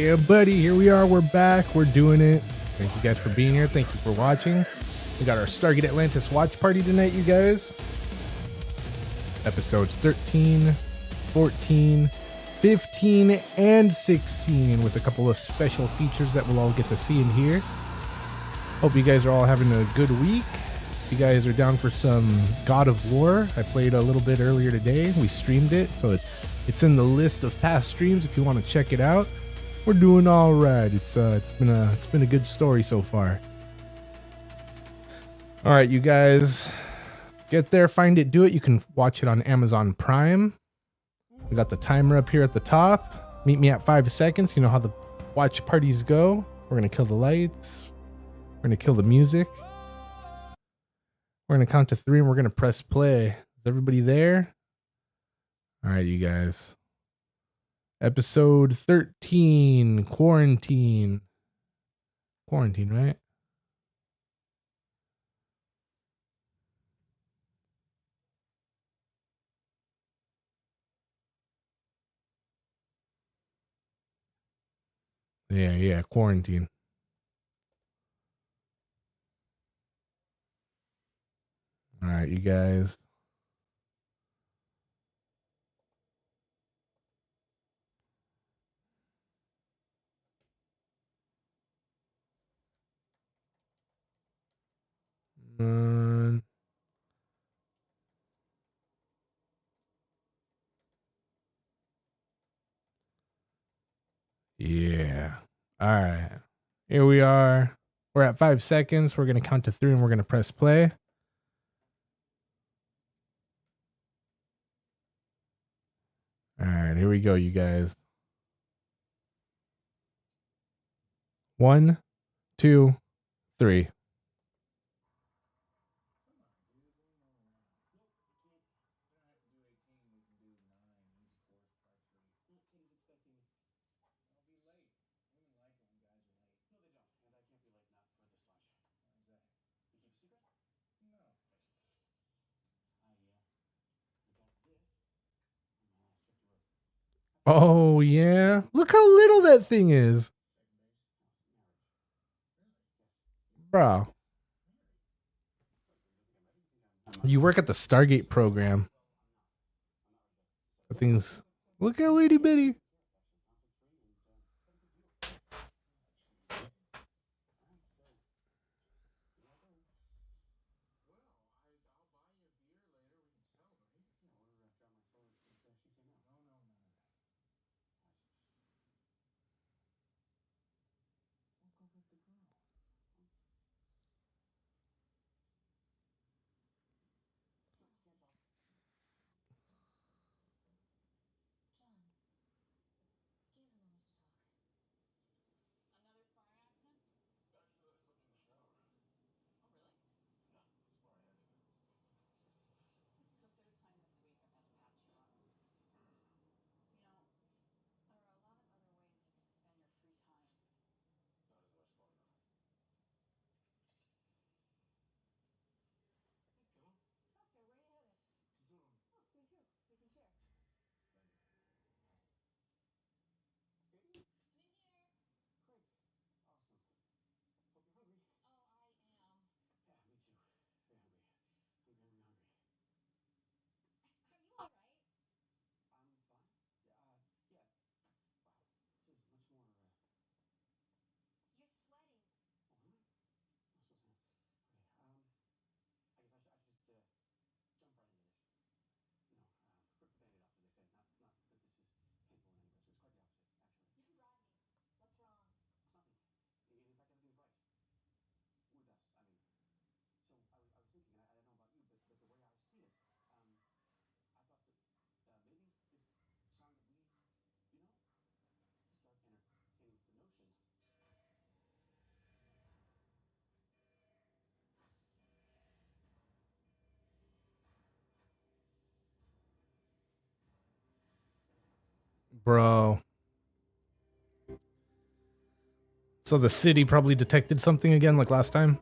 Yeah, buddy, here we are. We're back. We're doing it. Thank you guys for being here. Thank you for watching. We got our Stargate Atlantis watch party tonight, you guys. Episodes 13, 14, 15, and 16 with a couple of special features that we'll all get to see and hear. Hope you guys are all having a good week. If you guys are down for some God of War, I played a little bit earlier today. We streamed it, so it's in the list of past streams if you want to check it out. We're doing all right. It's been a good story so far. All right, you guys, get there, find it, do it. You can watch it on Amazon Prime. We got the timer up here at the top. Meet me at 5 seconds. You know how the watch parties go. We're gonna kill the lights. We're gonna kill the music. We're gonna count to 3 and we're gonna press play. Is everybody there? All right, you guys. Episode 13, Quarantine. Quarantine, right? Yeah, Quarantine. All right, you guys. Yeah. All right. Here we are. We're at 5 seconds. We're going to count to 3 and we're going to press play. All right. Here we go, you guys. 1, 2, 3. Oh, yeah. Look how little that thing is. Bro. You work at the Stargate program. That thing's. Look how itty bitty. Bro. So the city probably detected something again like last time.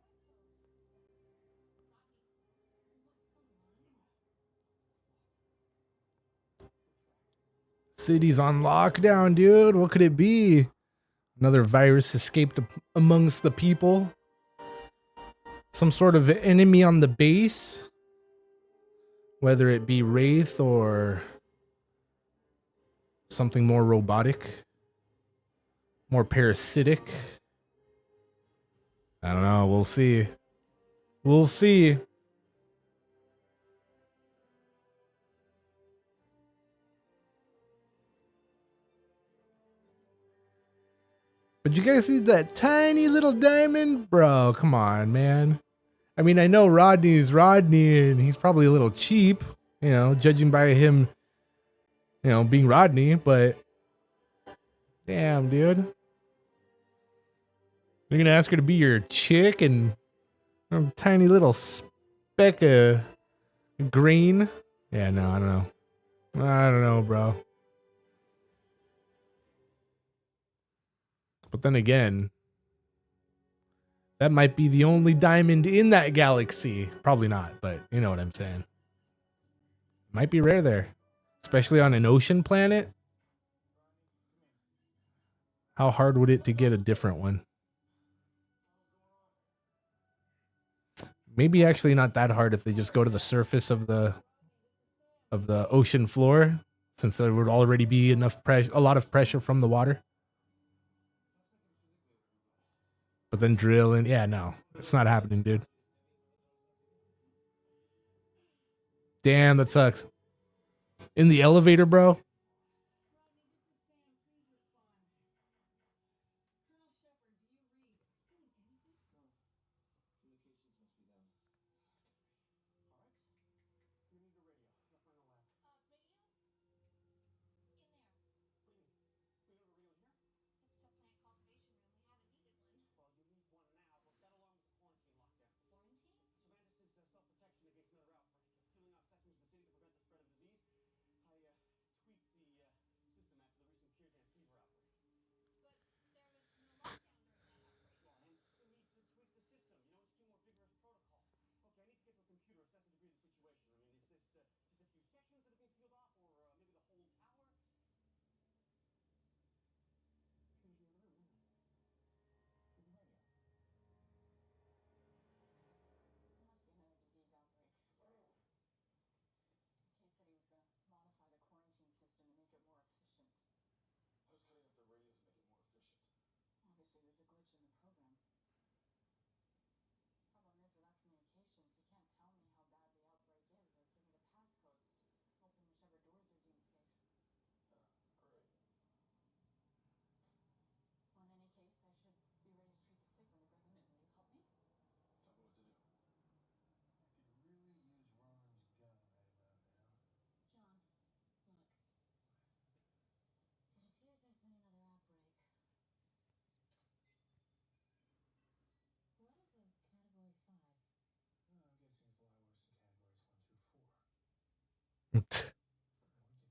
City's on lockdown, dude. What could it be? Another virus escaped amongst the people. Some sort of enemy on the base. Whether it be Wraith or something more robotic. More parasitic. I don't know. We'll see. We'll see. But you guys see that tiny little diamond? Bro, come on, man. I mean, I know Rodney's Rodney and he's probably a little cheap, you know, judging by him, you know, being Rodney, but damn, dude. You're gonna ask her to be your chick and a tiny little speck of green? Yeah, no, I don't know. I don't know, bro. But then again, that might be the only diamond in that galaxy. Probably not, but you know what I'm saying. Might be rare there, especially on an ocean planet. How hard would it to get a different one? Maybe actually not that hard if they just go to the surface of the ocean floor, since there would already be enough pressure, a lot of pressure from the water. But then drill and yeah, no, it's not happening, dude. Damn, that sucks. In the elevator, bro.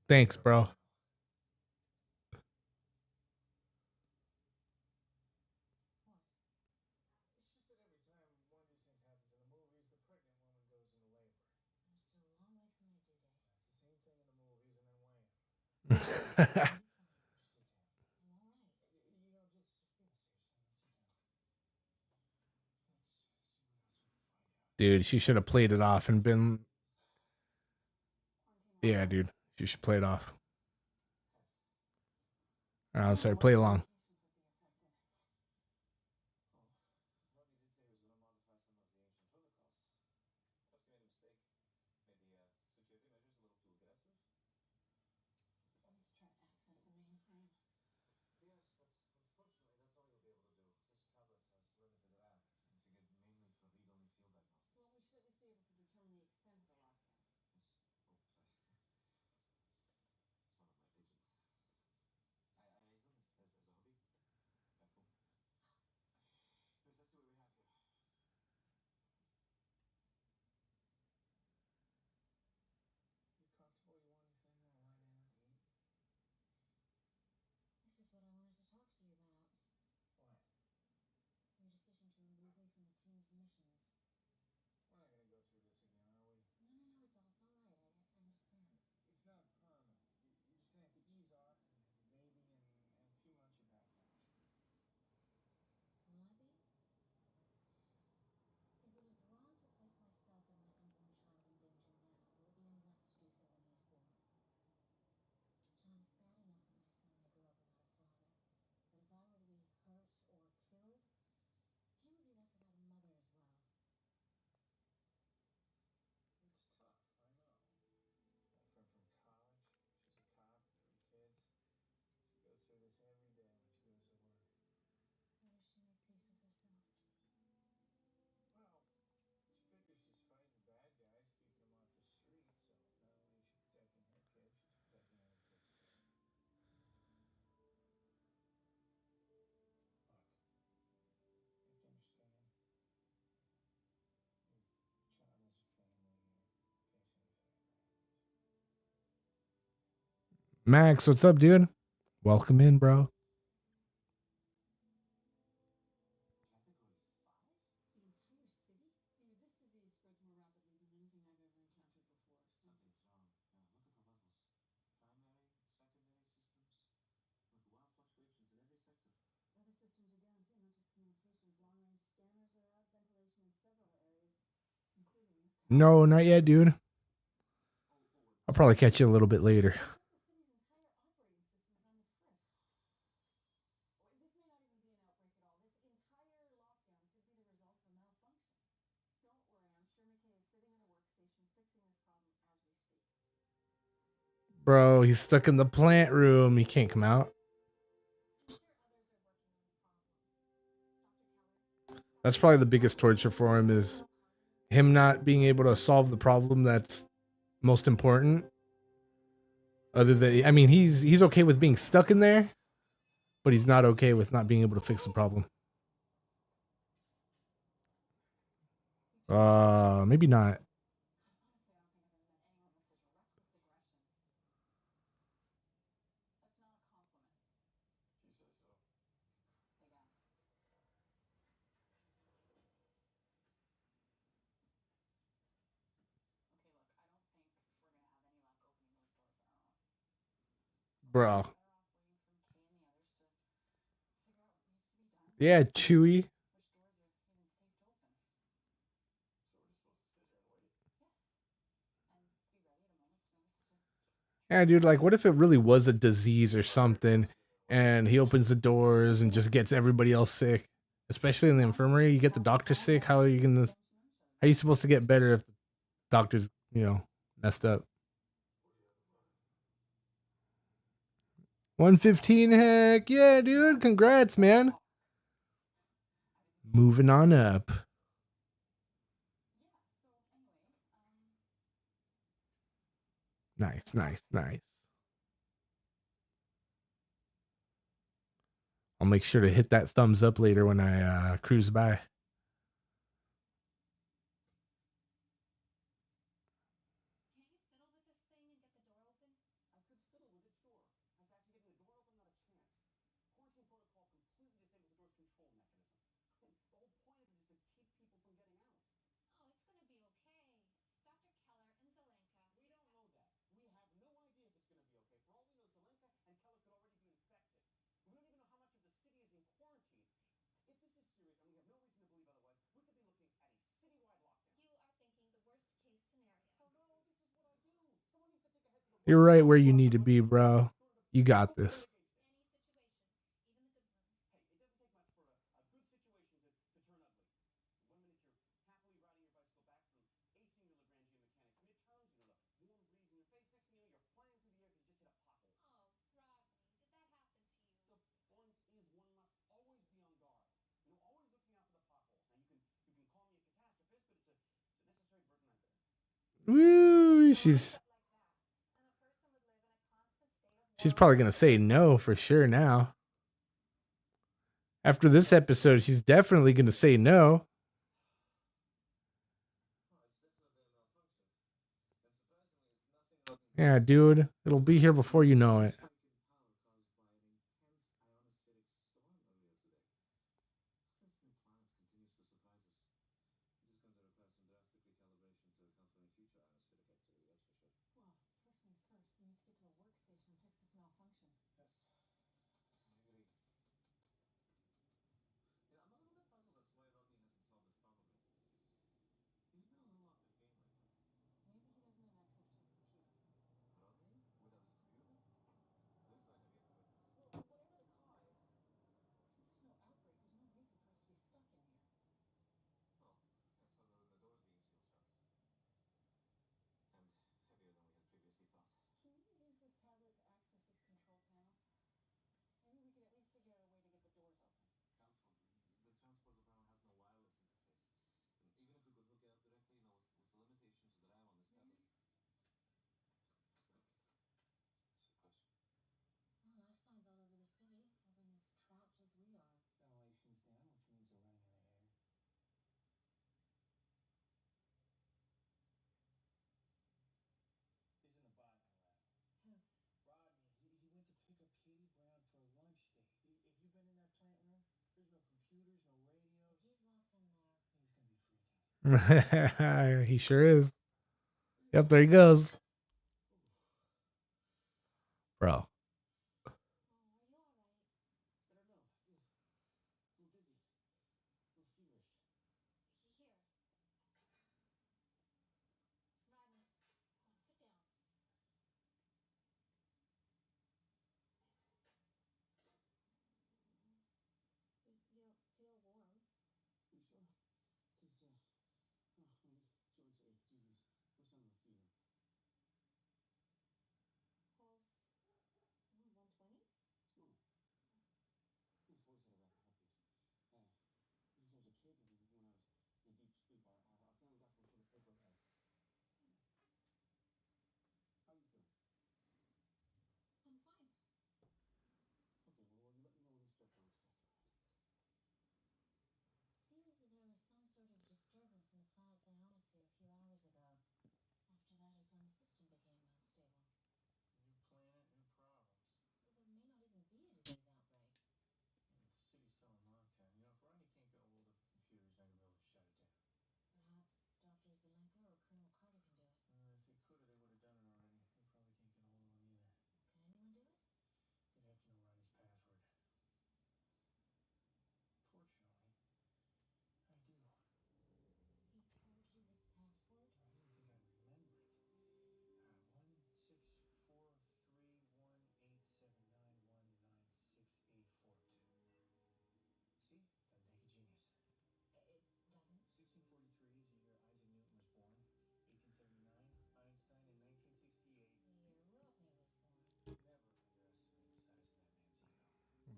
Thanks, bro. Dude, she should have played it off and been. Yeah, dude, she should play it off. I'm sorry, play along. Max, what's up, dude? Welcome in, bro. No, not yet, dude. I'll probably catch you a little bit later. Bro, he's stuck in the plant room. He can't come out. That's probably the biggest torture for him is him not being able to solve the problem that's most important. Other than, I mean, he's okay with being stuck in there, but he's not okay with not being able to fix the problem. Maybe not. Bro. Yeah, Chewy. Yeah, dude, like, what if it really was a disease or something, and he opens the doors and just gets everybody else sick? Especially in the infirmary, you get the doctor sick. How are you gonna? How are you supposed to get better if the doctor's, messed up? 115, heck yeah, dude! Congrats, man. Moving on up. Nice, nice, nice. I'll make sure to hit that thumbs up later when I cruise by. You're right where you need to be, bro. You got this. Woo! She's probably gonna say no for sure now. After this episode, she's definitely gonna say no. Yeah, dude, it'll be here before you know it. He sure is. Yep, there he goes. Bro.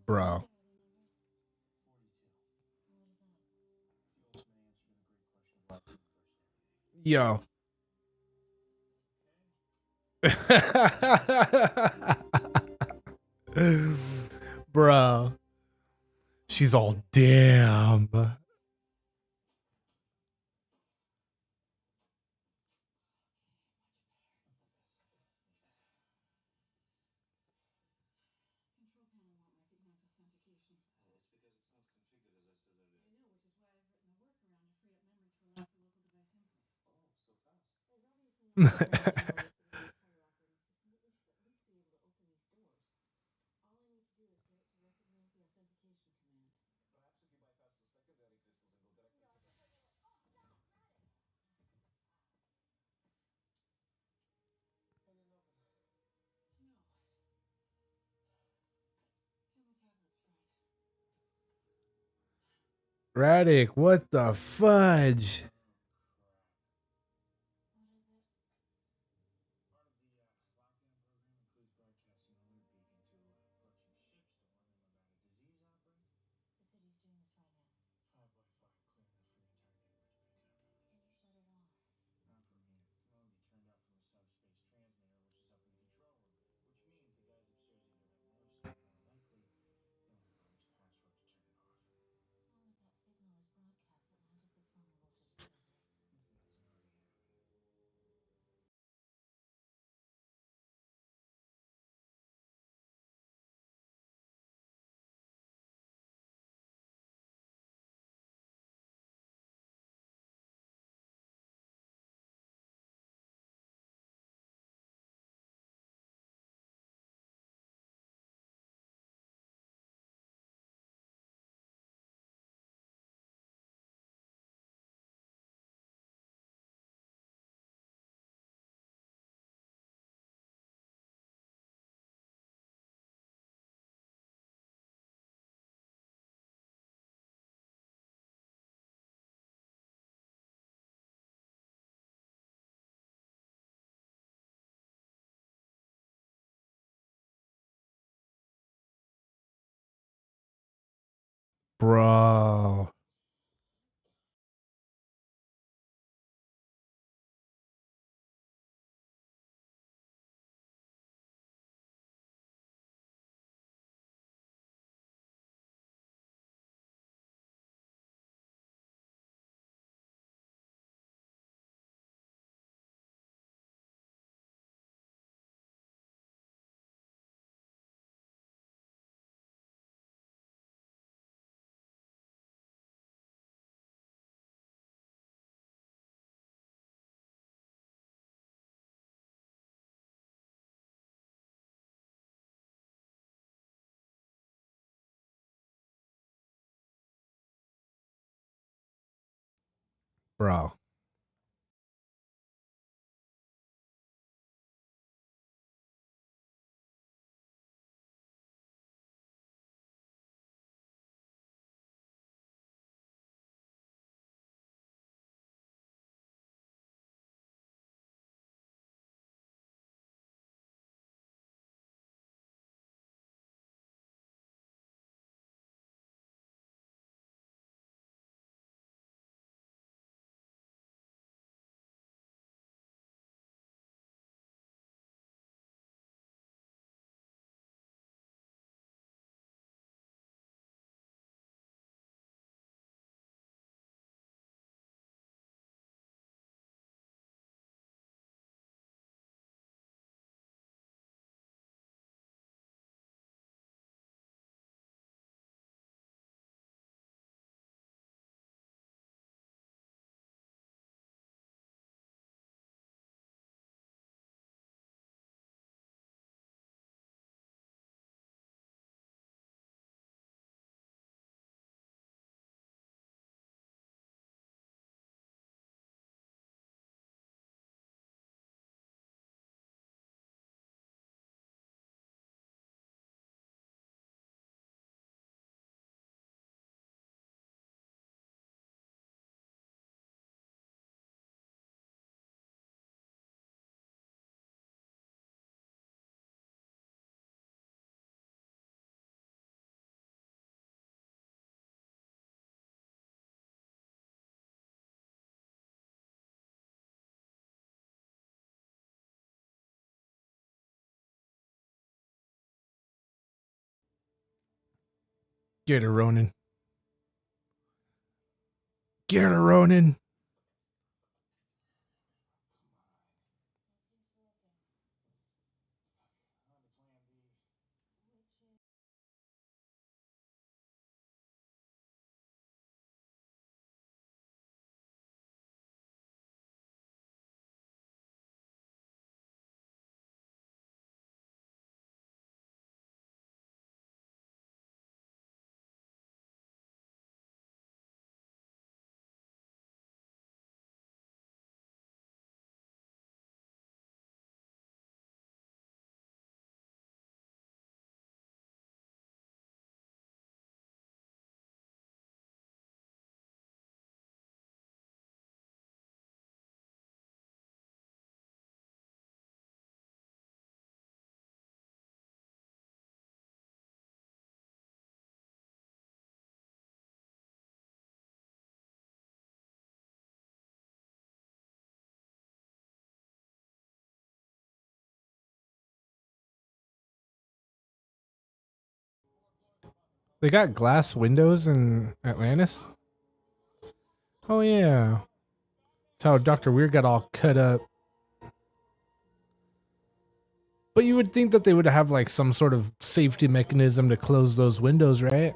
Bro. Yo. Bro. She's all damn. Radic, what the fudge? Bro. Bro. Get her, Ronin. Get her, Ronin. They got glass windows in Atlantis? Oh, yeah. That's how Dr. Weird got all cut up. But you would think that they would have like some sort of safety mechanism to close those windows, right?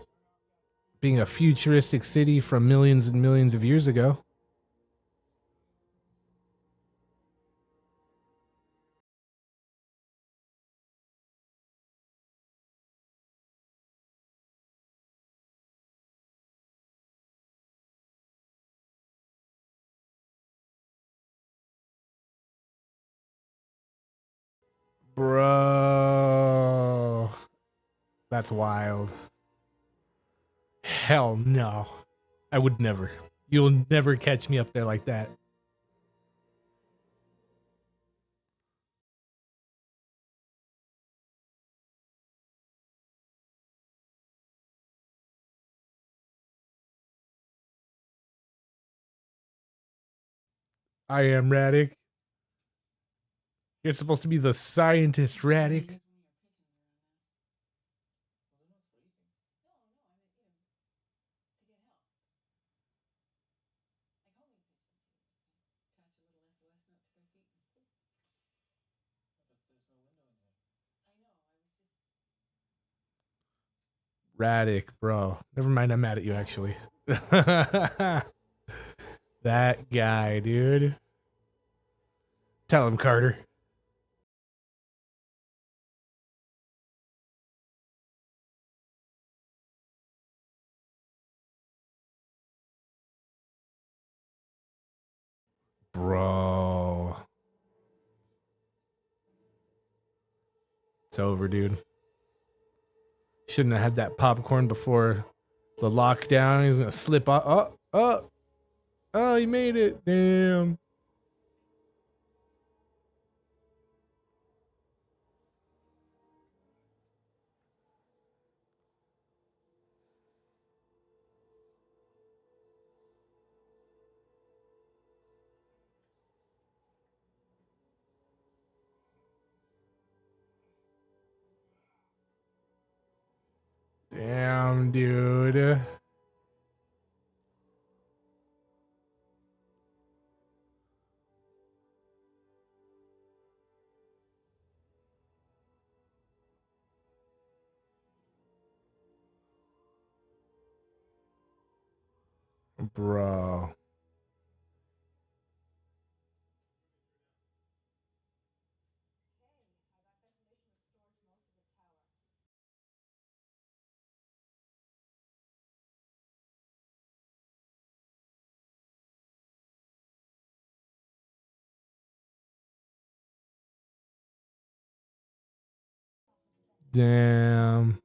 Being a futuristic city from millions and millions of years ago. Bro. That's wild. Hell no. I would never. You'll never catch me up there like that. I am Radic. You're supposed to be the scientist, Radic. Radic, bro. Never mind, I'm mad at you actually. That guy, dude. Tell him, Carter. It's over, dude. Shouldn't have had that popcorn before the lockdown. He's gonna slip off. Oh, he made it. Damn. Damn, dude. Bro. Damn.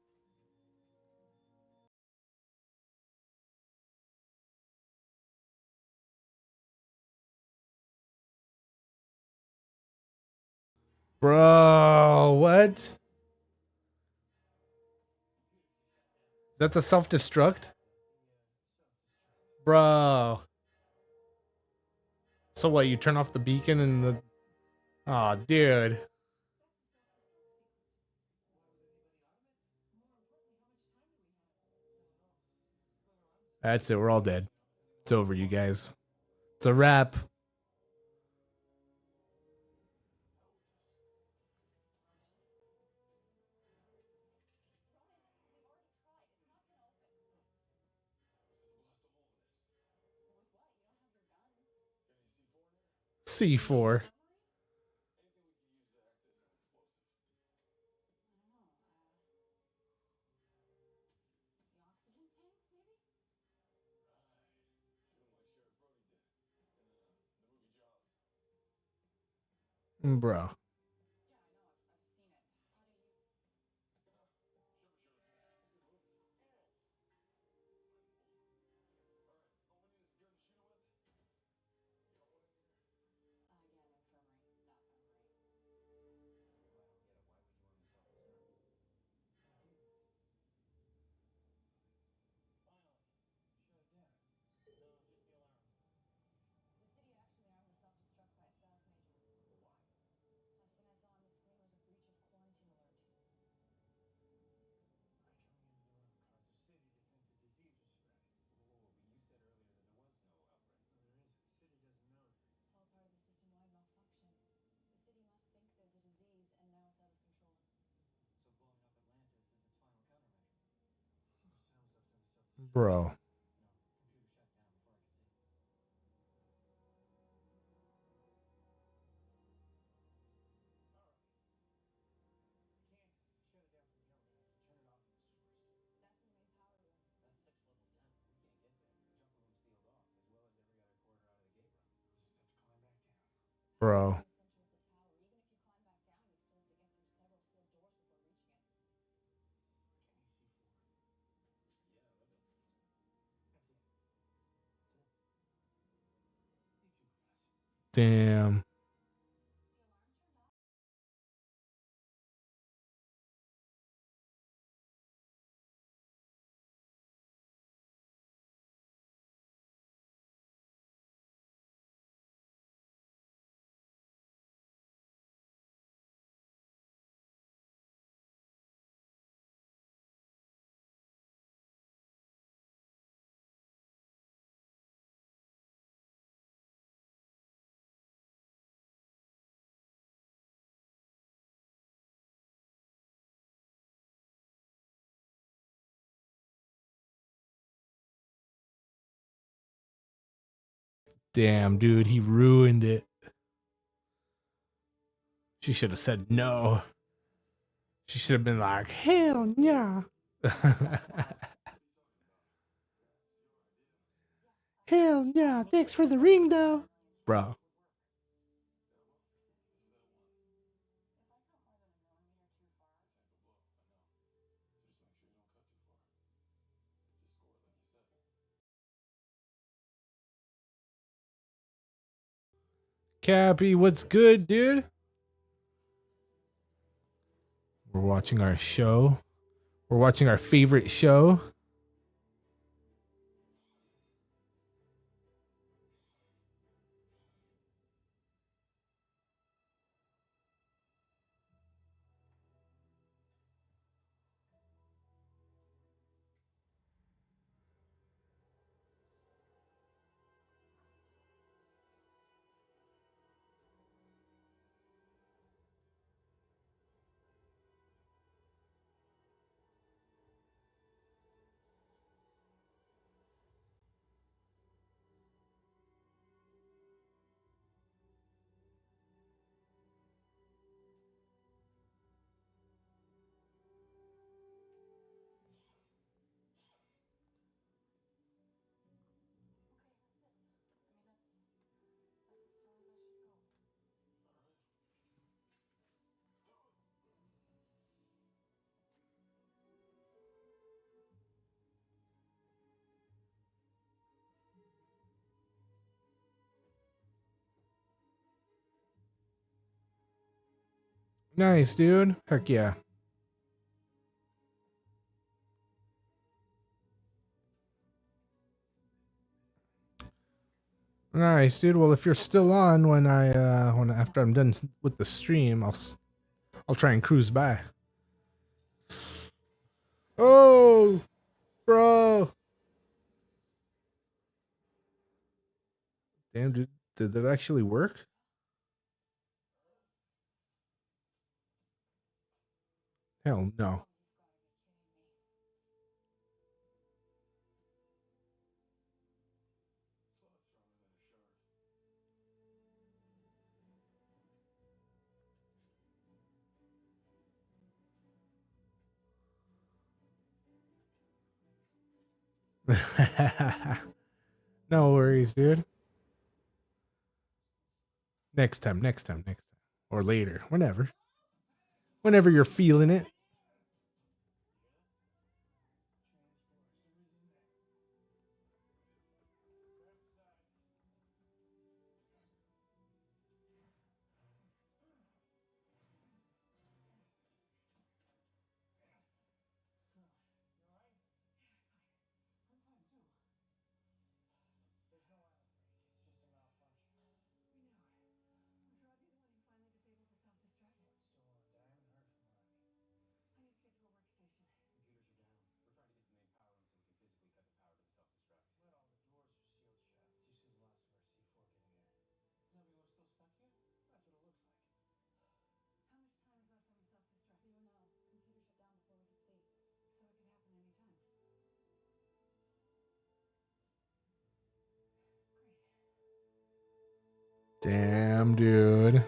Bro, what? That's a self-destruct? Bro. So what, you turn off the beacon and the... Oh, dude. That's it, we're all dead. It's over, you guys. It's a wrap. C4. Bro. Bro. Bro. Damn. Damn, dude, he ruined it. She should have said no. She should have been like, hell yeah. Hell yeah. Thanks for the ring, though. Bro. Cappy, what's good, dude? We're watching our show. We're watching our favorite show. Nice, dude. Heck yeah. Nice, dude. Well, if you're still on when after I'm done with the stream, I'll try and cruise by. Oh, bro. Damn, dude. Did that actually work? Hell no. No worries, dude. Next time. Or later. Whenever. Whenever you're feeling it. Damn, dude.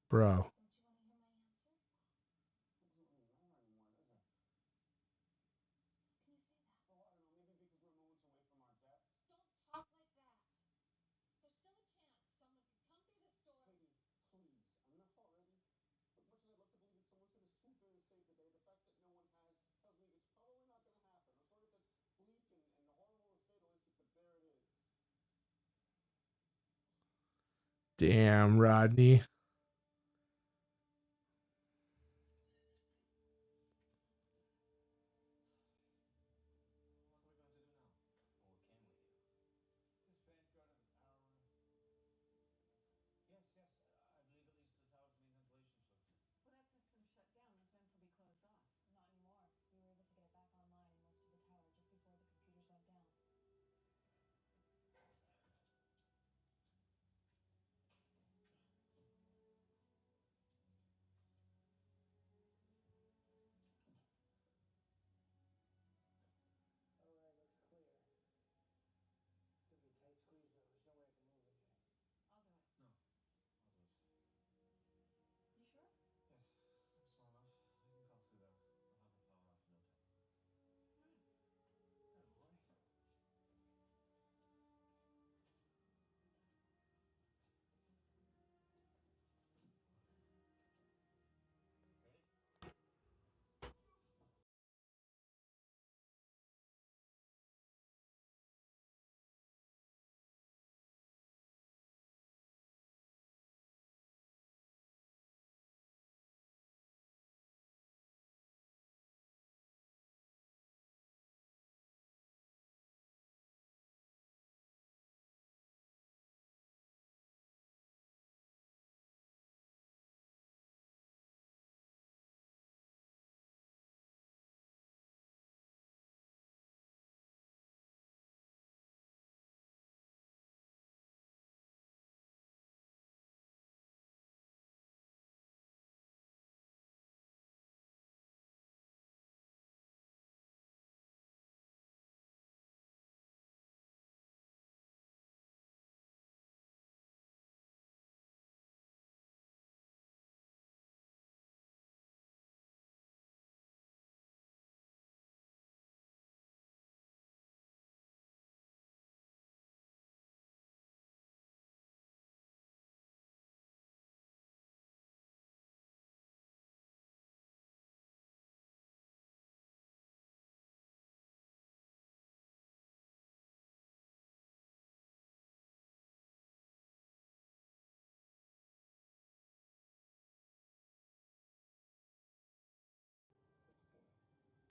Bro. Damn, Rodney.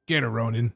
Get her, Ronan.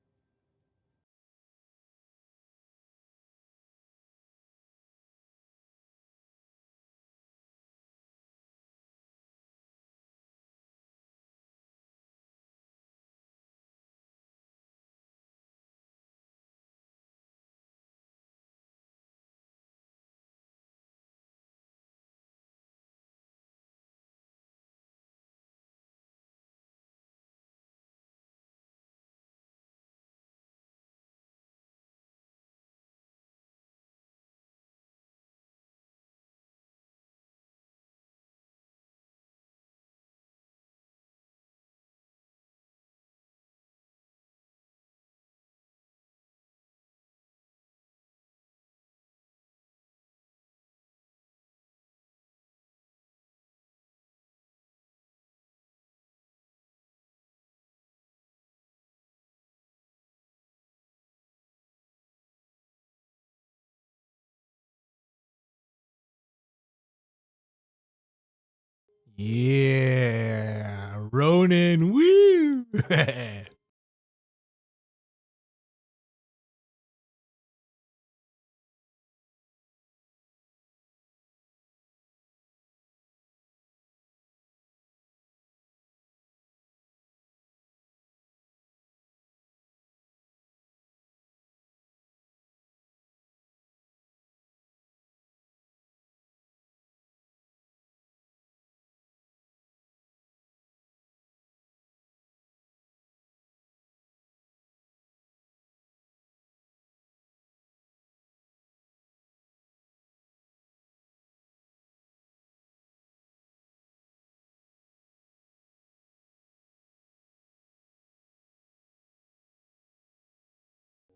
Yeah, Ronan. Woo.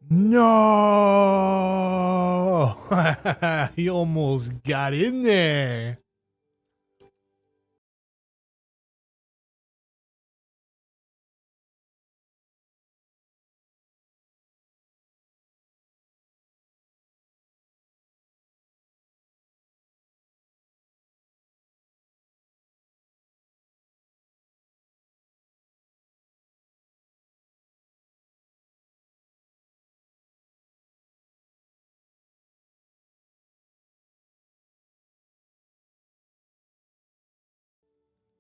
No. He almost got in there.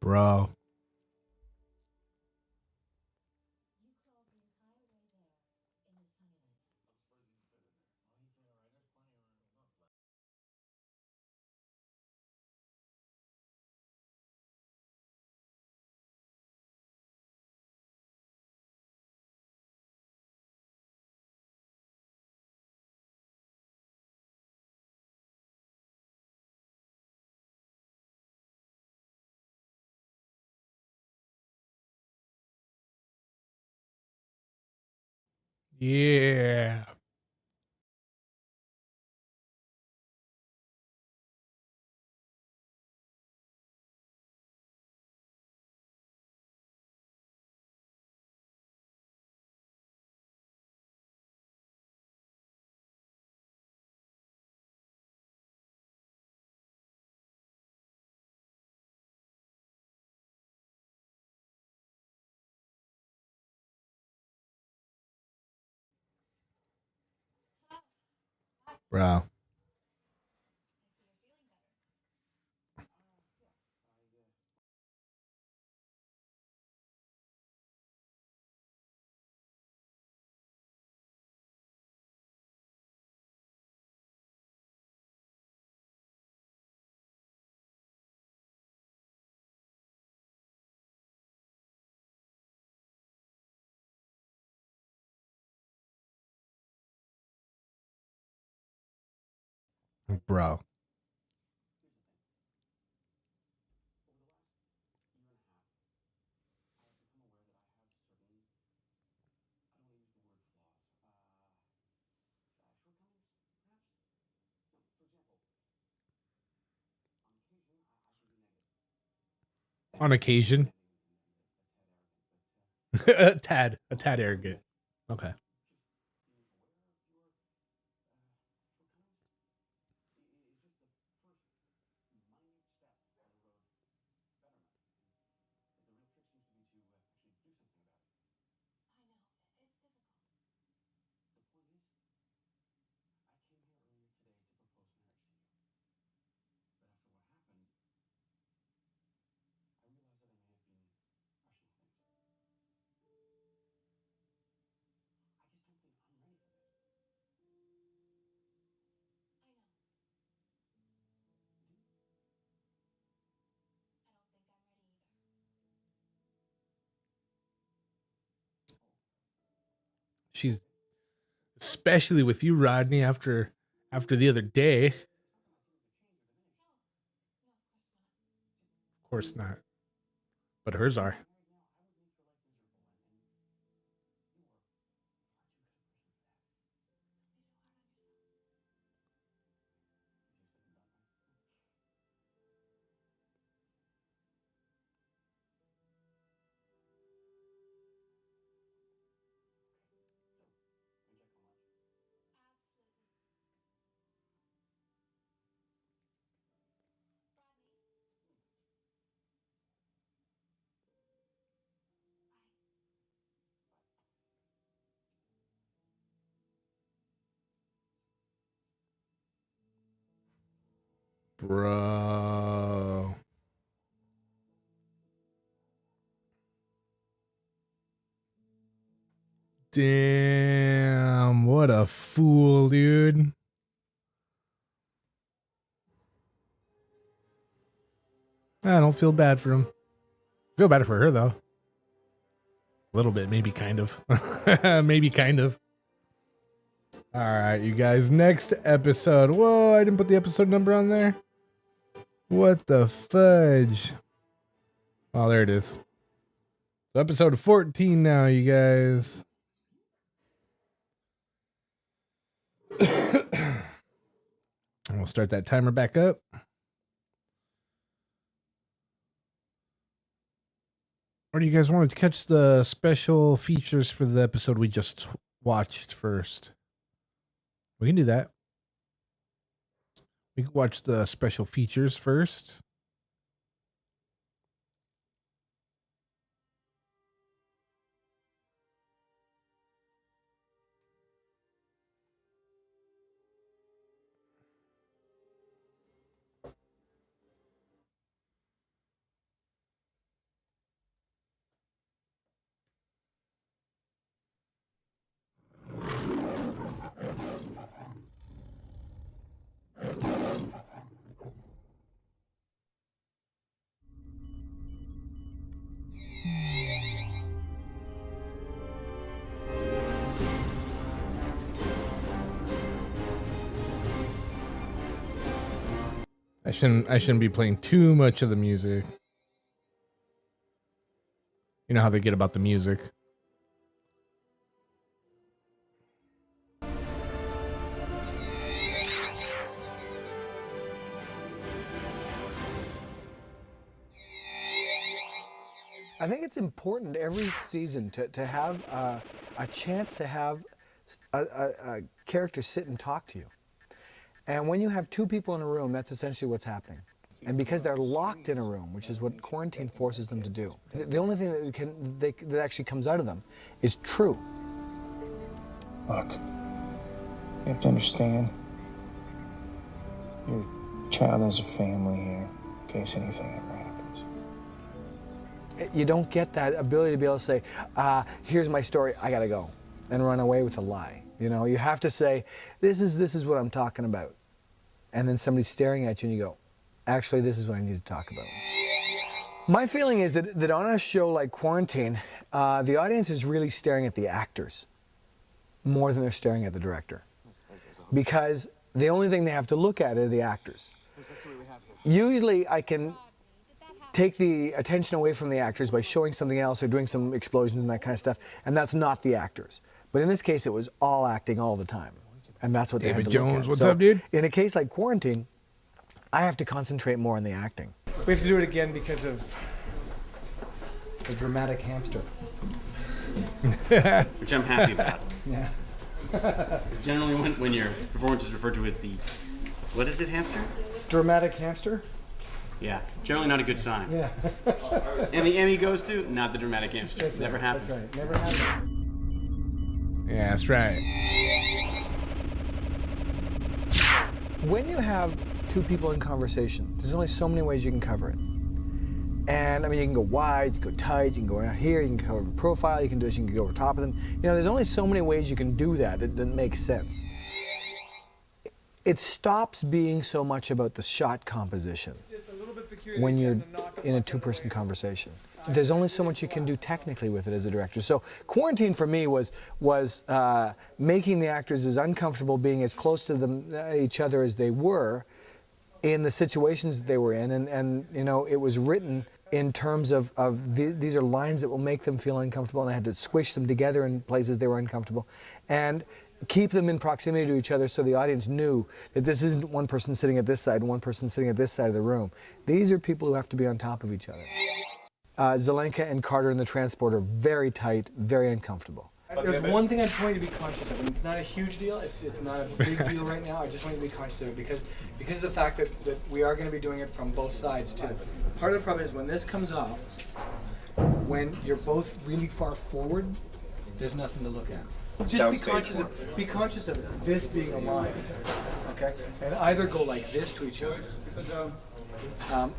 Bro. Yeah. Bro. Bro. On occasion. A tad arrogant. Okay. especially with you, Rodney, after the other day. Of course not. But hers are. Bro. Damn, what a fool, dude. I don't feel bad for him. Feel better for her, though. A little bit, maybe kind of. Maybe kind of. All right, you guys, next episode. Whoa, I didn't put the episode number on there. What the fudge? Oh, there it is. So episode 14 now, you guys. And we'll start that timer back up. Or do you guys want to catch the special features for the episode we just watched first? We can do that. We can watch the special features first. I shouldn't be playing too much of the music. You know how they get about the music. I think it's important every season to have a chance to have a character sit and talk to you. And when you have two people in a room, that's essentially what's happening. And because they're locked in a room, which is what quarantine forces them to do, the only thing that actually comes out of them is true. Look, you have to understand, your child has a family here in case anything ever happens. You don't get that ability to be able to say, here's my story, I gotta go, and run away with a lie. You know, you have to say, this is what I'm talking about. And then somebody's staring at you and you go, actually, this is what I need to talk about. My feeling is that on a show like Quarantine, the audience is really staring at the actors more than they're staring at the director. Because the only thing they have to look at are the actors. Usually I can take the attention away from the actors by showing something else or doing some explosions and that kind of stuff, and that's not the actors. But in this case, it was all acting all the time, and that's what they had to look at. David Jones, what's up, dude? In a case like Quarantine, I have to concentrate more on the acting. We have to do it again because of the dramatic hamster. Which I'm happy about. Yeah. Generally, when your performance is referred to as the, what is it, hamster? Dramatic hamster? Yeah, generally not a good sign. Yeah. And the Emmy goes to, not the dramatic hamster. That's Never right. happened. That's right. Never happened. Yeah, that's right. When you have two people in conversation, there's only so many ways you can cover it. And I mean, you can go wide, you can go tight, you can go out here, you can cover the profile, you can do this, you can go over top of them. You know, there's only so many ways you can do that makes sense. It stops being so much about the shot composition when you're in a two-person conversation. there's only so much you can do technically with it as a director. So quarantine for me was making the actors as uncomfortable, being as close to each other as they were in the situations that they were in, and you know, it was written in terms of these are lines that will make them feel uncomfortable, and I had to squish them together in places they were uncomfortable, and keep them in proximity to each other so the audience knew that this isn't one person sitting at this side and one person sitting at this side of the room. These are people who have to be on top of each other. Zelenka and Carter in the transport are very tight, very uncomfortable. There's one thing I just want you to be conscious of, and it's not a huge deal, it's not a big deal right now, I just want you to be conscious of it because of the fact that we are going to be doing it from both sides too. Part of the problem is when this comes off, when you're both really far forward, there's nothing to look at. Just be conscious of this being a line, okay? And either go like this to each other,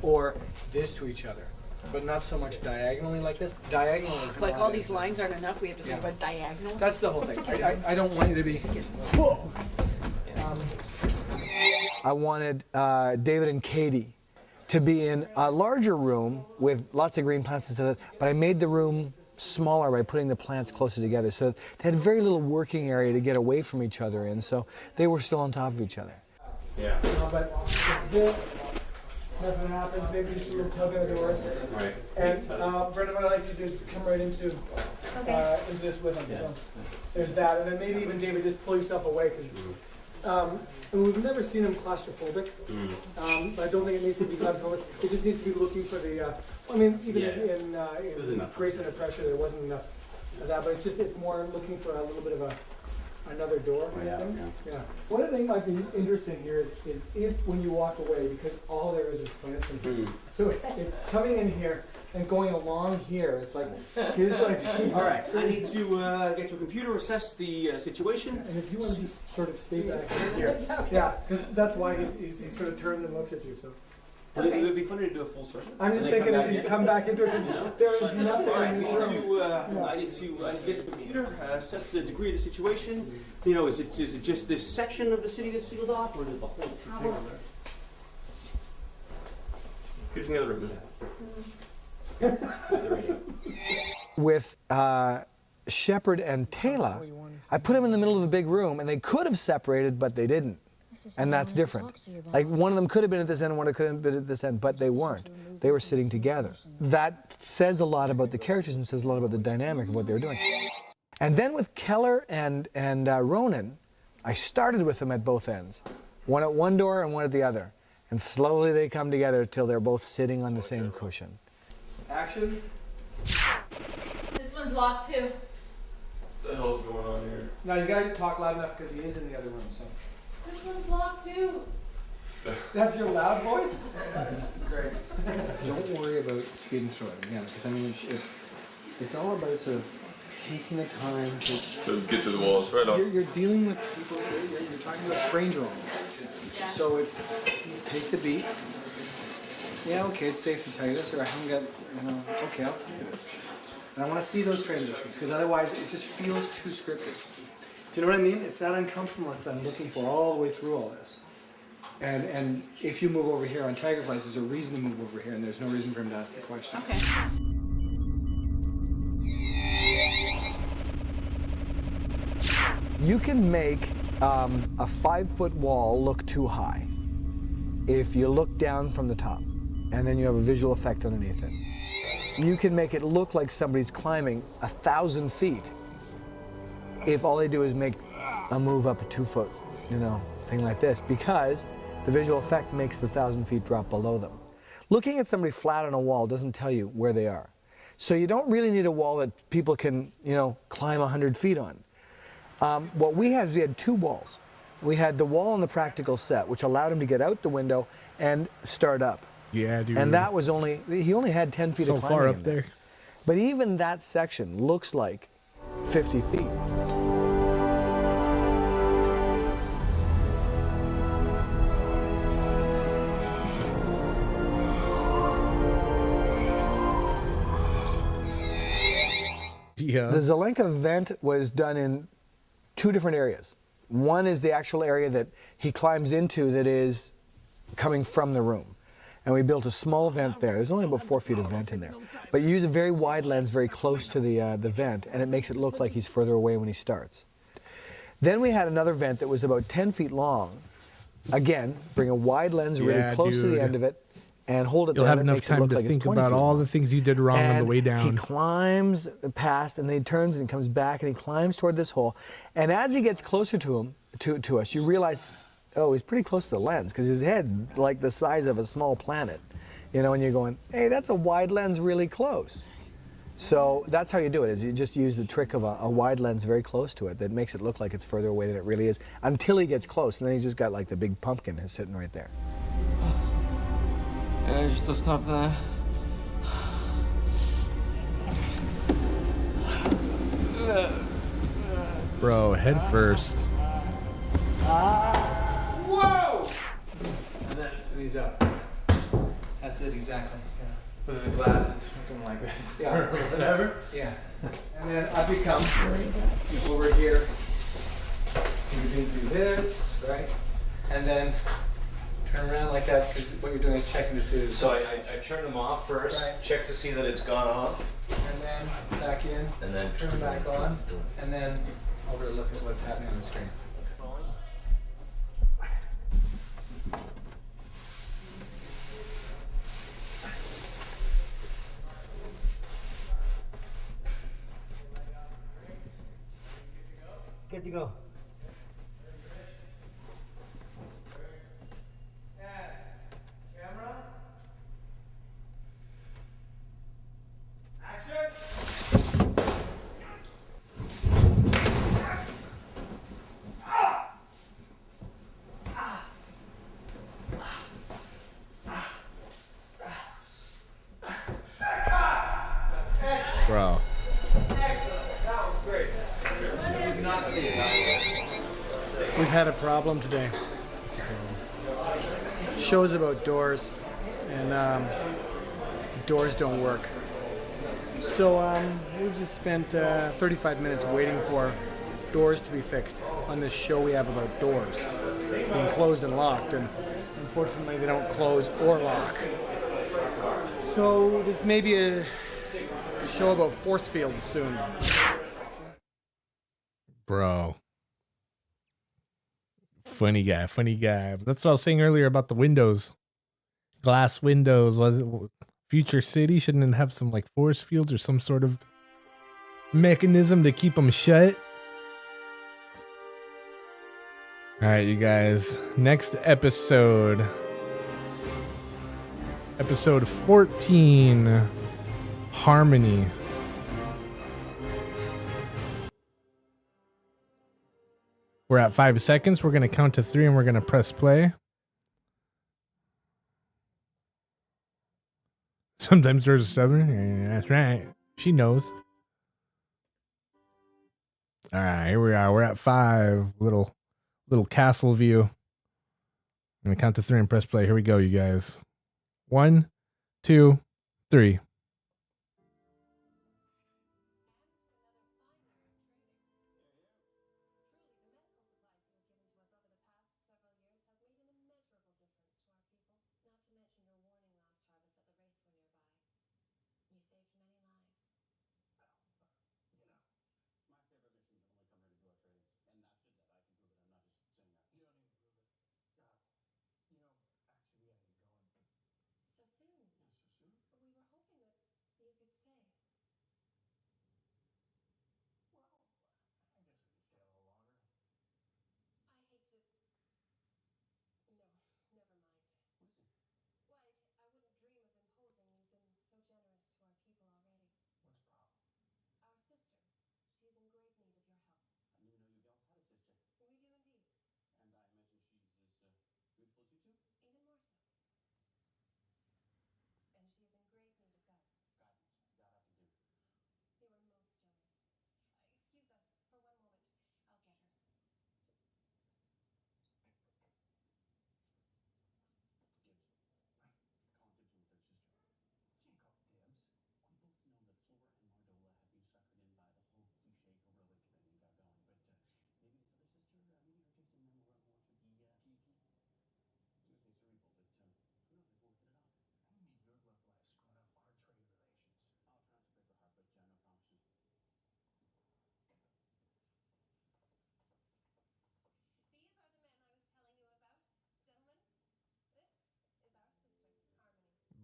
or this to each other. But not so much diagonally like this. Diagonal is like all these lines aren't enough. We have to think about diagonals. That's the whole thing. I don't want you to be. Whoa. I wanted David and Katie to be in a larger room with lots of green plants and stuff, but I made the room smaller by putting the plants closer together. So they had very little working area to get away from each other in, so they were still on top of each other. Yeah. But if this, nothing happens, maybe just a little tug on the doors. Right. And Brendan, what I'd like to do is come right into this with him. So there's that, and then maybe even David, just pull yourself away because it's. And we've never seen him claustrophobic. But I don't think it needs to be claustrophobic. It just needs to be looking for the. I mean, even in Grace Under Pressure, there wasn't enough of that. But it's more looking for a little bit of another door. Yeah. One of the things might be interesting here is if when you walk away, because all there is plants in here. So it's coming in here and going along here. It's like here's what all right, I need to get to a computer, assess the situation. And if you want to just sort of stay back here, yeah, because that's why he sort of turns and looks at you. So. Okay. It would be funny to do a full circle. I'm just thinking if you come back into it, because there is nothing in this room. I need to get the computer, assess the degree of the situation. You know, is it just this section of the city that's sealed off, or is it the whole tower? Here's the other room. With Shepard and Taylor, I put them in the middle of a big room, and they could have separated, but they didn't. And that's different. Like one of them could have been at this end and one could have been at this end, but they weren't. They were sitting together. That says a lot about the characters and says a lot about the dynamic of what they were doing. And then with Keller and Ronan, I started with them at both ends. One at one door and one at the other. And slowly they come together till they're both sitting on the same cushion. Action. This one's locked too. What the hell's going on here? Now you gotta talk loud enough because he is in the other room. So. This one's locked too. That's your loud voice? Great. Don't worry about speed and story again, because I mean it's all about sort of taking the time to get to the walls, right on. You're dealing with people. You're talking about stranger almost. Yeah. So it's take the beat. Yeah, okay, it's safe to tell you this, or I haven't got, okay, I'll tell you this. And I want to see those transitions, because otherwise it just feels too scripted. Do you know what I mean? It's that uncomfortableness that I'm looking for all the way through all this. And if you move over here on Tigerflies, there's a reason to move over here, and there's no reason for him to ask the question. Okay. You can make a 5-foot wall look too high if you look down from the top, and then you have a visual effect underneath it. You can make it look like somebody's climbing 1,000 feet if all they do is make a move up a 2-foot, thing like this, because the visual effect makes the 1,000 feet drop below them. Looking at somebody flat on a wall doesn't tell you where they are. So you don't really need a wall that people can, climb 100 feet on. What we had is we had 2 walls. We had the wall on the practical set, which allowed him to get out the window and start up. Yeah, dude. And that was he only had 10 feet of climbing so far in up there. But even that section looks like 50 feet. Yeah. The Zelenka vent was done in 2 different areas. One is the actual area that he climbs into that is coming from the room. and we built a small vent there. There's only about 4 feet of vent in there, but you use a very wide lens very close to the vent, and it makes it look like he's further away when he starts. Then we had another vent that was about 10 feet long. Again, bring a wide lens really close to the end of it, and hold it You'll there. have and it enough makes it time look to like it's think 20 about feet all long. the things you did wrong on the way He down. climbs past, and then he turns and he comes back and he climbs toward this hole. And as he gets closer to us, you realize, oh, he's pretty close to the lens because his head's like the size of a small planet. You know, and you're going, hey, that's a wide lens really close. So that's how you do it, is you just use the trick of a wide lens very close to it that makes it look like it's further away than it really is until he gets close, and then he's just got like the big pumpkin sitting right there. Just stop that. Bro, head first. Whoa! And then he's up. That's it, exactly. With the glasses looking like this. Yeah. Or whatever. Yeah. And then up you come. Over here. You can do this, right? And then turn around like that, because what you're doing is checking to see. So I turn them off first, Right. check to see that it's gone off, And then back in. and then Turn it back on. And then over to look at what's happening on the screen. Good to go. Camera. Action. Bro. We've had a problem today. Show's about doors, and the doors don't work. So we just spent 35 minutes waiting for doors to be fixed on this show we have about doors being closed and locked, and unfortunately they don't close or lock. So this may be a show about force fields soon. Bro. Funny guy. But that's what I was saying earlier about the windows. Glass windows. Was it Future City? Shouldn't it have some like force fields or some sort of mechanism to keep them shut? All right, you guys. Next episode. Episode 14. Harmony. We're at 5 seconds. We're going to count to 3 and we're going to press play. Sometimes there's a stubborn. Yeah, that's right. She knows. All right, here we are. We're at 5. Little castle view. I'm going to count to 3 and press play. Here we go, you guys. 1, 2, 3.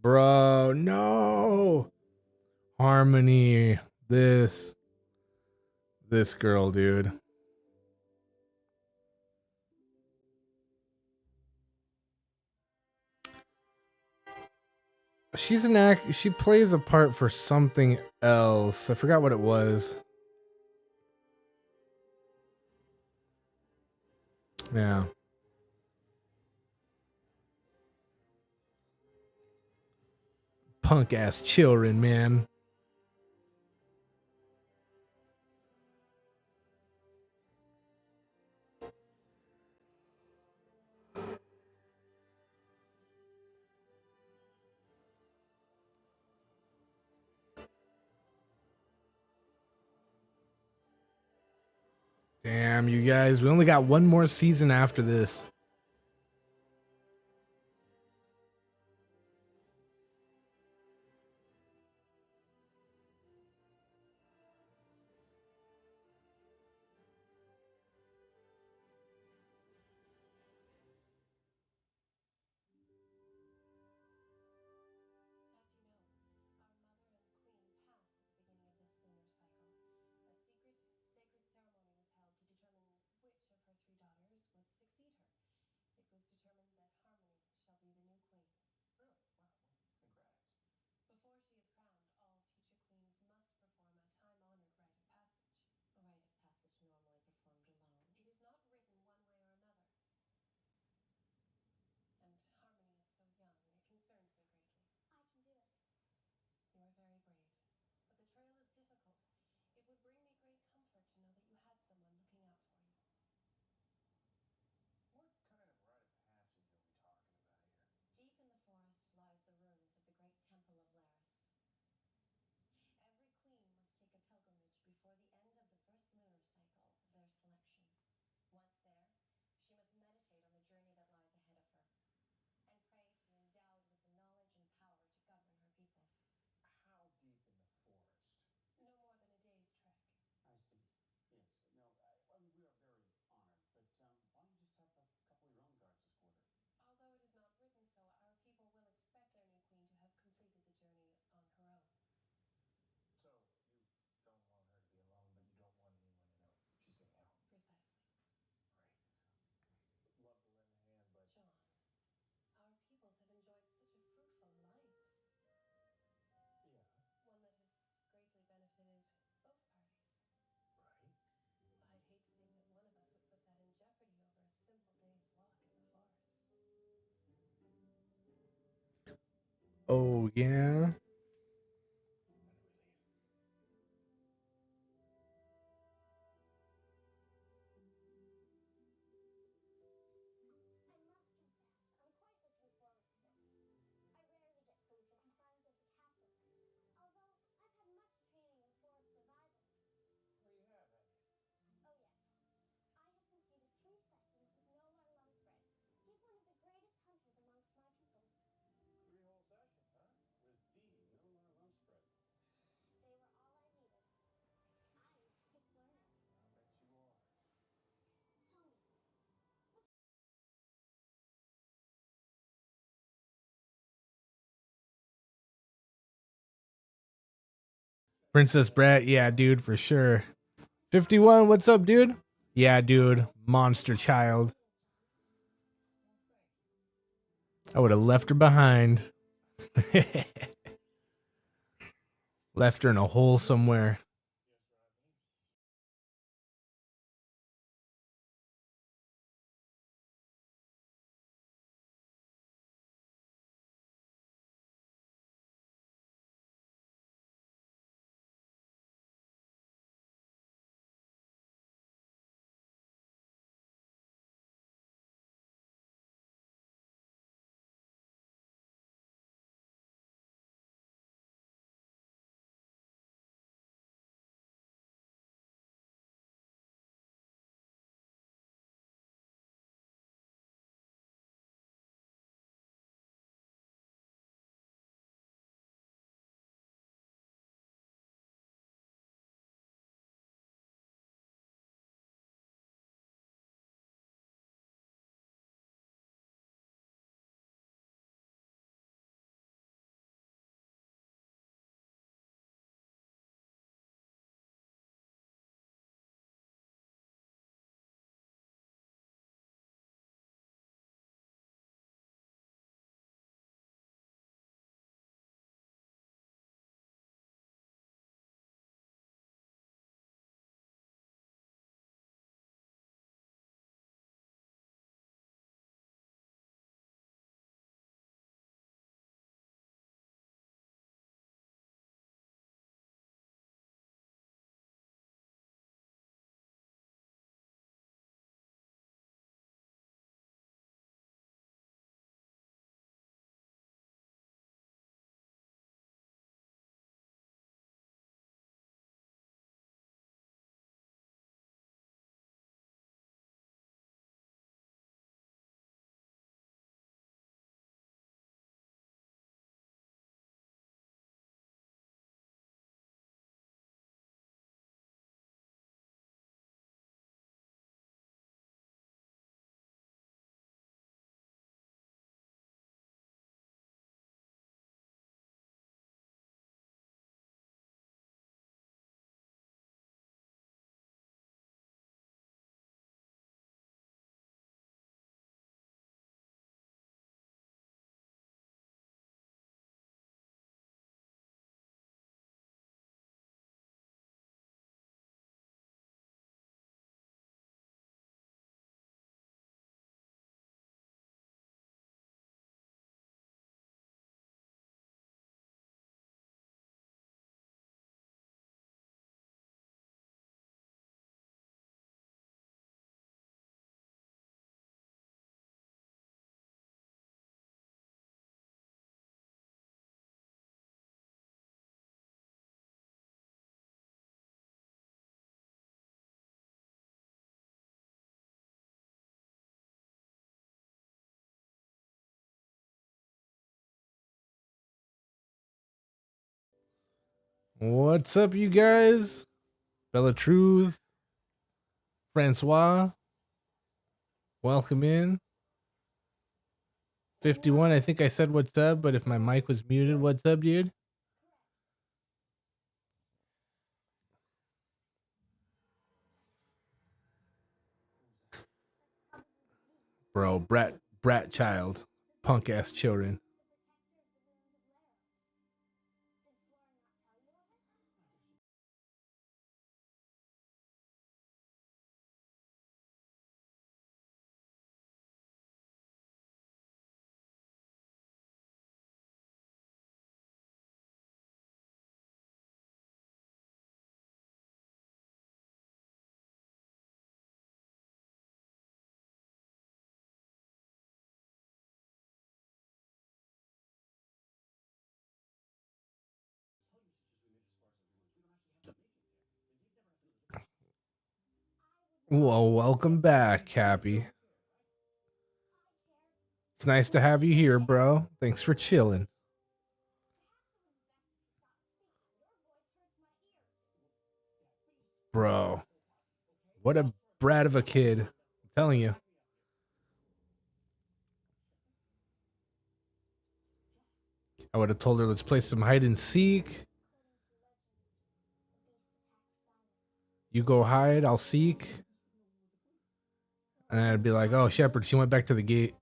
Bro, no. Harmony. This girl, dude. She's an act. She plays a part for something else. I forgot what it was. Yeah. Punk ass children, man. Damn, you guys. We only got one more season after this. Oh, yeah. Princess Brat, yeah, dude, for sure. 51, what's up, dude? Yeah, dude, monster child. I would have left her behind. Left her in a hole somewhere. What's up, you guys? Bella Truth, Francois, welcome in. 51, I think I said what's up, but if my mic was muted, what's up, dude? Bro, brat child, punk ass children. Well, welcome back, Cappy. It's nice to have you here, bro. Thanks for chilling. Bro, what a brat of a kid. I'm telling you. I would have told her, let's play some hide and seek. You go hide, I'll seek. And I'd be like, oh, Shepard, she went back to the gate.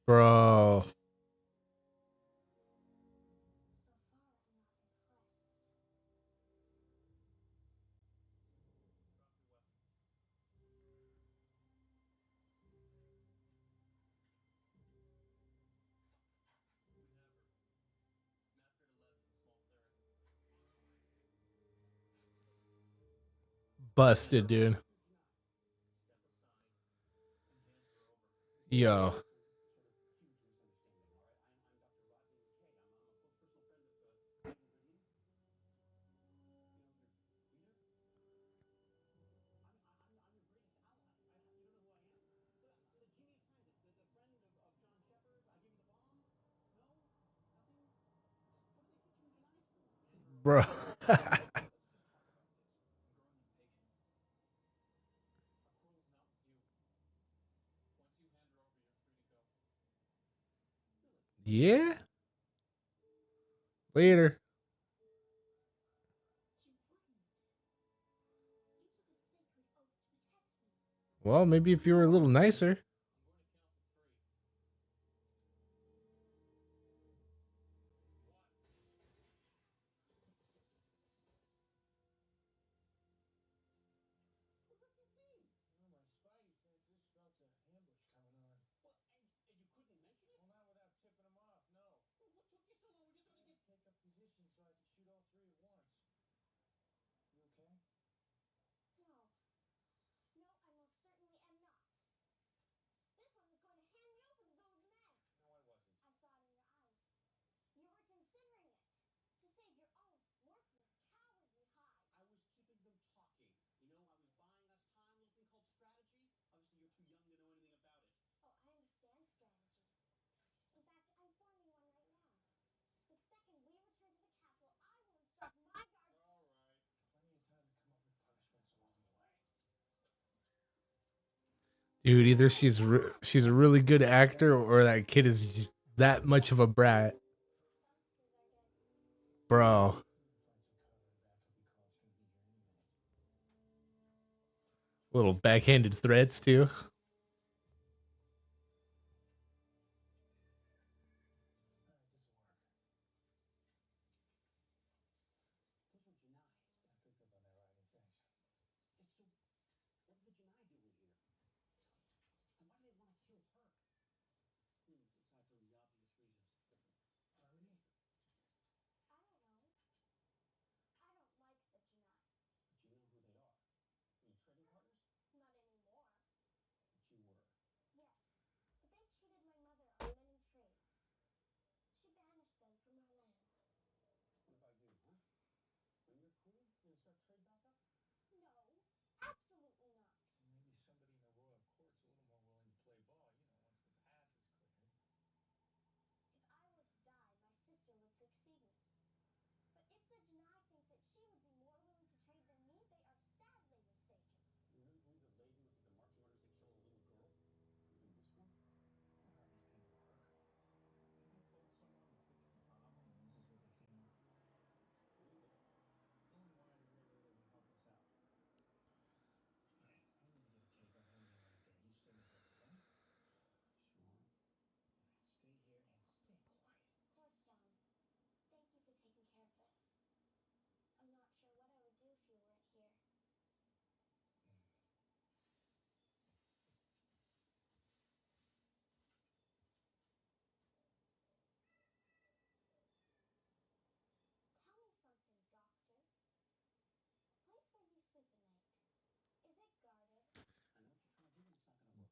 Bro. Busted, dude. Yo. Bro. Yeah? Later. Well, maybe if you were a little nicer. Dude, either she's a really good actor or that kid is just that much of a brat. Bro. Little backhanded threats too.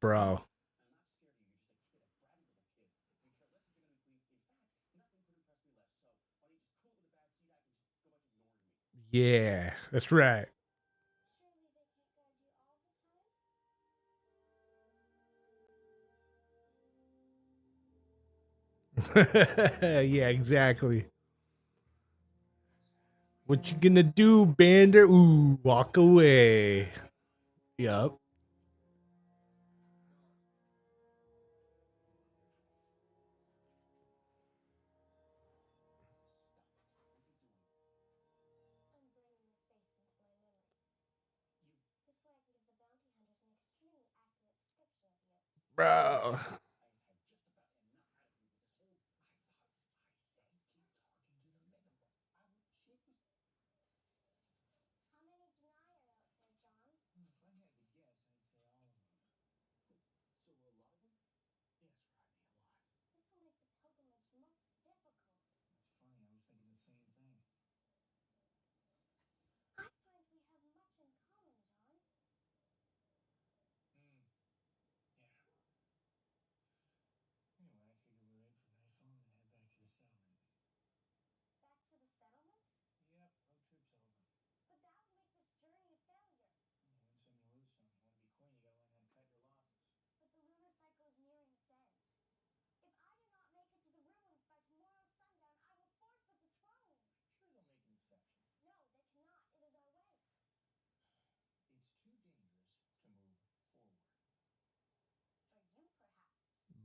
Bro. Yeah, that's right. Yeah, exactly. What you gonna do, Bander? Ooh, walk away. Yup. Bro.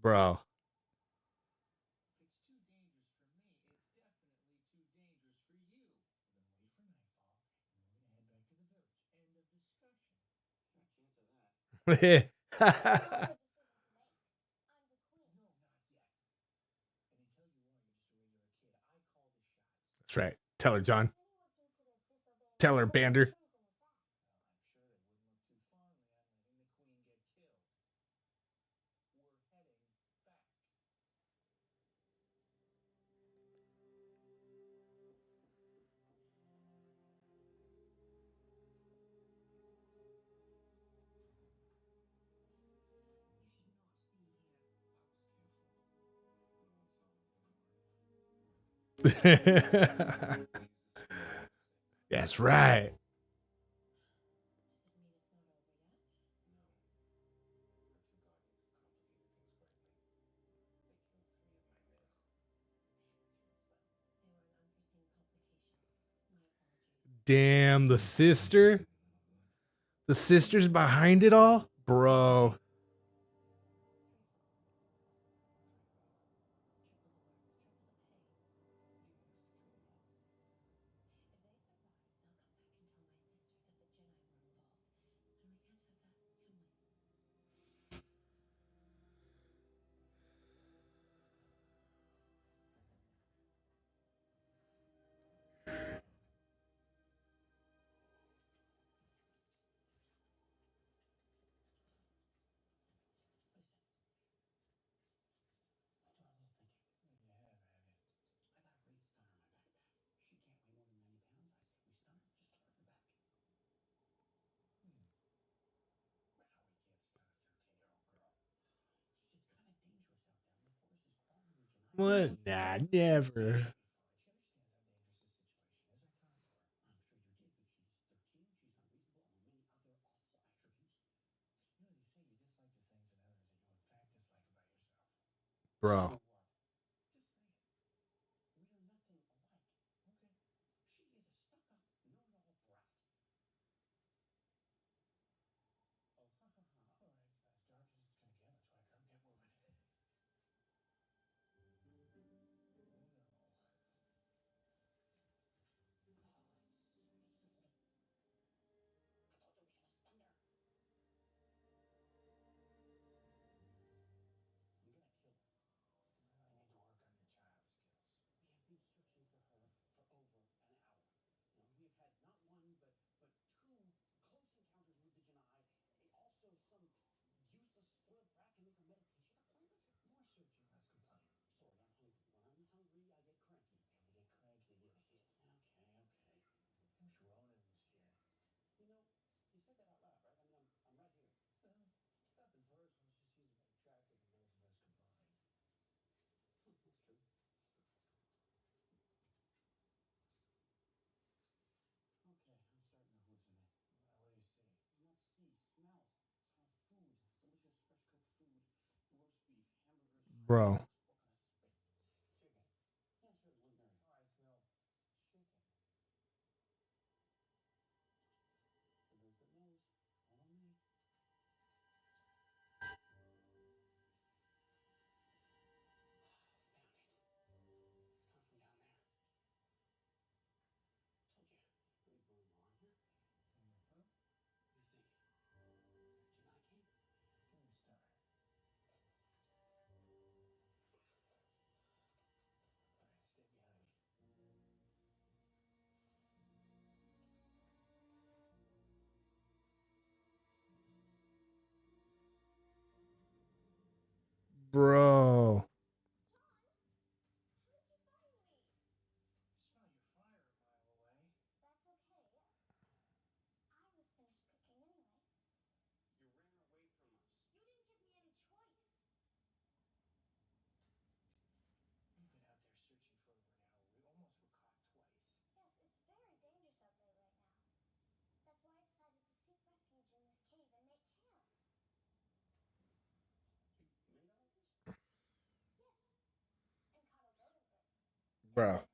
Bro. That's right. Tell her, John. Tell her, Bander. That's right. Damn, the sister? The sister's behind it all? Bro. What? Nah, never. Bro. Bro. Bro. Bro.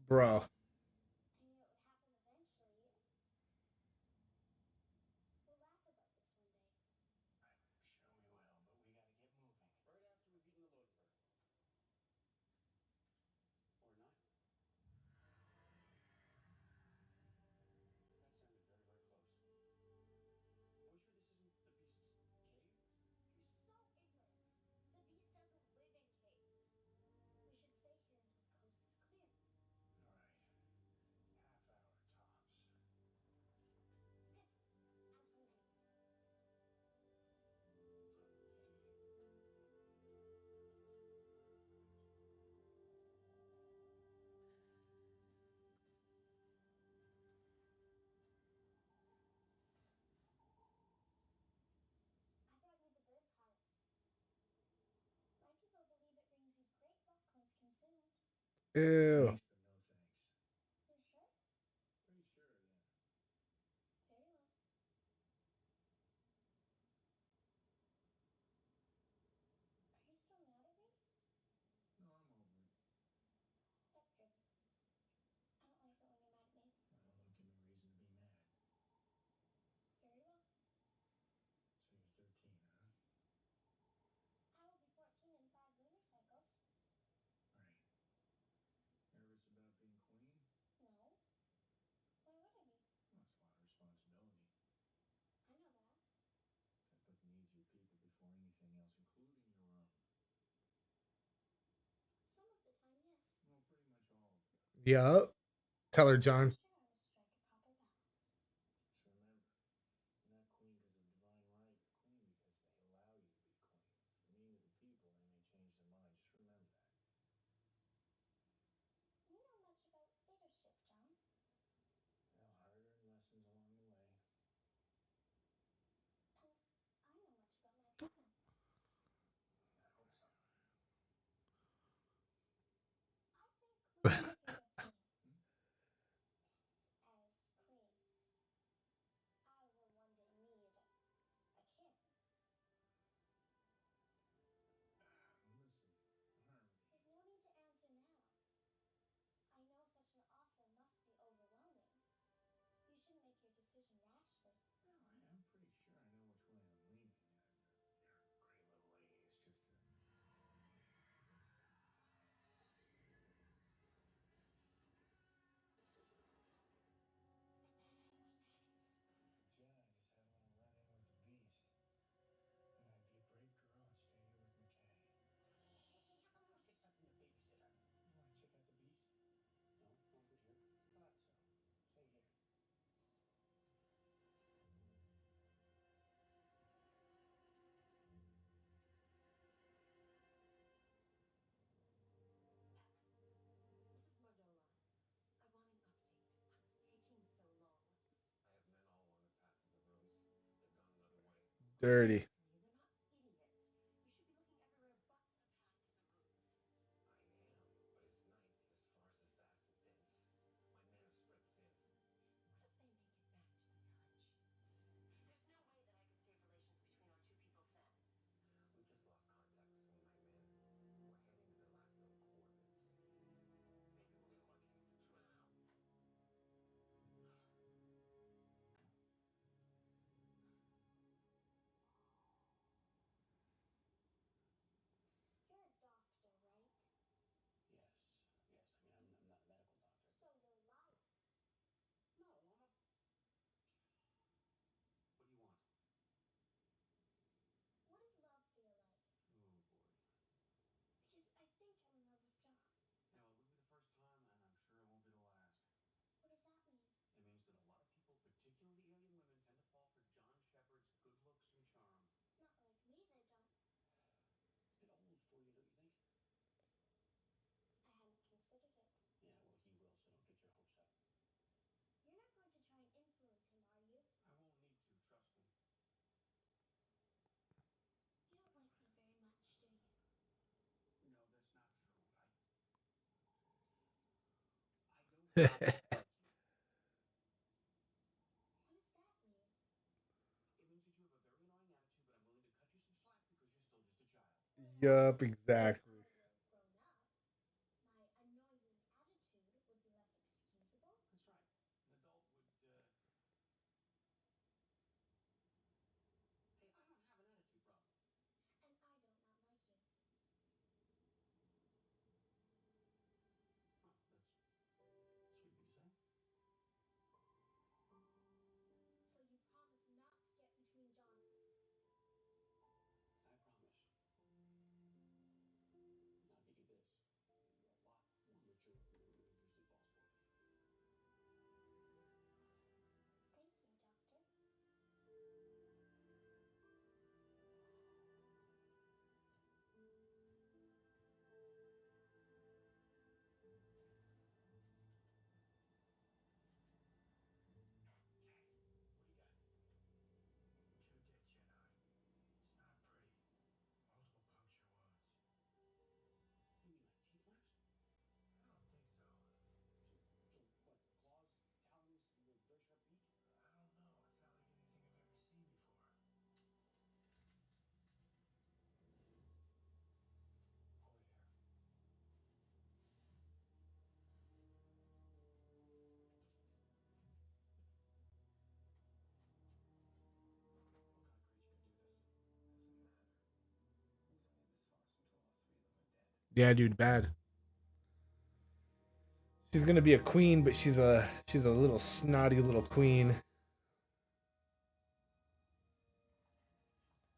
Bro. Ew. Yup. Tell her, John. Dirty. You're a doctor, right? Yes, yes. I mean, I'm not a medical doctor. So you're lying. No, I'm a. What do you want? What does love feel like? Oh boy. Because I think I'm in love with John. Yeah, well, it wouldn't be the first time, and I'm sure it won't be the last. What does that mean? It means that a lot of people, particularly alien women, tend to fall for John Shepard's good looks and charm. Not like me, they don't. It's a bit old for you, don't you think? I hadn't considered it. Yeah, well, he will, so don't get your hopes up. You're not going to try and influence him, are you? I won't need to, trust me. You don't like me very much, do you? No, that's not true. I don't like you. What does that mean? It means that you have a very annoying attitude, but I'm willing to cut you some slack because you're still just a child. Yup, exactly. I will have grown up. My annoying attitude would be less excusable. That's right. An adult would, Hey, I don't have an attitude problem. And I don't not like you. Oh, that's sweet of you to say. So you promise not to get between John and me. I promise. Now, I'll give you this. You're a lot more mature than it usually falls for. Thank you, Doctor. Okay, what do you got? 2 dead Jedi. It's not pretty. Multiple puncture wounds. You mean like teeth marks? I don't think so. So what? Claws, talons, a very sharp beak? I don't know. It's not like anything I've ever seen before. Over here. What kind of creature could do this? Doesn't matter. We don't need this farce until all 3 of them are dead. Yeah, dude, bad. She's gonna be a queen, but she's a little snotty little queen.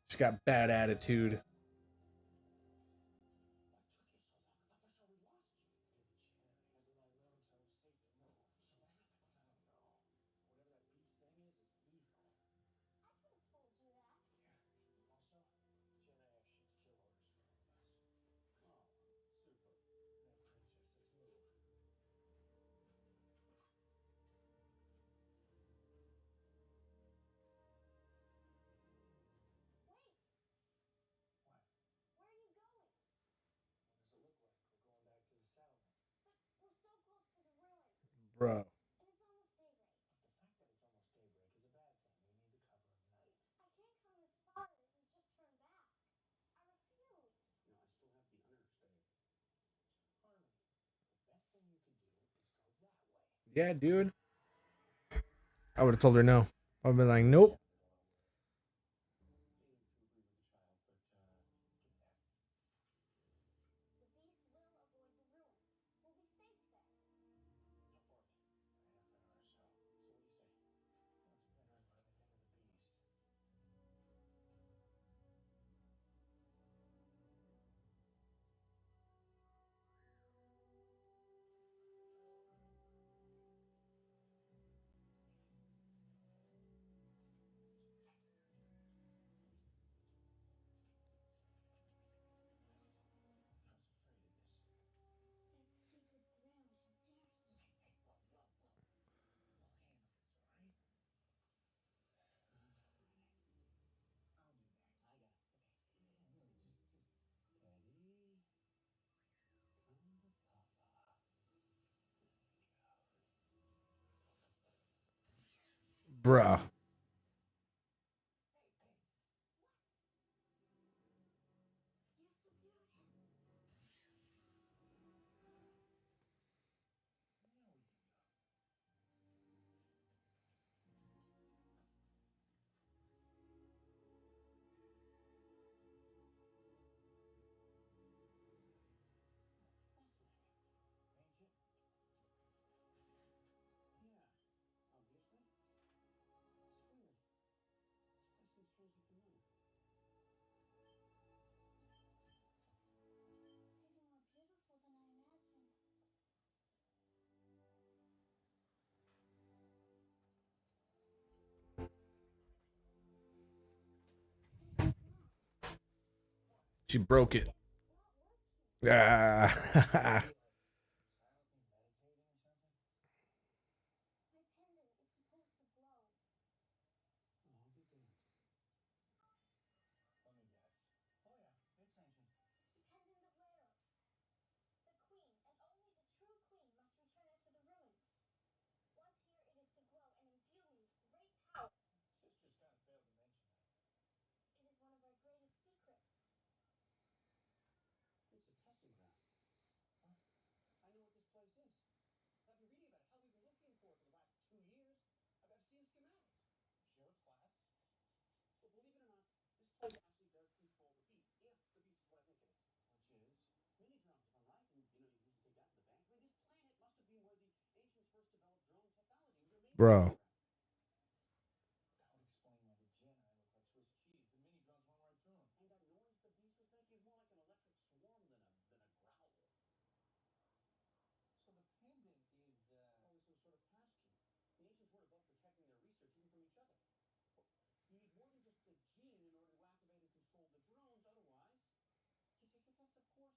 She got bad attitude. What took you so long? I thought for sure we lost you. Give the chair. Had to let it out until it was safe to move. So what happened? I don't know. Whatever that beast thing is evil. I could have told you that. Yeah. Also, Jedi have shit kill orders for all of us. Oh, super. That princess, let's move. Wait! What? Where are you going? What does it look like? We're going back to the settlement. But we're so close to the ruins. Bro. And it's almost daybreak. Look, the fact that it's almost daybreak is a bad thing. We need the cover of night. I can't come this far and just turn back. I refuse. You know, I still have the understay. Harley, the best thing you could do is go that way. Yeah, dude. I would have told her no. I'd been like, nope. Hating to agree with the child, but, Give me that. The beast will avoid the ruins. We'll be safe there. How far? Half hour or so. so what do you say? What's better than running into the beast? Bruh. You've subdued him. Ancient? Yeah, obviously. It's weird. This place seems strangely familiar. It's even more beautiful than I imagined. Something's wrong. She broke it. It's not working. Ah. Silently meditating or something? My pendant, it's supposed to glow. Well, I'll be damned. Let me guess. Oh yeah, it's ancient. It's the pendant of Leros. The queen, and only the true queen, must return it to the ruins. Once here, it is to glow and imbue me with great power. Sisters kind of failed to mention that. It is one of our greatest secrets. It's a testing ground. Huh? I know what this place is. I've been reading about it. Hell, we've been looking for it for the last 2 years. I've seen the schematics. Showed class? But believe it or not, this place actually does control the beast, if the beast is what I think it is. Which is? Mini drones, if I'm right, and you know you can usually take that to the bank. I mean, this planet must have been where the ancients first developed drone technology. It was their main Bro. testing ground. That would explain why the Jedi look like Swiss cheese. The mini drones went right through them. And that noise the beast was making is more like an electric swarm than a growl. So the pendant is, Probably some sort of passkey. The ancients weren't above protecting their research even from each other. Well, you need more than just the gene in order to activate and control the drones. Otherwise, yes, of course, it's in auto protect mode.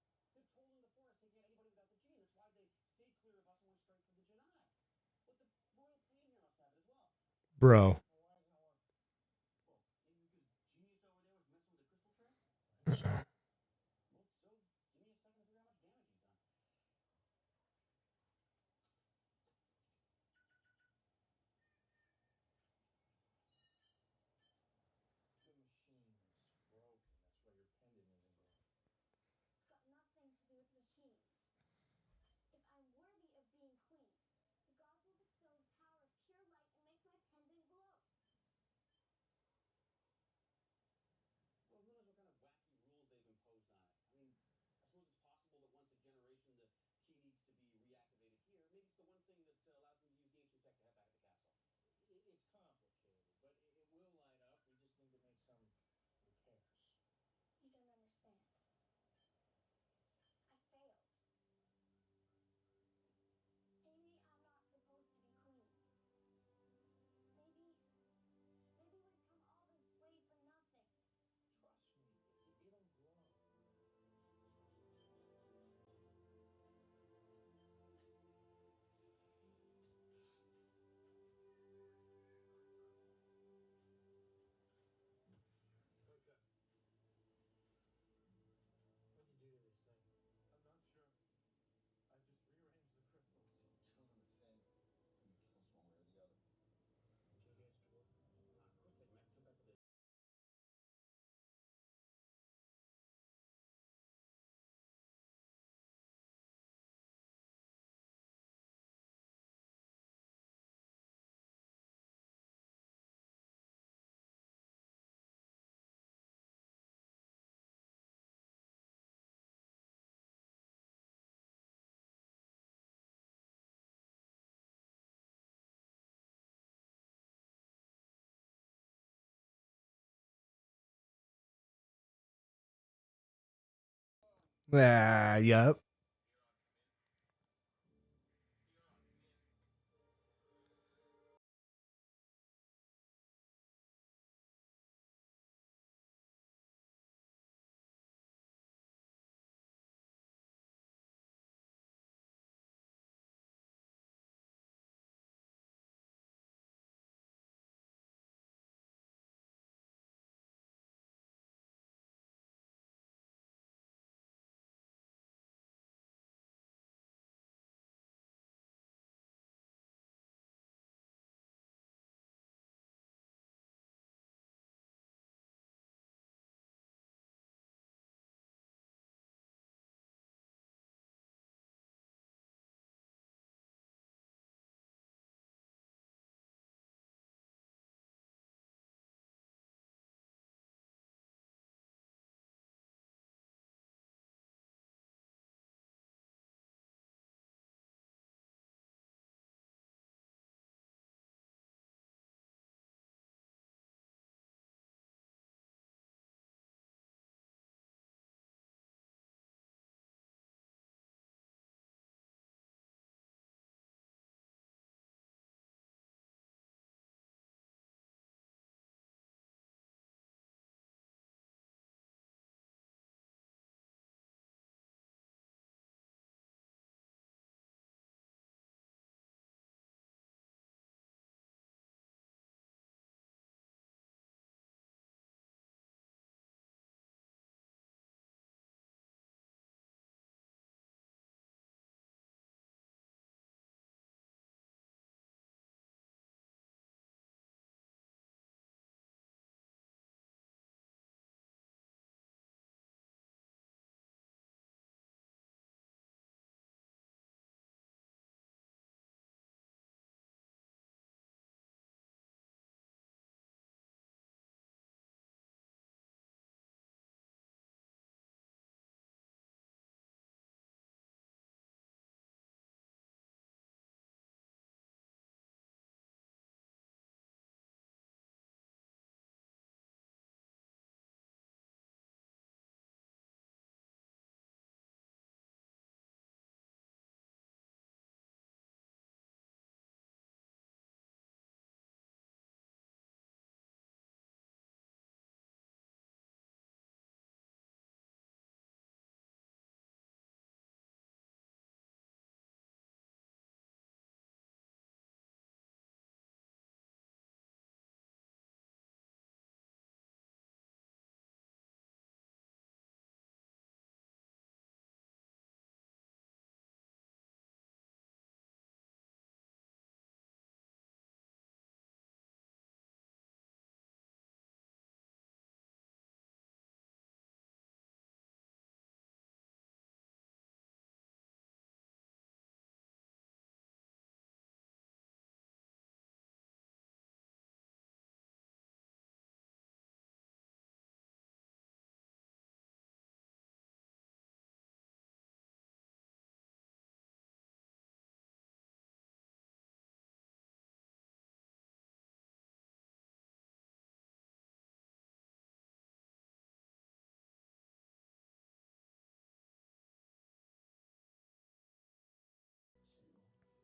They're trolling the forest, taking out anybody without the gene. That's why they stayed clear of us and went straight for the Janai. But the royal plane here must have it as well. Bro. Well, why isn't it working? Well, maybe because Genius over there was messing with the crystal tray? Well, so give me a second to figure out how much damage he's done. The machine's broken. That's why your pendant isn't glowing. It's got nothing to do with machines. If I'm worthy of being queen, the gods will bestow the power of pure light and make my pendant glow. Well, who knows what kind of wacky rules they've imposed on it. I mean, I suppose it's possible that once a generation, the key needs to be reactivated here. Maybe it's the one thing that allows them to use the ancient tech to head back at the castle. It's complicated, but it will light up. We just need to make some repairs. You don't understand. I failed. Maybe I'm not supposed to be queen. Maybe we've come all this way for nothing. Trust me, it'll glow. Wake up. What'd you do to this thing? I'm not sure. I just rearranged the crystals. Tuning the thing. Can kill us one way or the other. Can you get it to work? Quickly, I might come back with a Ah, yup.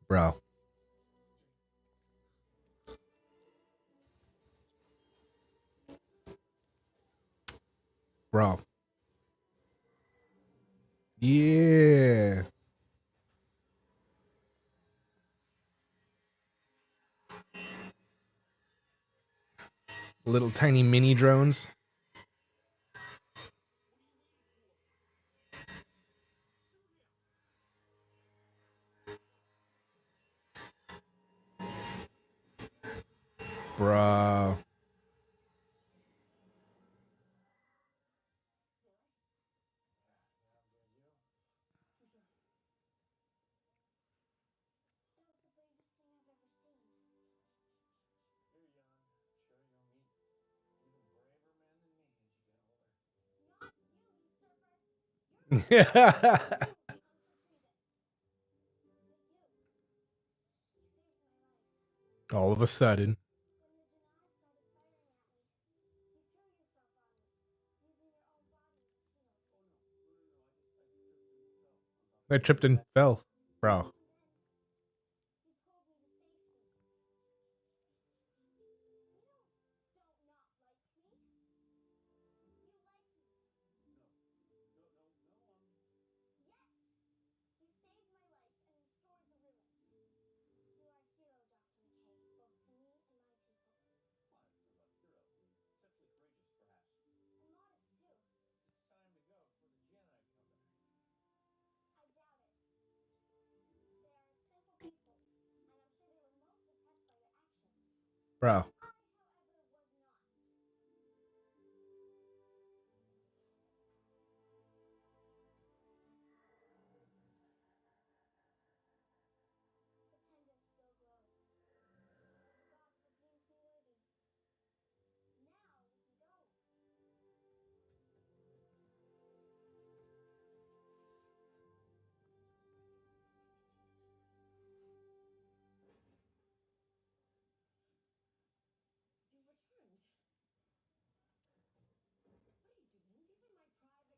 Bro. Bro. Yeah. Little tiny mini drones. Bro. That was the bravest thing I've ever seen. You're young. Sure, you'll meet even braver men than me as you get older. Not you, usurper. You're Yeah. But you saved my life. All of a sudden. When the Janai started firing at me, you threw yourself on me, using your own body as a shield. Oh no, I tripped and I tripped and fell on top. fell. Bro. And then you pulled me to safety. You don't not like me. You like me. No. Yes. You saved my life and restored the ruins. You are a hero, Dr. McKay, both to me and my people. Well, you're a hero. Exceptionally courageous, perhaps. And modest, too. It's time to go before the Jedi come back. I doubt it. They are a simple people, and I'm sure they were most impressed by your actions. Bro. I, however, was not. The pendant still glows. The gods have deemed me worthy. Now we can go. You've returned. What are you doing? These are my private quarters. It's all right, Mardola. They've already searched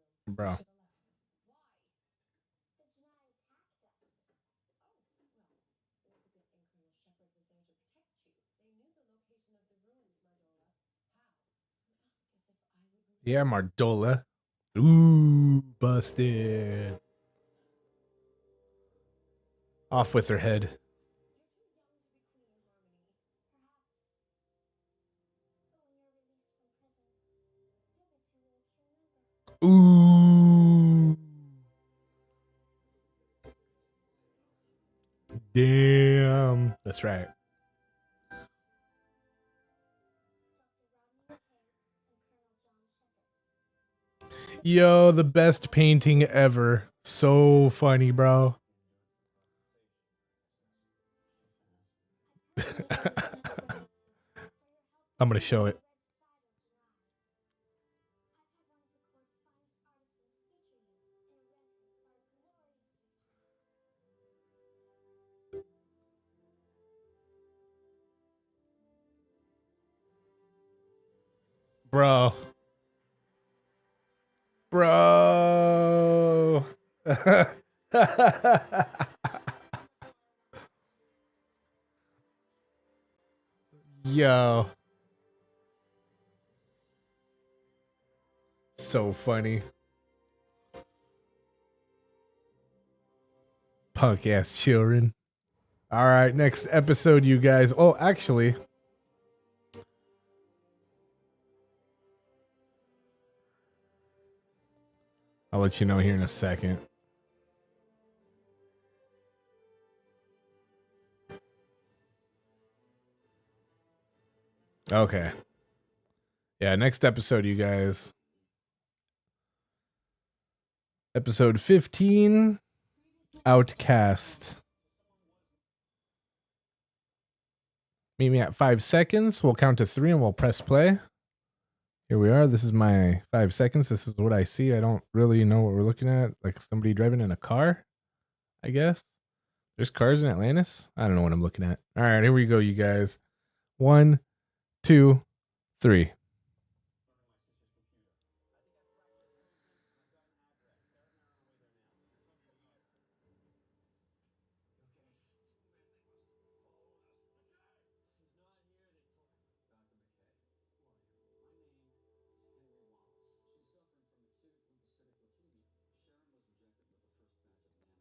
my room. Bro. You should have left. Why? The Janai attacked us. Oh, well, it was a good thing Colonel Shepard was there to protect you. They knew the location of the ruins, Mardola. How? Don't ask as if I wouldn't know. Yeah, Mardola. Ooh, busted. Off with her head. You're too young to be Queen Harmony. Perhaps. But when you're released from prison, you'll be too old to remember. Ooh. Damn. That's right. Dr. Rodney McKay and Colonel John Shepard. Yo, the best painting ever. So funny, bro. I'm gonna show it. I've had one of the court's finest artisans feature you in a rendering of our glorious victory. Bro. Bro. Yo. So funny. Punk ass children. All right, next episode, you guys. Oh, actually, I'll let you know here in a second. Okay. Yeah, next episode, you guys. Episode 15, Outcast. Meet me at 5 seconds. We'll count to 3 and we'll press play. Here we are. This is my 5 seconds. This is what I see. I don't really know what we're looking at. Like somebody driving in a car, I guess. There's cars in Atlantis. I don't know what I'm looking at. All right, here we go, you guys. 1, 2, 3.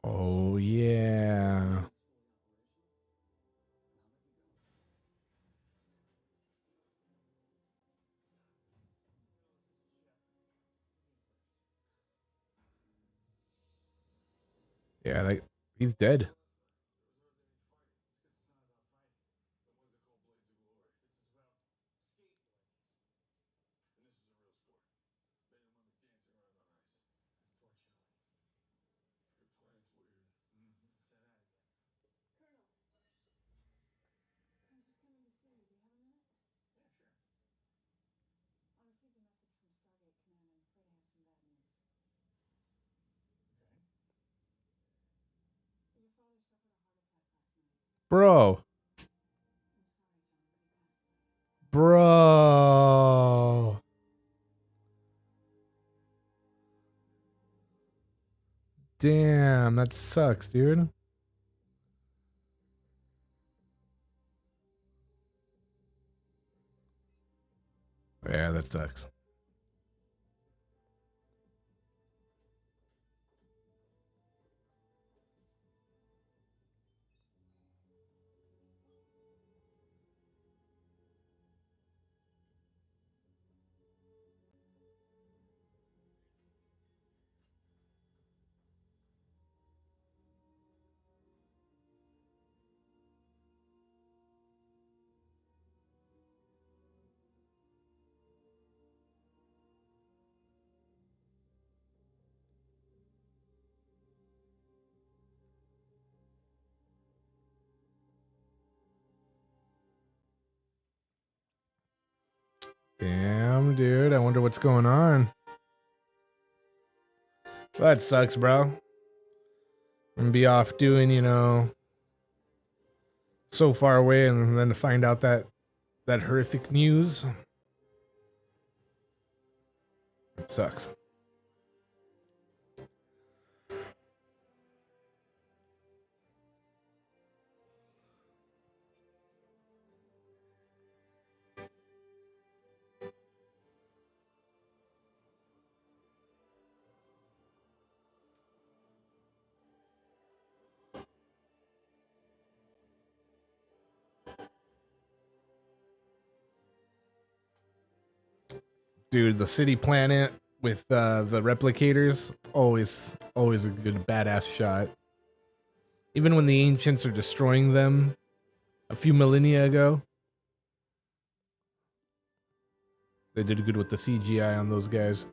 Oh, yeah. Yeah, like, he's dead. I was just coming to see you. Do you have a minute? Yeah, sure. I received a message from Stargate Command. I'm afraid I have some bad news. Okay. Your father suffered a heart attack last night. Bro. I'm sorry, John, but he passed away. Bro. Damn, that sucks, dude. Yeah, that sucks. Damn, dude. I wonder what's going on. That sucks, bro. And be off doing, so far away and then to find out that horrific news. It sucks. Dude, the city planet with the replicators, always a good badass shot. Even when the ancients are destroying them a few millennia ago, they did good with the CGI on those guys.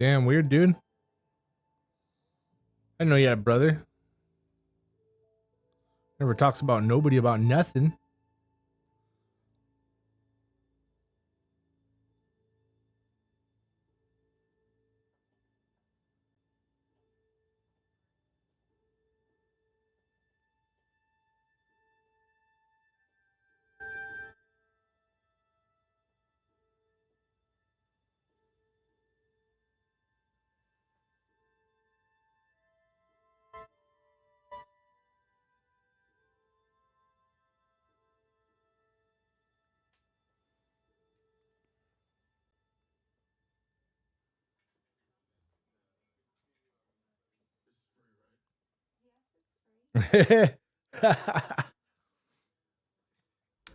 Damn weird, dude. I know you had a brother. Never talks about nobody about nothing. This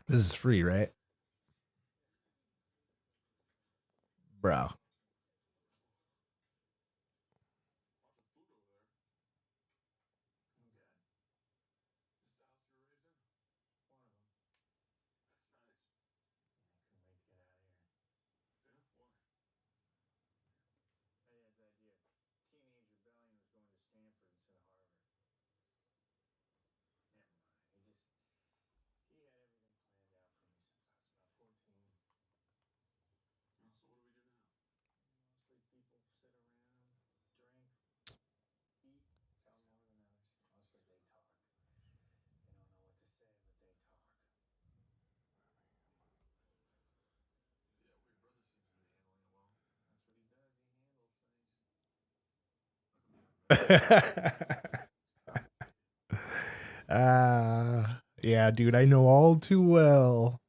is free, right? Bro. Yeah, dude, I know all too well.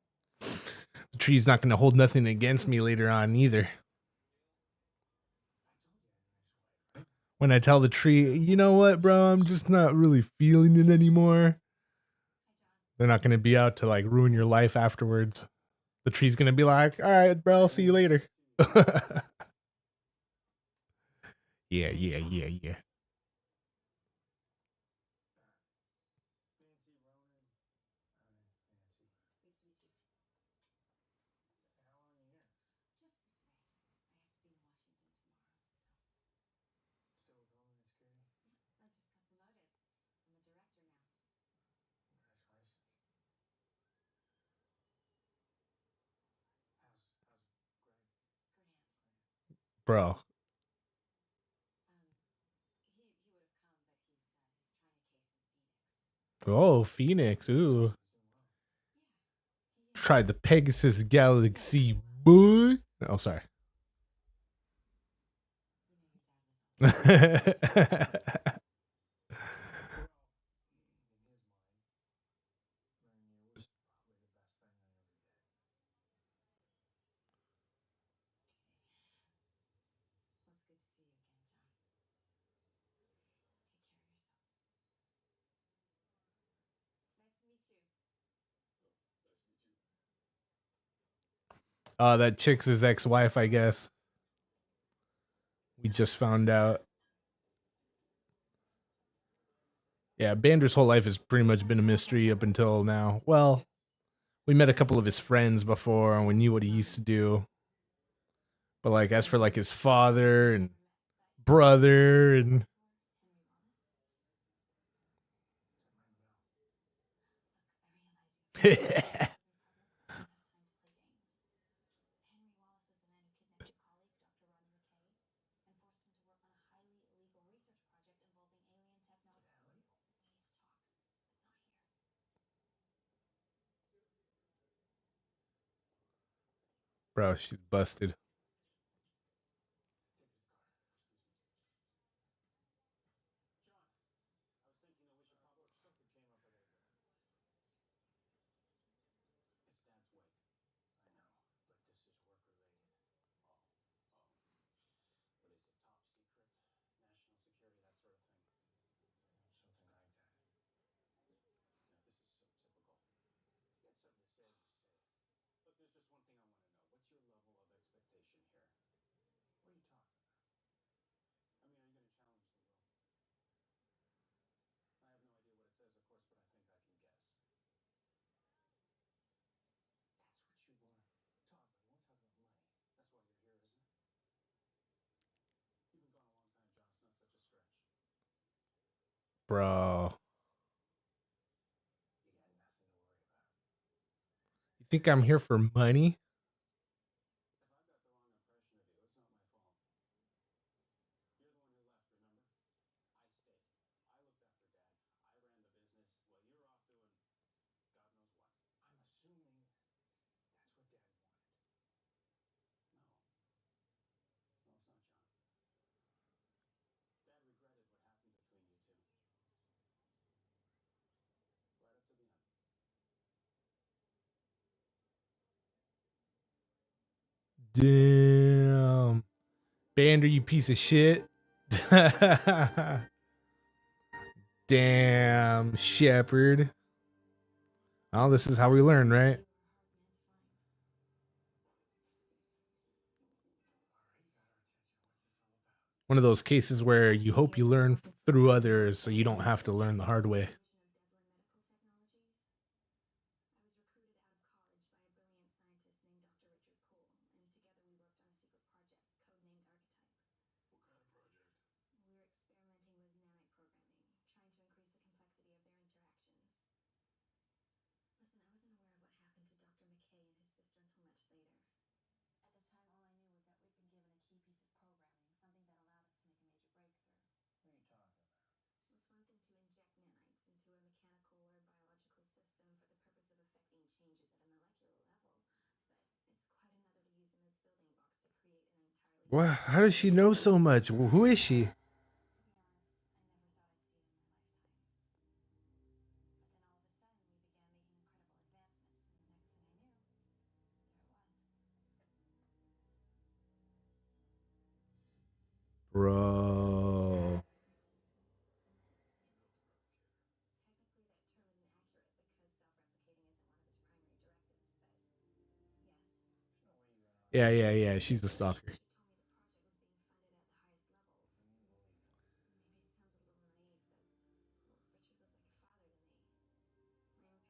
The tree's not going to hold nothing against me later on either. When I tell the tree, you know what, bro, I'm just not really feeling it anymore. They're not going to be out to like ruin your life afterwards. The tree's going to be like, all right, bro, I'll see you later. Yeah. Bro. Oh, Phoenix. Ooh. Try the Pegasus Galaxy, boy. Oh, sorry. That chick's his ex-wife, I guess. We just found out. Yeah, Bander's whole life has pretty much been a mystery up until now. Well, we met a couple of his friends before and we knew what he used to do. But like as for like his father and brother and bro, she's busted. Look, there's just one thing I want to know. What's your level of expectation Bro. You got nothing to worry about. You think I'm here for money? If I've got the wrong impression of you, it's not my fault. You're the one who left, remember? I stayed. I looked after Dad. I ran the business while you were off doing God knows what. I'm assuming that's what Dad wanted. No. No, it's not, John. Dad regretted what happened between you two. Right up to the end. Damn. Bander, you piece of shit. Damn, Shepard. Oh, this is how we learn, right? One of those cases where you hope you learn through others so you don't have to learn the hard way. What kind of project? We were experimenting with nanite programming, trying to increase the complexity of their interactions. Listen, I wasn't aware of what happened to Dr. McKay and his sister until much later. At the time, all I knew was that we'd been given a key piece of programming, something that allowed us to make a major breakthrough. What are you talking about? It's one thing to inject nanites into a mechanical or biological system for the purpose of effecting changes at a molecular level, but it's quite another to use them as building blocks to create an entirely... Wow, how does she know so much? Who is she? To be honest, I never thought I'd see it in my lifetime. But then all of a sudden, we began making incredible advancements, and the next thing I knew, there it was. Bro. Technically, that term isn't accurate because self-replicating isn't one of its primary directives, but yes. There's no way you ran off. Yeah. She's a stalker. Richard told me the project was being funded at the highest levels. I don't believe it. Maybe it sounds a little naive, but well, Richard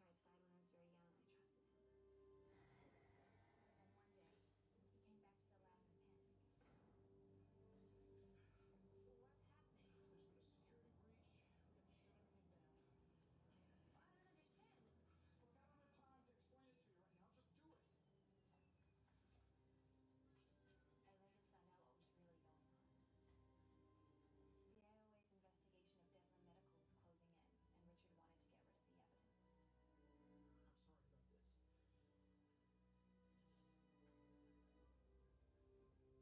was like a father to me. My own parents died when I was very young, and I trusted him. But then one day, he came back to the lab in a panic. What's happening? There's been a security breach. We have to shut everything down. I don't understand. Look, I don't have time to explain it to you right now. Just do it. I later found out what was really going on. The IOA's investigation of Devlin Medical was closing in, and Richard wanted to get rid of the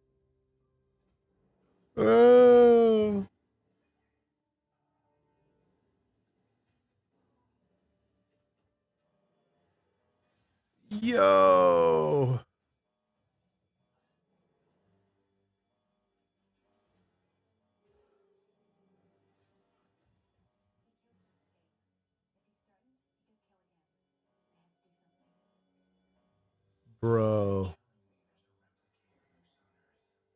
evidence. I'm sorry about this. Oh. Yo. He killed to escape. If he's threatened, he could kill again. I had to do something. Bro. Telling me there's a replicator loose on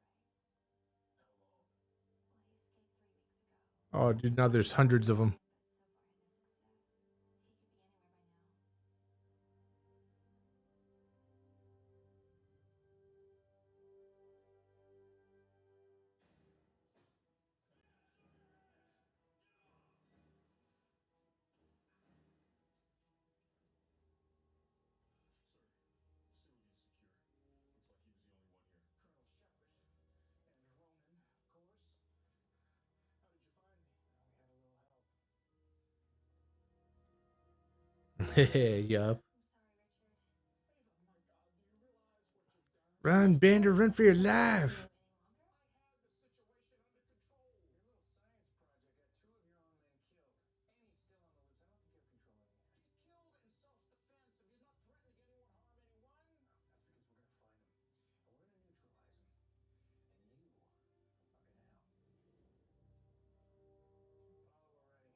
Earth. That's right. How long? Well, he escaped 3 weeks ago. Oh, dude, now there's hundreds of them. But so far had no success. He could be anywhere by now. Sir, facility is secure. Looks like he was the only one here. Colonel Shepard. And Ronan, of course. How did you find me? Well, we had a little help. Yup. I'm sorry, Richard. Ava, my God, do you realize what you've done? Run, Bander, run for your life. Any longer? I had the situation under control. Your little science project got 2 of your own men killed. Amy's still on the loose. I don't think you have control of anything. He killed in self-defense. If he's not threatening anyone, harm anyone. No, that's because we're going to find him. And we're going to neutralize him. And you are going to help.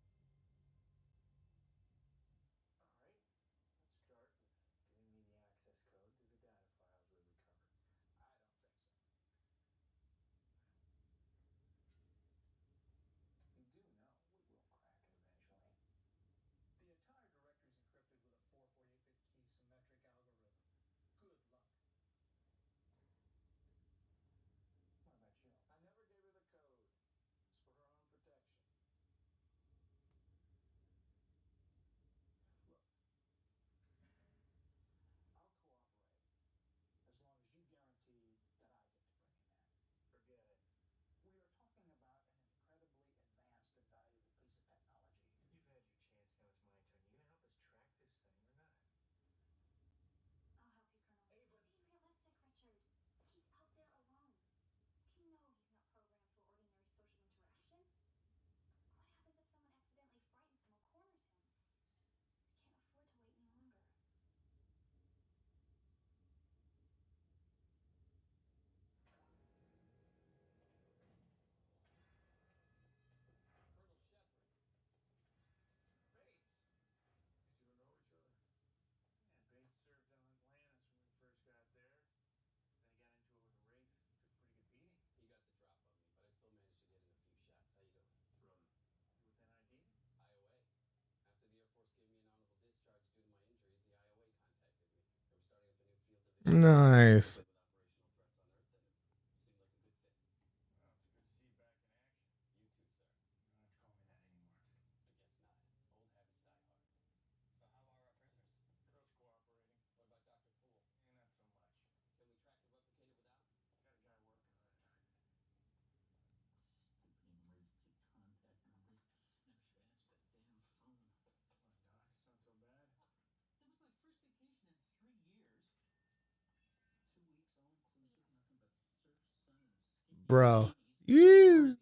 Paula, we're ready. Nice. Bro. You.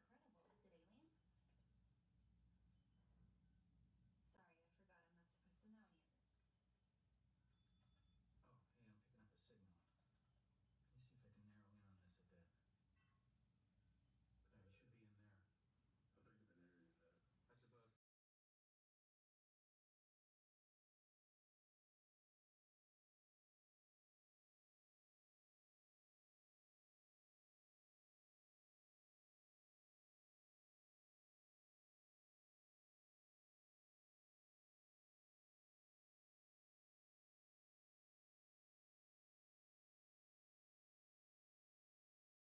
It's working. This sensor technology is incredible. Is it alien? Sorry, I forgot I'm not supposed to know any of this. Oh, hey, I'm picking up a signal. Let me see if I can narrow in on this a bit. There, you should be in there. How big of an area is that?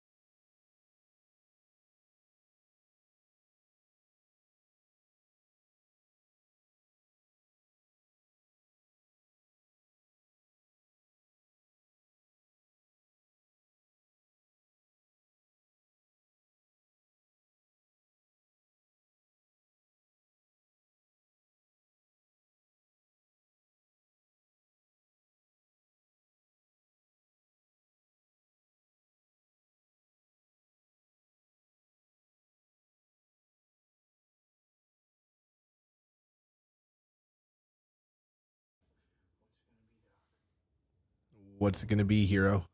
That's about What's it gonna be, hero?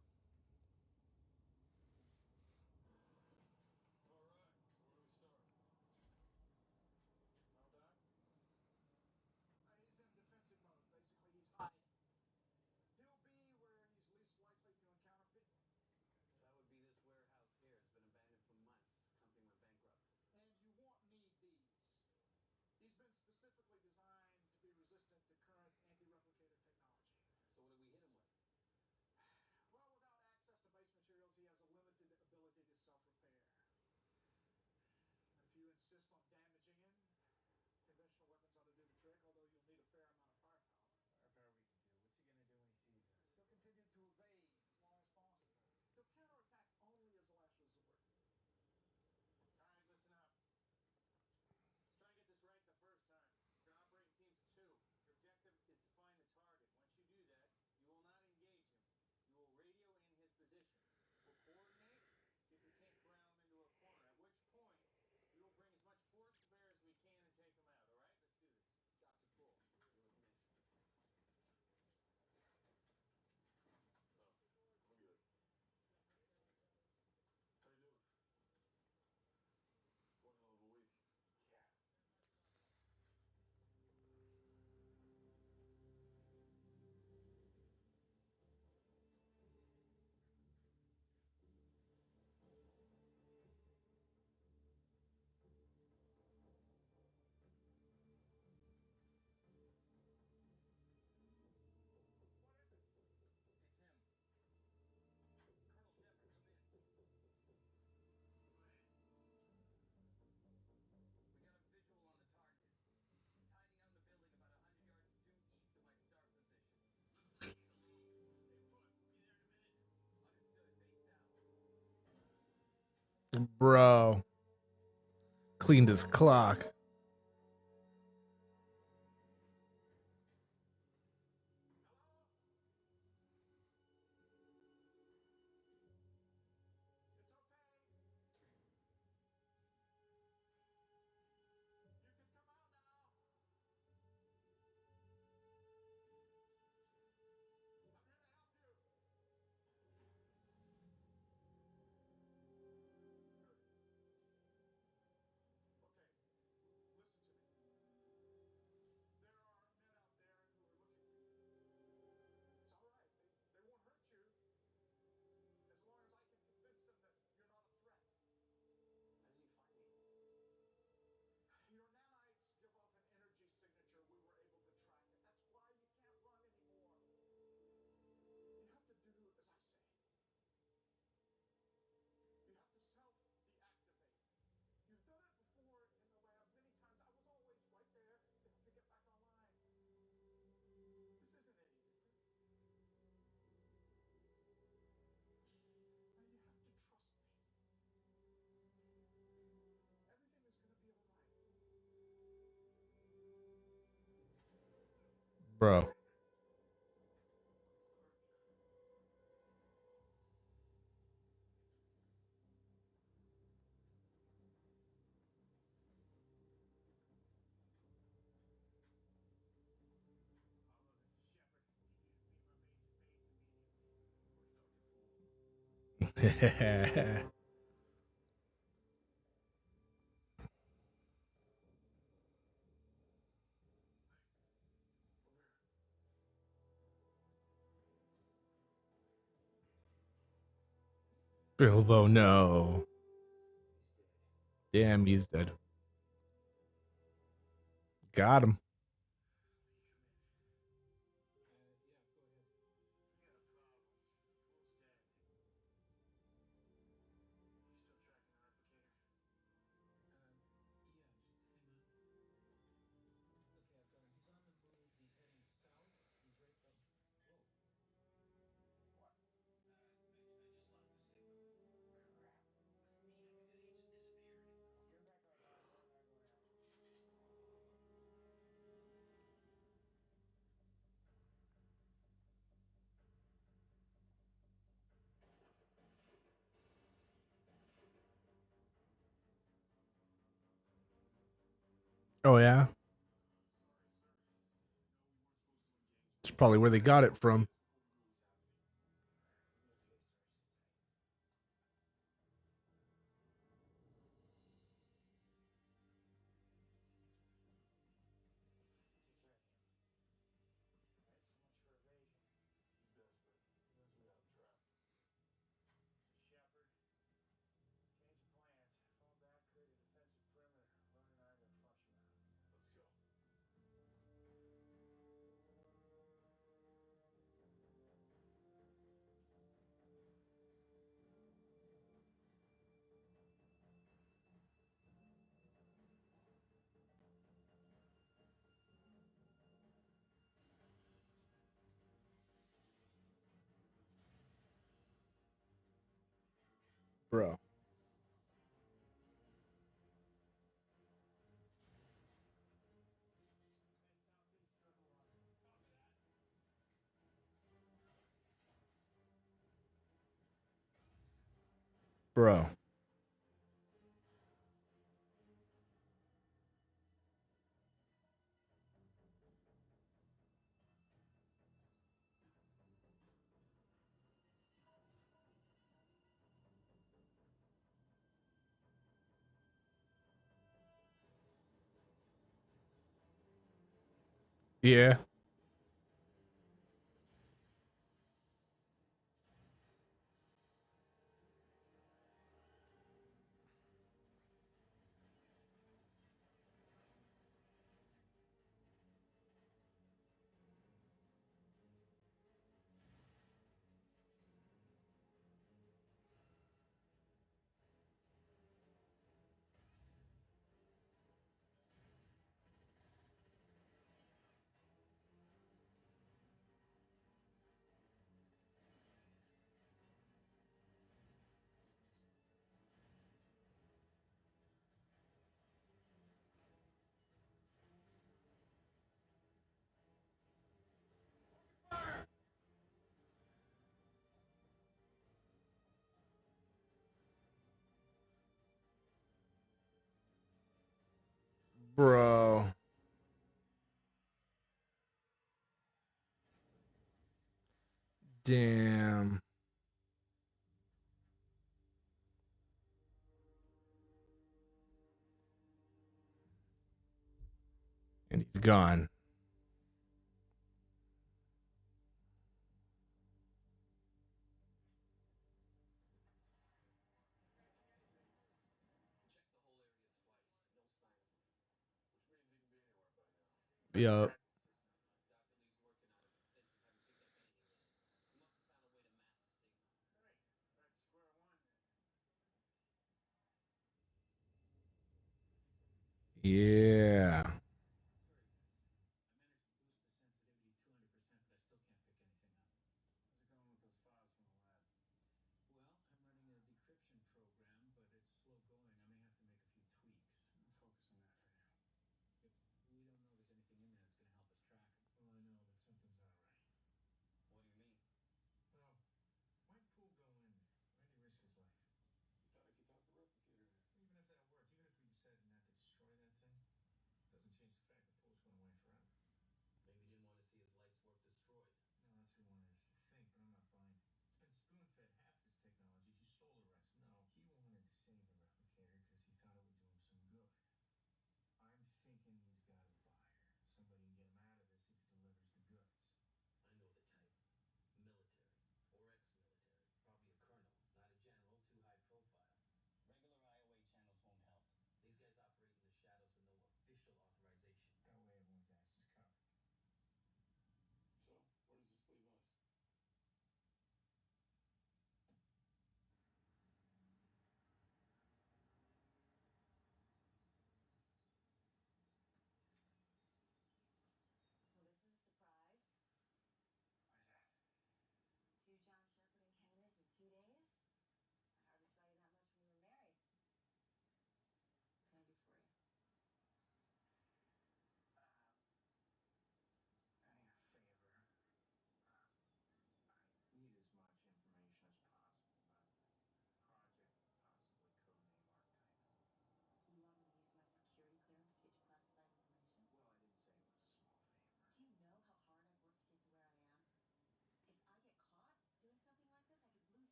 He's in defensive mode. Basically, he's hiding. He'll be where he's least likely to encounter people. that would be this warehouse here. It's been abandoned for months. Company went bankrupt. And you won't need these. He's been specifically designed to be resistant to current anti-replicator technology. So what do we hit him with? Well, without access to base materials, he has a limited ability to self-repair. If you insist on damaging him, conventional weapons ought to do the trick, although you'll need a fair amount of firepower. Firepower we can do. What's he gonna do when he sees us? He'll continue to evade as long as possible. He'll counterattack only as a last resort. All right, listen up. Let's try and get this right the first time. We're gonna operate in teams of 2. Your objective is to find the target. Once you do that, you will not engage him. You will radio in his position. We'll coordinate, see if we can't corral him into a corner, at which point we will bring as much force to bear as we can and take him out, all right? Let's do this. Dr. Poole, you're with me. Oh, I'm good. How you doing? It's one hell of a week. Yeah. What is it? It's him. Colonel Shepard, come in. Go ahead. We got a visual on the target. He's hiding out in the building about 100 yards due east of my start position. Looks like he's alone. Stay put. We'll be there in a minute. Understood. Bates out. Bro. Cleaned his clock. Hello? It's okay. You can come out now. I'm here to help you. Good. Okay. Bro. Bilbo, no. Damn, he's dead. Got him. Oh, yeah? It's probably where they got it from. Bro. Bro. Yeah. Bro. Damn. And he's gone. Yup. Yeah.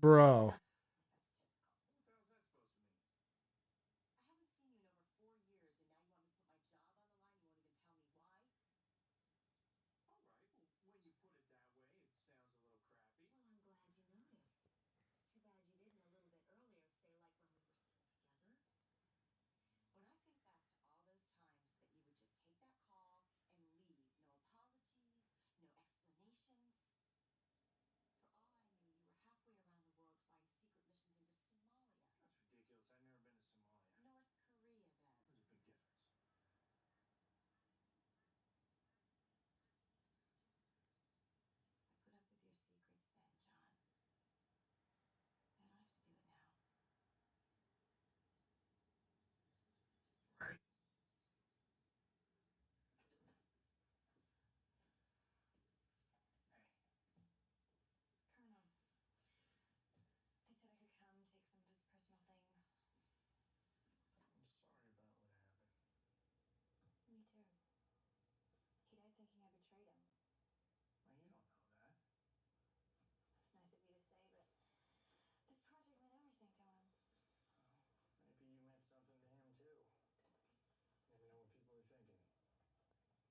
Bro. What the hell's that supposed to mean? I haven't seen you in over 4 years, and now you want me to put my job on the line? You won't even tell me why? All right, well, when you put it that way, it sounds a little crappy. Well, I'm glad you noticed. It's too bad you didn't a little bit earlier say like when we were still together. When I think back to all those times that you would just take that call and leave, no apologies, no explanations. For all I knew, you were halfway around the world flying secret missions into Somalia. That's ridiculous. I've never been to Somalia. North Korea, then. There's a big difference. I put up with your secrets then, John. I don't have to do it now. Right. Hey. Colonel, they said I could come take some of his personal things. I'm sorry about what happened. Me too. He died thinking I betrayed him. Well, you don't know that. That's nice of you to say, but this project meant everything to him. Well, maybe you meant something to him, too. Never know what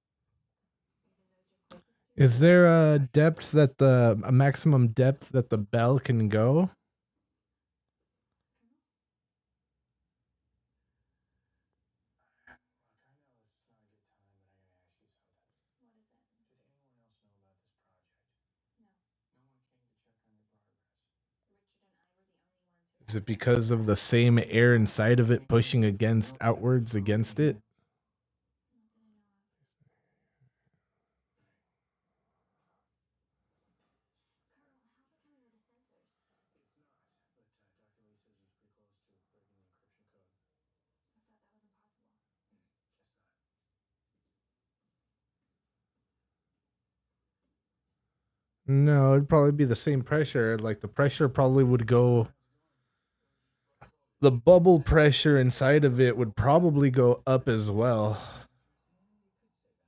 people are thinking. Even those you're closest to? Is there a depth that a maximum depth that the bell can go? Colonel? Look, I know this is not a good time, but I gotta ask you something. What is it? Did anyone else know about this project? No. No one came to check on your progress. Richard and I were the only ones who Is it because of the same air inside of it pushing against outwards against it? Not that I know of. Colonel, how's it coming with the sensors? It's not, but Dr. Lee says it's pretty close to breaking the encryption code. I thought that was impossible. Guess not. No, it'd probably be the same pressure. Like the pressure probably would go. The bubble pressure inside of it would probably go up as well.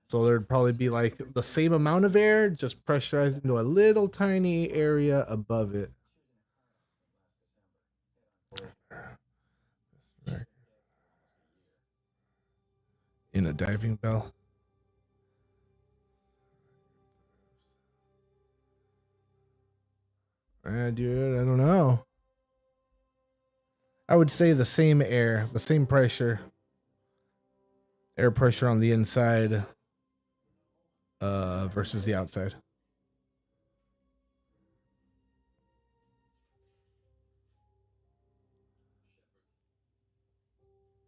So there'd probably be like the same amount of air, just pressurized into a little tiny area above it. In a diving bell. Dude, I don't know. I would say the same air, the same pressure. Air pressure on the inside versus the outside. Colonel Shepard,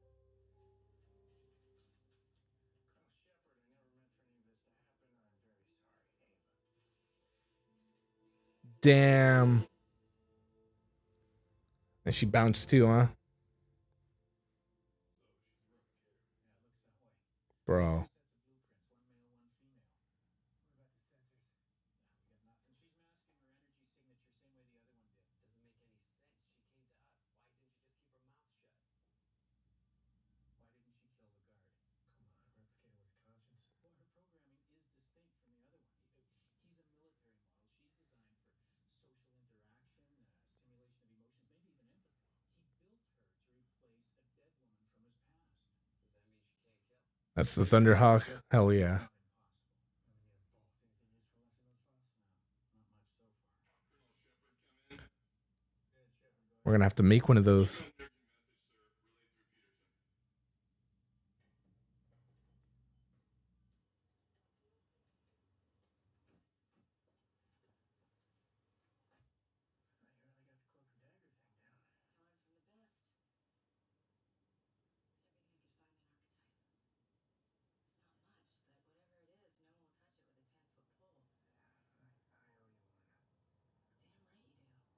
I never meant for any of this to happen. I'm very sorry, Ava. Damn. And she bounced too, huh? Yeah, it looks that way. Bro. Two sets of blueprints, one male, one female. What about the sensors? Yeah, we got nothing. She's masking her energy signature same way the other one did. Doesn't make any sense. She came to us. Why didn't you just keep her mouth shut? Why didn't she kill the guard? Come on, replicator with a conscience. Well, her programming is distinct from the other one. He's a military model. She's designed for social interaction, simulation of emotions, maybe even empathy. He built her to replace a dead woman from his past. Does that mean she can't kill? That's the Thunderhawk. Hell yeah. Not impossible. And we need them both. Anything useful left in those files? No, not much so far. Colonel Shepard, come in. Yeah, Shepard, go We're ahead. gonna have to make one of those. Dirty message, sir. Relayed through Peterson. Well, you really got the cloak and dagger thing down. I learned from the best. It's everything I could find in Archetype. It's not much, but whatever it is, no one will touch it with a 10-foot pole. Yeah, I owe you one.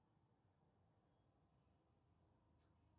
Damn right you do.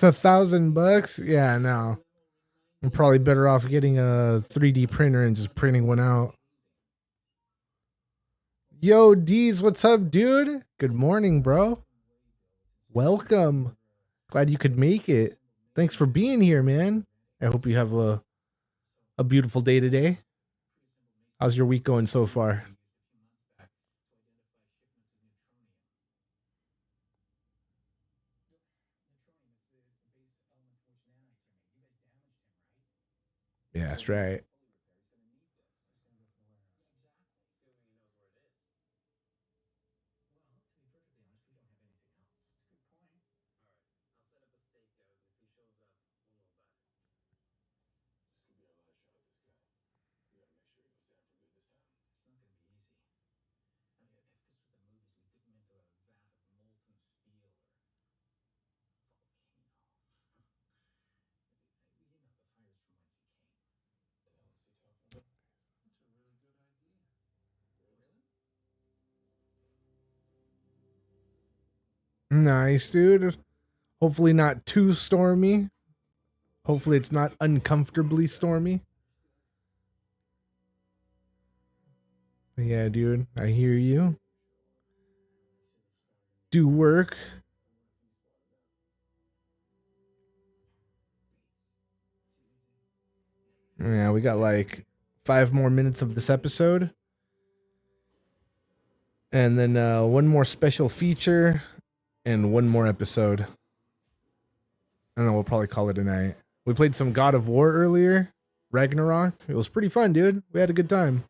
It's $1,000. Yeah, no. I'm probably better off getting a 3D printer and just printing one out. Yo, D's, what's up, dude? Good morning, bro. Welcome. Glad you could make it. Thanks for being here, man. I hope you have a beautiful day today. How's your week going so far? Yeah, that's right. Nice, dude. Hopefully not too stormy. Hopefully it's not uncomfortably stormy. But yeah, dude, I hear you. Do work. Yeah, we got like 5 more minutes of this episode. And then one more special feature and one more episode. And then we'll probably call it a night. We played some God of War earlier, Ragnarok. It was pretty fun, dude. We had a good time.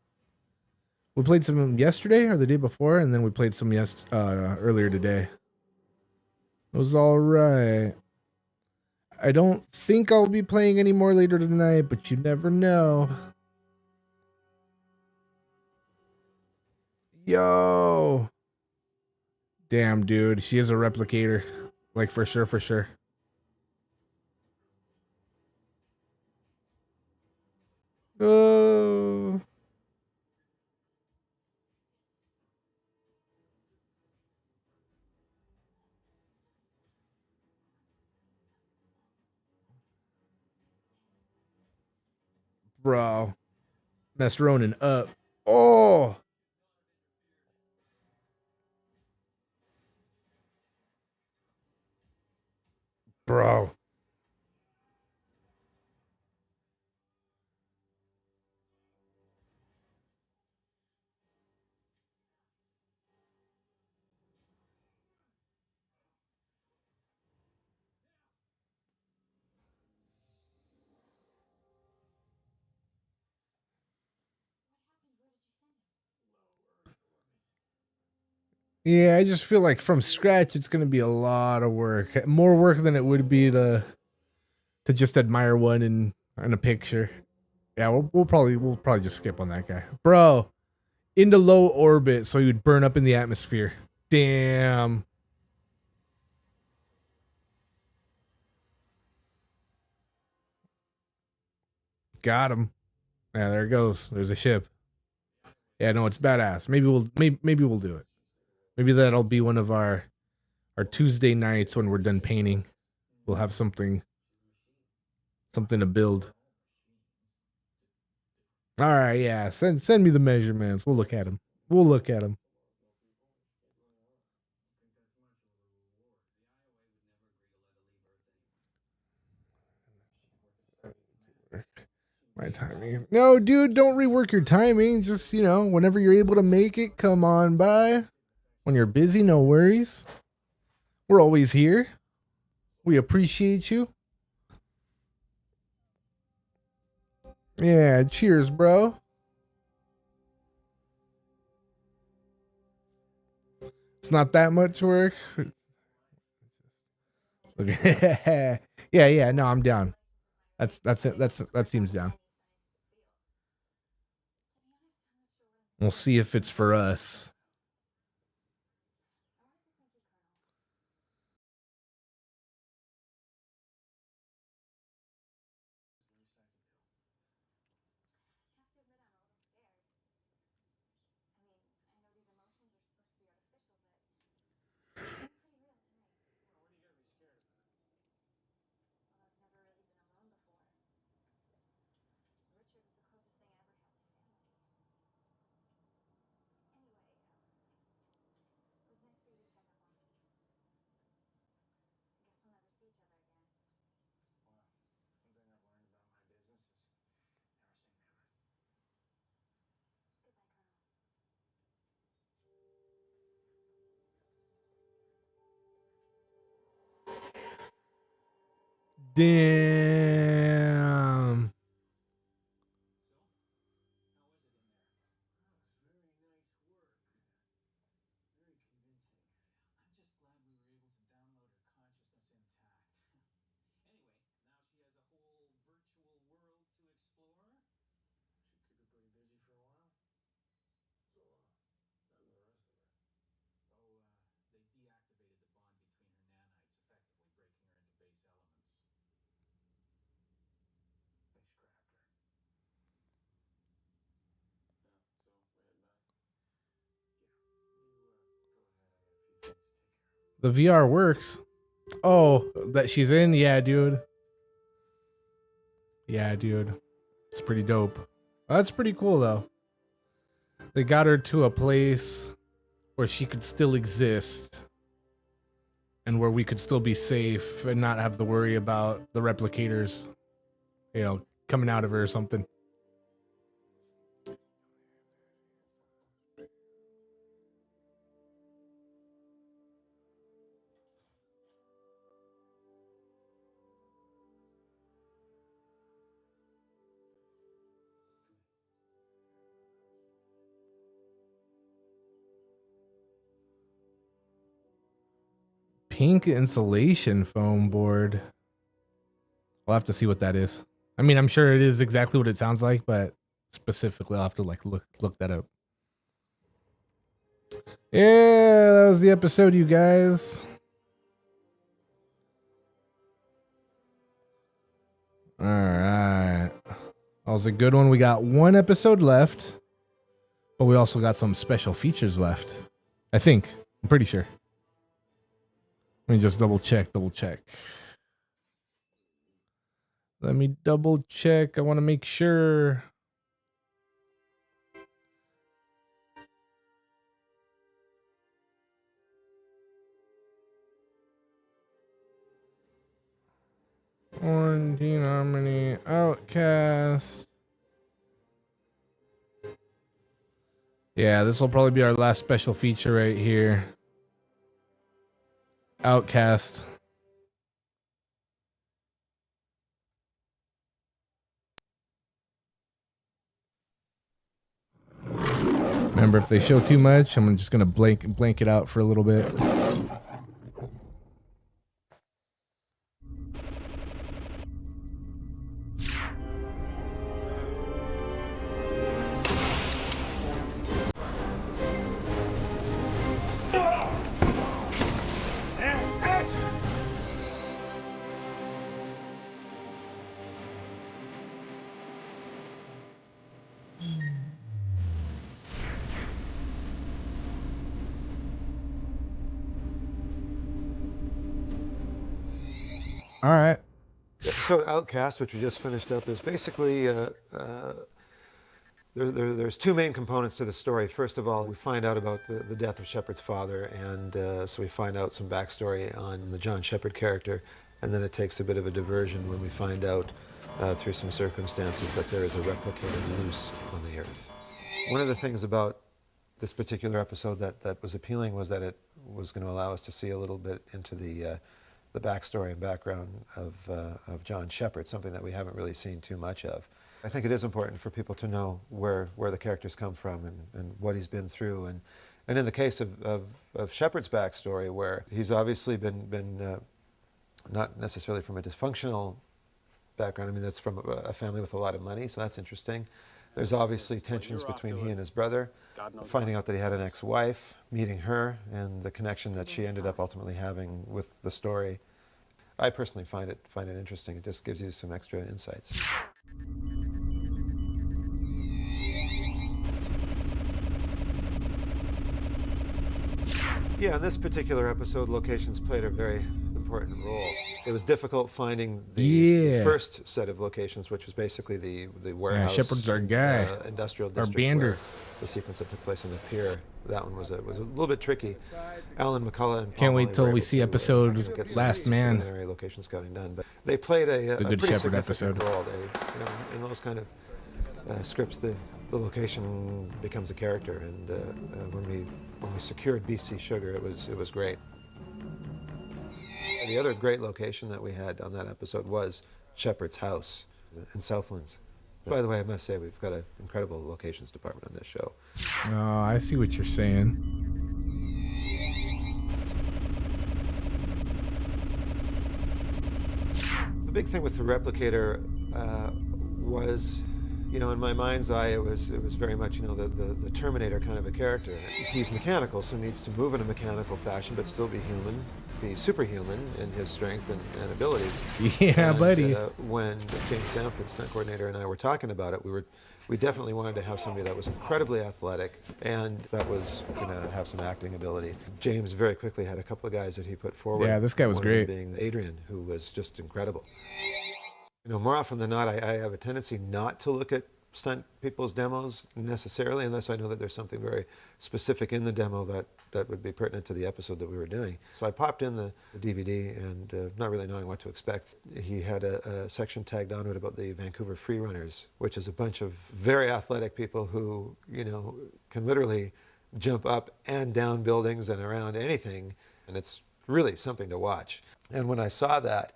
We played some yesterday or the day before, and then we played some earlier today. It was all right. I don't think I'll be playing any more later tonight, but you never know. Yo. Damn, dude. She is a replicator. Like, for sure, for sure. Oh. Bro. Messed Ronan up. Oh. Bro. Yeah, I just feel like from scratch it's gonna be a lot of work. More work than it would be to just admire one in a picture. Yeah, we'll probably just skip on that guy. Bro, into low orbit so he would burn up in the atmosphere. Damn. Got him. Yeah, there it goes. There's a ship. Yeah, no, it's badass. Maybe we'll do it. Maybe that'll be one of our Tuesday nights when we're done painting. We'll have something to build. All right, yeah. Send me the measurements. We'll look at them. We'll look at them. My timing. No, dude, don't rework your timing. Just, whenever you're able to make it, come on by. When you're busy, no worries. We're always here. We appreciate you. Yeah, cheers, bro. It's not that much work. Okay. Yeah, no, I'm down. That's it. That seems down. We'll see if it's for us. Damn. The VR works. Oh, that she's in? Yeah, dude. Yeah, dude. It's pretty dope. That's pretty cool, though. They got her to a place where she could still exist and where we could still be safe and not have to worry about the replicators, you know, coming out of her or something. Pink insulation foam board. I'll have to see what that is. I mean, I'm sure it is exactly what it sounds like, but specifically I'll have to like look that up. Yeah, that was the episode, you guys. All right. That was a good one. We got one episode left, but we also got some special features left. I think. I'm pretty sure. Let me just double check. Let me double check. I want to make sure. Quarantine Harmony, Outcast. Yeah, this will probably be our last special feature right here. Outcast. Remember, if they show too much, I'm just gonna blank it out for a little bit. All right. So Outcast, which we just finished up, is basically there's two main components to the story. First of all, we find out about the death of Shepard's father, and so we find out some backstory on the John Shepard character, and then it takes a bit of a diversion when we find out through some circumstances that there is a replicator loose on the Earth. One of the things about this particular episode that was appealing was that it was going to allow us to see a little bit into the backstory and background of John Shepard, something that we haven't really seen too much of. I think it is important for people to know where the characters come from and what he's been through. And in the case of Shepard's backstory, where he's obviously been not necessarily from a dysfunctional background. I mean, that's from a family with a lot of money, so that's interesting. There's obviously tensions between he and his brother, finding out that he had an ex-wife, meeting her, and the connection that she ended up ultimately having with the story. I personally find it interesting. It just gives you some extra insights. Yeah, in this particular episode, locations played a very important role. It was difficult finding the first set of locations, which was basically the warehouse. Yeah, Shepard's our guy. Industrial our district. bander. The sequence that took place on the pier. That one was a little bit tricky. Alan McCullough and Can't wait till we see episode Last Man. Location scouting done, but they played a Good pretty Shepherd episode. role. They, in those kind of scripts, the location becomes a character, and when we secured BC Sugar, it was great. The other great location that we had on that episode was Shepard's house in Southlands. By the way, I must say we've got an incredible locations department on this show. Oh, I see what you're saying. The big thing with the replicator was, you know, in my mind's eye, it was very much, you know, the Terminator kind of a character. He's mechanical, so needs to move in a mechanical fashion, but still be human, be superhuman in his strength and abilities. Yeah, and, buddy. When James Bamford, stunt coordinator, and I were talking about it, we definitely wanted to have somebody that was incredibly athletic and that was going to have some acting ability. James very quickly had a couple of guys that he put forward. Yeah, this guy was one of them great. being Adrian, who was just incredible. You know, more often than not, I have a tendency not to look at stunt people's demos necessarily, unless I know that there's something very specific in the demo that would be pertinent to the episode that we were doing. So I popped in the DVD and not really knowing what to expect. He had a section tagged onto it about the Vancouver Freerunners, which is a bunch of very athletic people who, you know, can literally jump up and down buildings and around anything, and it's really something to watch. And when I saw that,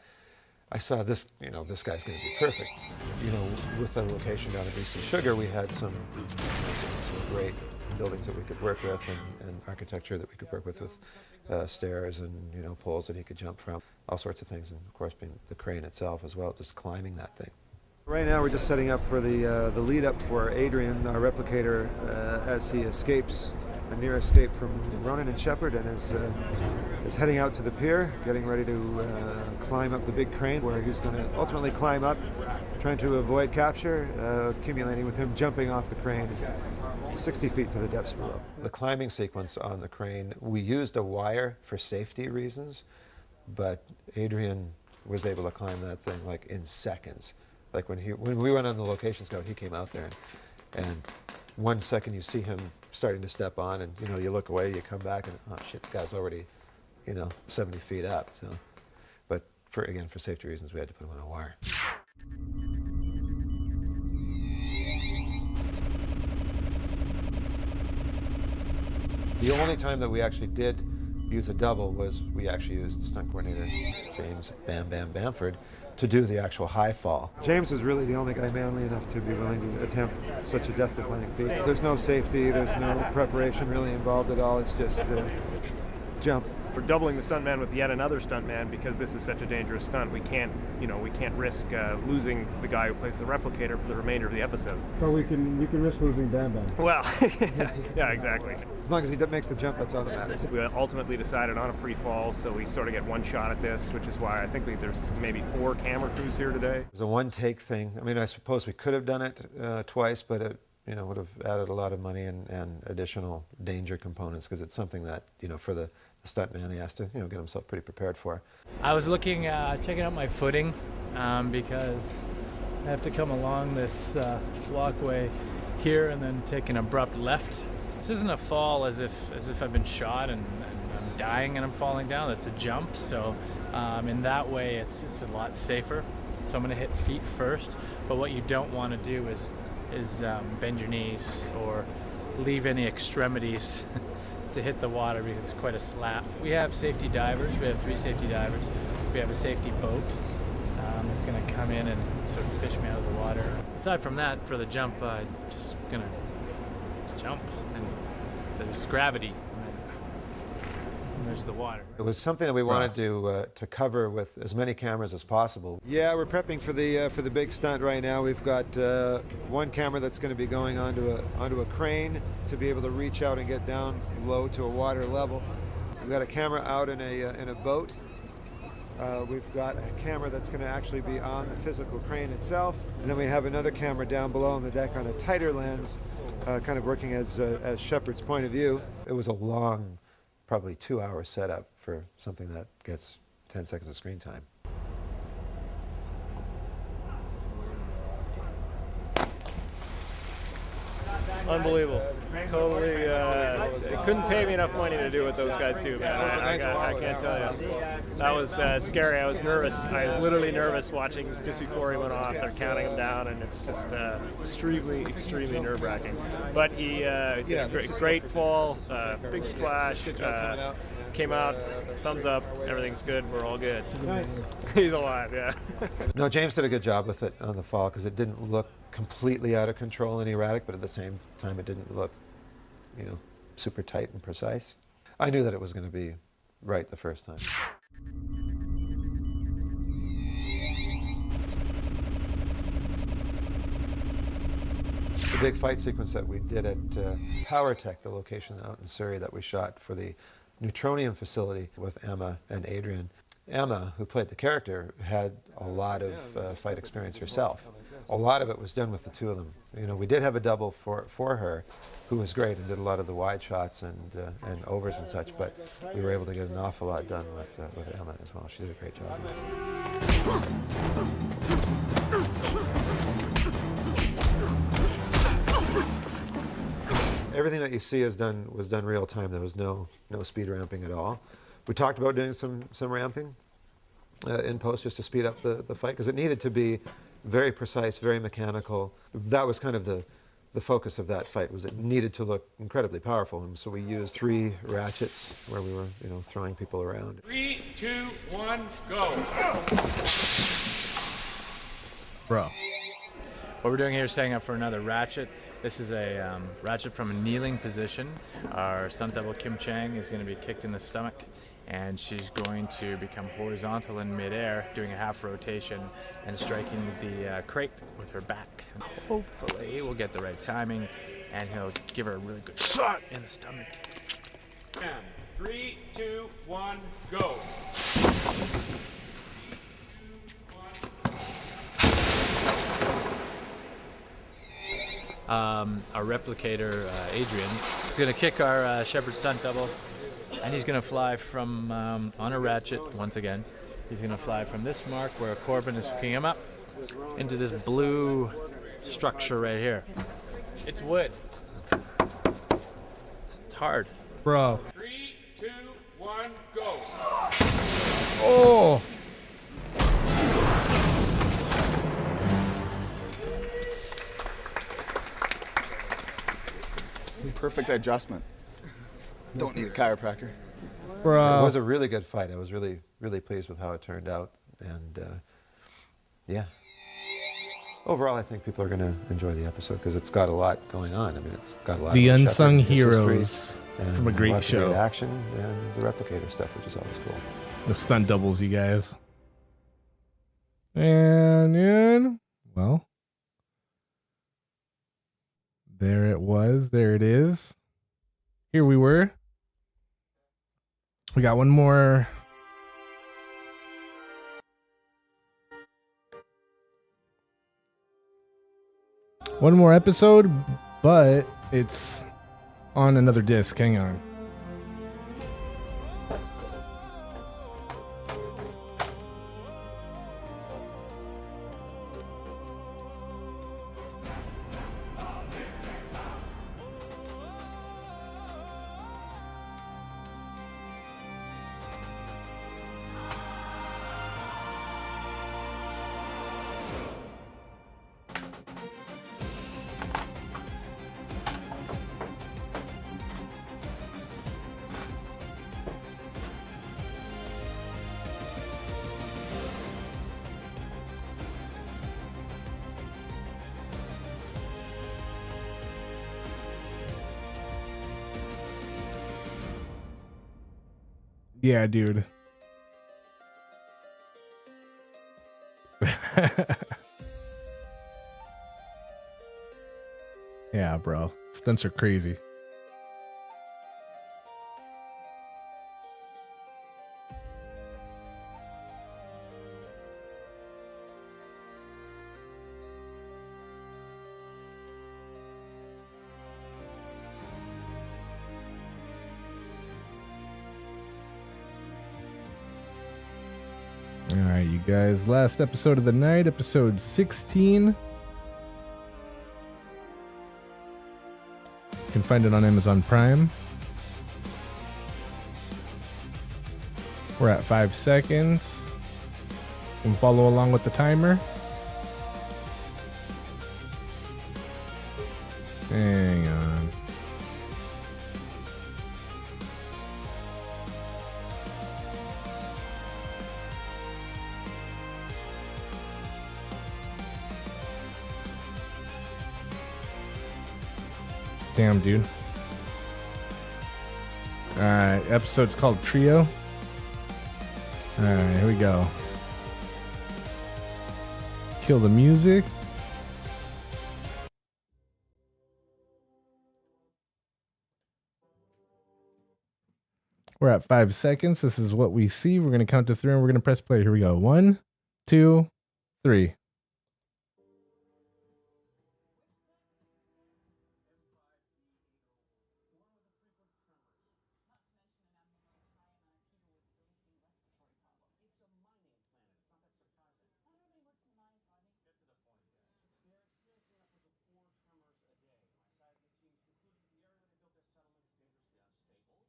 I saw this, you know, this guy's going to be perfect. You know, with the location down at BC Sugar, we had some great buildings that we could work with and architecture that we could work with stairs and, you know, poles that he could jump from, all sorts of things, and of course being the crane itself as well, just climbing that thing. Right now we're just setting up for the lead up for Adrian, our replicator, as he escapes, a near escape from Ronan and Shepard, and is heading out to the pier, getting ready to climb up the big crane where he's going to ultimately climb up, trying to avoid capture, accumulating with him jumping off the crane 60 feet to the depths below. The climbing sequence on the crane, we used a wire for safety reasons, but Adrian was able to climb that thing like in seconds. Like when we went on the location scout, he came out there and 1 second you see him starting to step on, and you know, you look away, you come back, and oh shit, the guy's already, you know, 70 feet up. So, but for safety reasons, we had to put him on a wire. The only time that we actually did use a double was we actually used stunt coordinator James Bam Bam Bamford to do the actual high fall. James was really the only guy manly enough to be willing to attempt such a death-defying feat. There's no safety, there's no preparation really involved at all. It's just jump. We're doubling the stuntman with yet another stuntman because this is such a dangerous stunt. We can't risk losing the guy who plays the replicator for the remainder of the episode. But we can risk losing Bam Bam. Well, yeah, exactly. As long as he makes the jump, that's all that matters. We ultimately decided on a free fall, so we sort of get one shot at this, which is why I think there's maybe 4 camera crews here today. It was a one-take thing. I mean, I suppose we could have done it twice, but it, you know, would have added a lot of money and additional danger components, because it's something that, you know, for the stuntman, he has to, you know, get himself pretty prepared for. I was looking, checking out my footing because I have to come along this walkway here and then take an abrupt left. This isn't a fall as if I've been shot and I'm dying and I'm falling down. It's a jump, so in that way it's a lot safer. So I'm going to hit feet first, but what you don't want to do is bend your knees or leave any extremities to hit the water, because it's quite a slap. We have safety divers. We have 3 safety divers. We have a safety boat that's going to come in and sort of fish me out of the water. Aside from that, for the jump, I'm just going to jump, and there's gravity, and there's the water. It was something that we wanted to cover with as many cameras as possible. Yeah, we're prepping for the big stunt right now. We've got one camera that's going to be going onto a crane to be able to reach out and get down low to a water level. We've got a camera out in a boat. We've got a camera that's going to actually be on the physical crane itself, and then we have another camera down below on the deck on a tighter lens, kind of working as Shepard's point of view. It was a long, probably 2-hour setup for something that gets 10 seconds of screen time. Unbelievable. Totally, it couldn't pay me enough money to do what those guys do, man. I can't tell you. That was scary. I was nervous. I was literally nervous watching just before he went off. They're counting him down, and it's just extremely nerve-wracking. But he, great fall, big splash, came out thumbs up, everything's good, we're all good. Nice. He's alive, yeah. No, James did a good job with it on the fall because it didn't look completely out of control and erratic, but at the same time it didn't look, super tight and precise. I knew that it was going to be right the first time. The big fight sequence that we did at PowerTech, the location out in Surrey that we shot for the neutronium facility with Emma and Adrian. Emma, who played the character, had a lot of fight experience herself. A lot of it was done with the two of them. We did have a double for her, who was great and did a lot of the wide shots and overs and such, but we were able to get an awful lot done with Emma as well. She did a great job. Everything that you see was done real time. There was no speed ramping at all. We talked about doing some ramping in post just to speed up the fight because it needed to be very precise, very mechanical. That was kind of the focus of that fight, was it needed to look incredibly powerful. And so we used 3 ratchets where we were, throwing people around. 3, 2, 1, go. Bro. What we're doing here is setting up for another ratchet. This is a ratchet from a kneeling position. Our stunt double Kim Chang is going to be kicked in the stomach, and she's going to become horizontal in midair, doing a half rotation and striking the crate with her back. Hopefully we'll get the right timing, and he'll give her a really good shot in the stomach. 3, 2, 1, go. Our replicator, Adrian, is going to kick our Shepherd stunt double, and he's going to fly from, on a ratchet, once again, he's going to fly from this mark where Corbin is hooking him up into this blue structure right here. It's wood. It's hard. Bro. 3, 2, 1, go. Oh! Perfect adjustment. Don't need a chiropractor. Bro. It was a really good fight. I was really, really pleased with how it turned out. And yeah. Overall, I think people are going to enjoy the episode because it's got a lot going on. I mean, it's got a lot the of unsung Shepherd, heroes and from a great lots show. of great action and the replicator stuff, which is always cool. The stunt doubles, you guys. And well, there it was. There it is. Here we were. We got one more. One more episode, but it's on another disc. Hang on. Yeah, dude. Yeah, bro. Stunts are crazy. All right, you guys. Last episode of the night, episode 16. You can find it on Amazon Prime. We're at 5 seconds. You can follow along with the timer. Hang on. Damn, dude. Alright, episode's called Trio. Alright, here we go. Kill the music. We're at 5 seconds. This is what we see. We're going to count to 3 and we're going to press play. Here we go. 1, 2, 3. It's a mining planet. It's not that surprising. Not everybody works in the mines, Rodney. Get to the point, guys. They're experiencing upwards of 4 tremors a day. My seismic teams concluded that the area where they built their settlement is dangerously unstable. Not to mention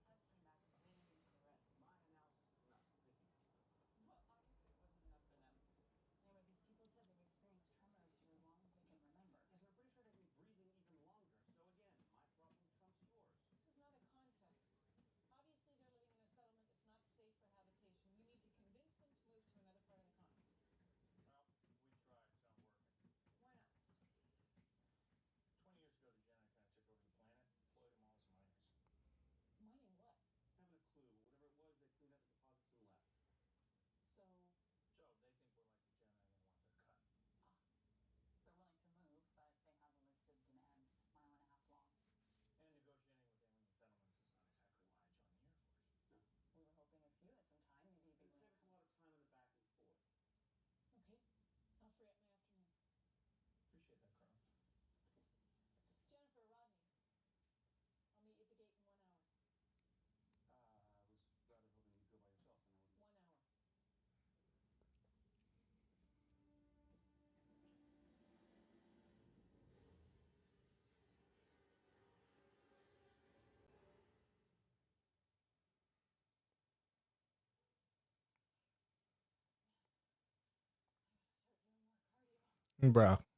my environmental and air quality tests came back way into the red. My analysis was enough. Thank you. Well, obviously it wasn't enough for them. Yeah, but these people said they've experienced tremors for as long as they can remember. Yes, and I'm pretty sure they've been breathing even longer. So again, my problem trumps yours. This is not a contest. Obviously they're living in a settlement that's not safe for habitation. We need to convince them to move to another part of the continent. Well, we tried. It's not working. Why not? 20 years ago, the Jedi kind of took over the planet, employed them all as miners. Mining what? I haven't a clue, but whatever it was, they cleaned out the deposits and left. So, They think we're like the Jedi and they want their cut. they're willing to move, but they have a list of demands, mile and a half long. And negotiating with alien settlements is not exactly why I joined the Air Force. No. We were hoping if you had some time, maybe you'd be It'd willing save us a lot of time in the back and forth. Okay, I'll free up my afternoon. Appreciate that, Colonel. Jennifer, Rodney, I'll meet you at the gate in 1 hour. I was rather hoping you'd go by yourself, and I wouldn't. 1 hour. I gotta start doing more cardio. Bro. All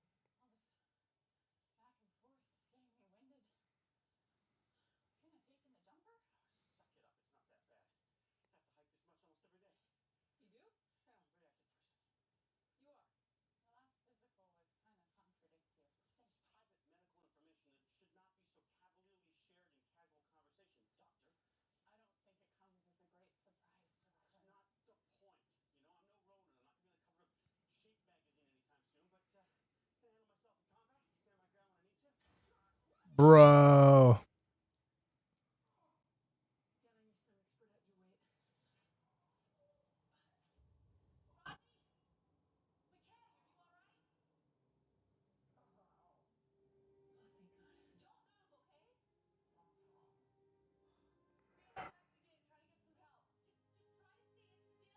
this back and forth is getting me winded. You're not taking the jumper? Suck it up. It's not that bad. I have to hike this much almost every day. You do? Yeah, I'm a very active person. You are. The last physical would kind of contradict you. That's private medical information that should not be so cavalierly shared in casual conversation, Doctor. I don't think it comes as a great surprise to the That's not the point. You know, I'm no rodent. I'm not going to be on the cover of Shape magazine anytime soon, but can I handle myself in combat? Stand my ground when I need to. Bro. Dan, I'm used to an expert at your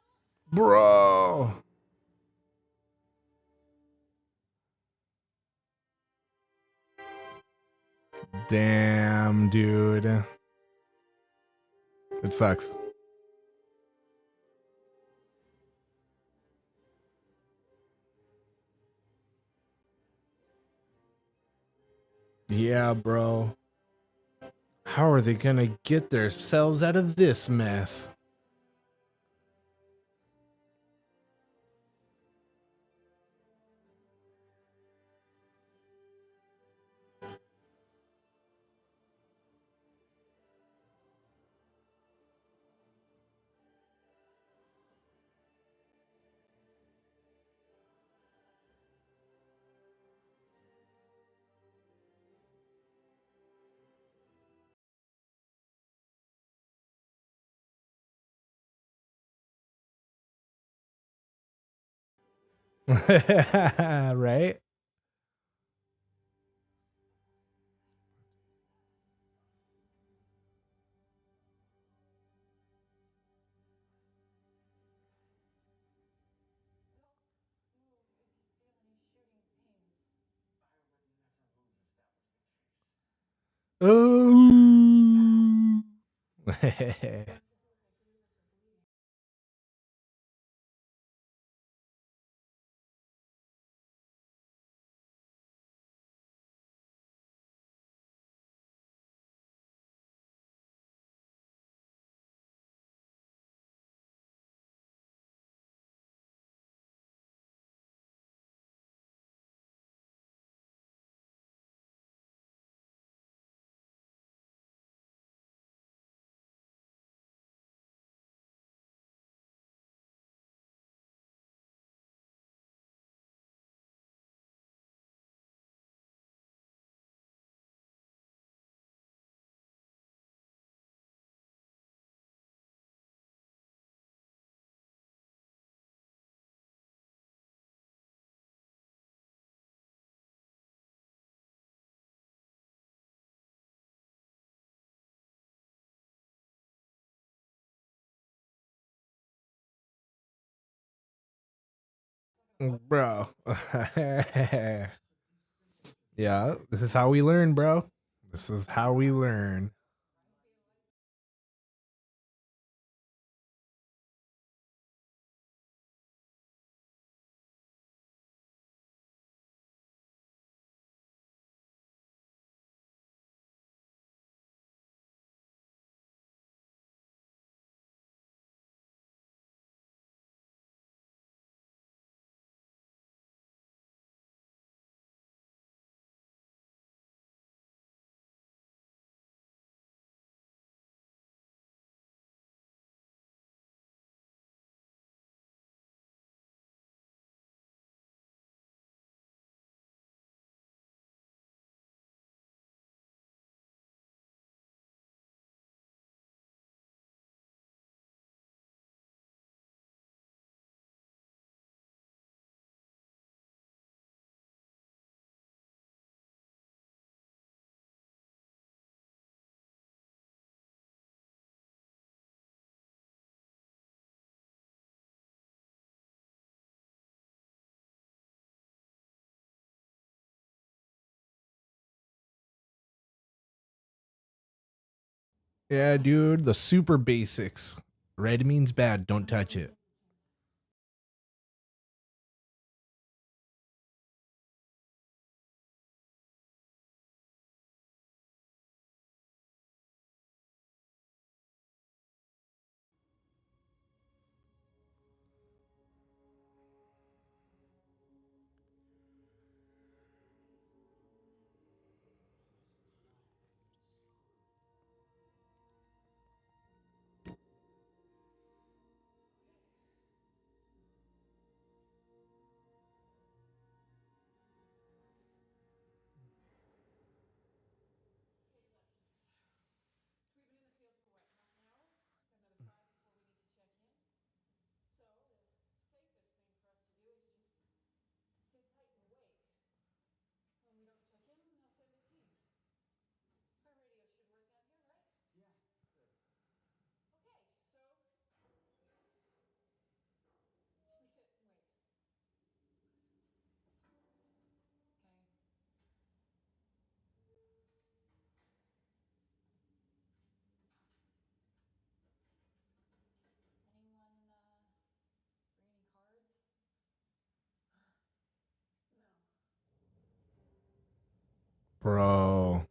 weight. Bro. Damn, dude. It sucks. Yeah, bro. How are they gonna get themselves out of this mess? Right? Oh. Bro. Yeah, this is how we learn, bro. This is how we learn. Yeah, dude, the super basics. Red means bad, don't touch it. We've been in the field for what, half an hour? Got another 5 before we need to check in. So the safest thing for us to do is just sit tight and wait. When we don't check in, they'll send a team. Our radio should work down here, right? Yeah, good. Okay, so we sit and wait. Okay. Anyone bring any cards? No. Bro.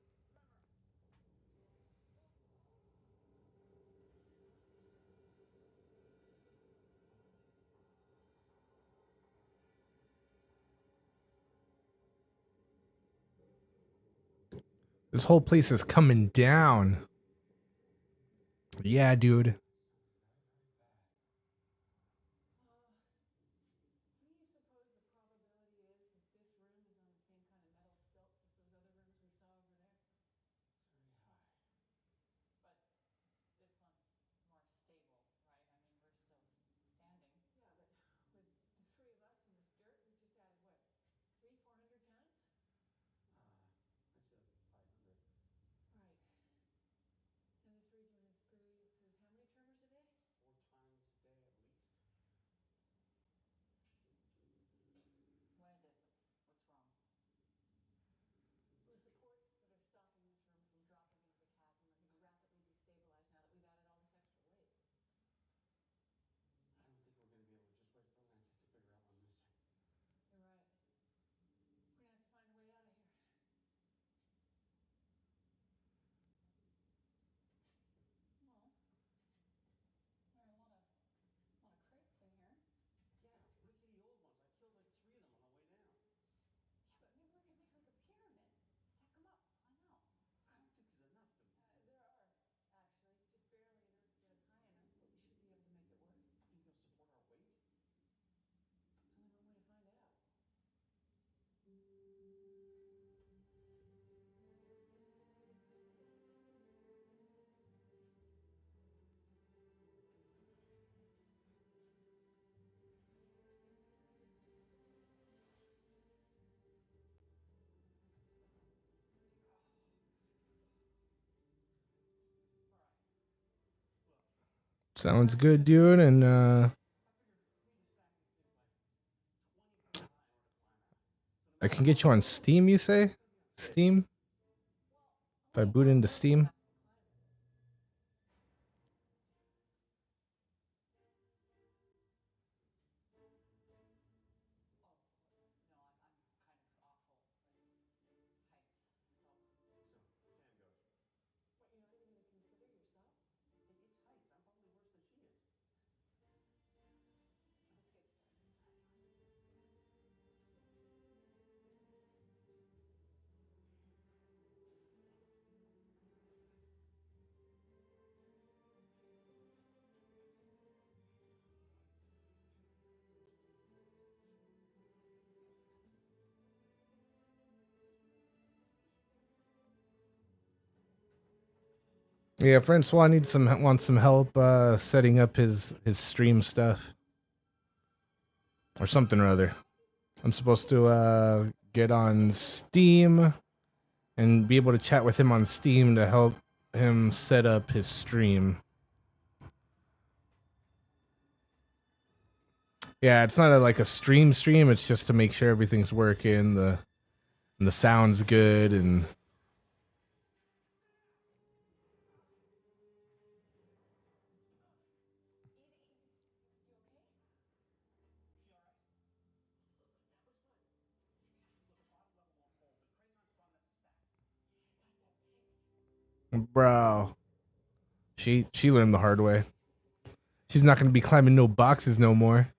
This whole place is coming down. Yeah, dude. What do you suppose the probability is that this room is on the same kind of metal stilts as those other rooms we saw over there? Very high. But this one's more stable, right? I mean, we're still standing. Yeah, but with the 3 of us and this dirt, we've just added what, 300-400 pounds? I'd say like 500. Right. And this region experiences how many tremors a day? 4 times a day at least. What is it? What's wrong? The supports that are stopping this room from dropping into the chasm are going to be rapidly destabilized now that we've added all this extra weight. I don't think we're going to be able to just wait for Atlantis to figure out we're missing. You're right. We're going to have to find a way out of here. Well, there are a lot of crates in here. Yeah, rickety old ones. I killed like 3 of them on the way down. Yeah, but maybe we could make like a pyramid. Stack them up. Climb out. I don't think there's enough to move. There are, actually. Just barely enough to get us high enough, but we should be able to make it work. You think they'll support our weight? There's only one way to find out. Sounds good, dude. And I can get you on Steam, you say? Steam? If I boot into Steam? Yeah, Francois wants some help setting up his stream stuff. Or something or other. I'm supposed to get on Steam and be able to chat with him on Steam to help him set up his stream. Yeah, it's not like a stream, it's just to make sure everything's working, the sound's good and bro. She learned the hard way. She's not gonna be climbing no boxes no more.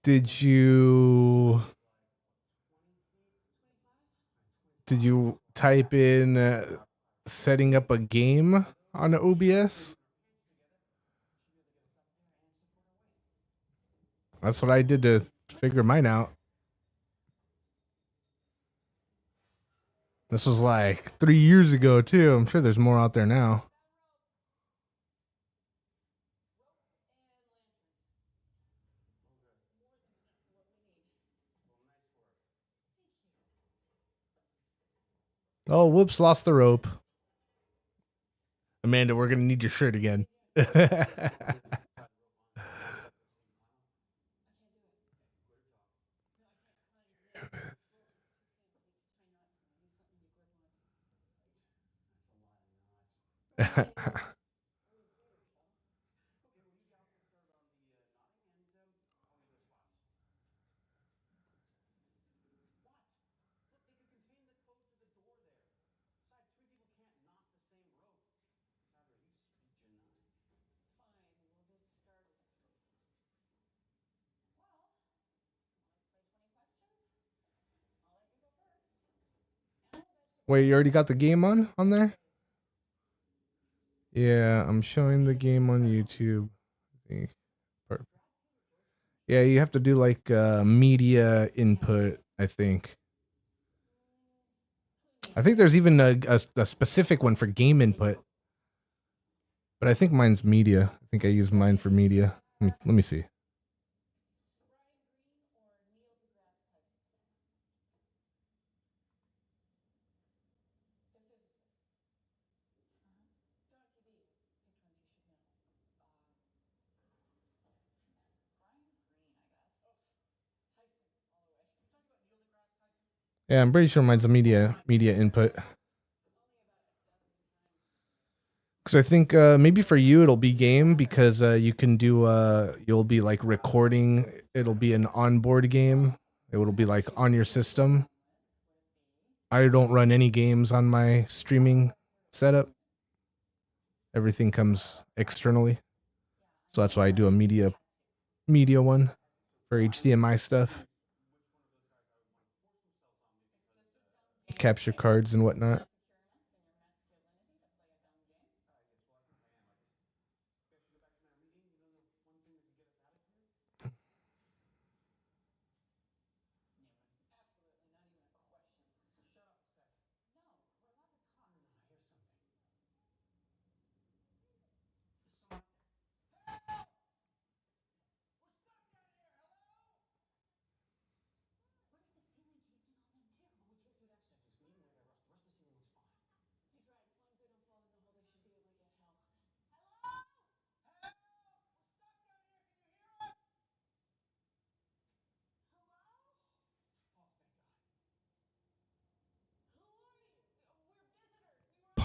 Did you type in setting up a game on OBS? That's what I did to figure mine out. This was like 3 years ago too. I'm sure there's more out there now. Oh, whoops, lost the rope. Amanda, we're gonna need your shirt again. Wait, you already got the game on there? Yeah, I'm showing the game on YouTube. I think. Perfect. Yeah, you have to do like media input, I think. I think there's even a specific one for game input. But I think mine's media. I think I use mine for media. Let me see. Yeah, I'm pretty sure mine's a media input. Because I think maybe for you it'll be game because you can do you'll be like recording. It'll be an onboard game. It will be like on your system. I don't run any games on my streaming setup. Everything comes externally, so that's why I do a media one for HDMI stuff, capture cards and whatnot.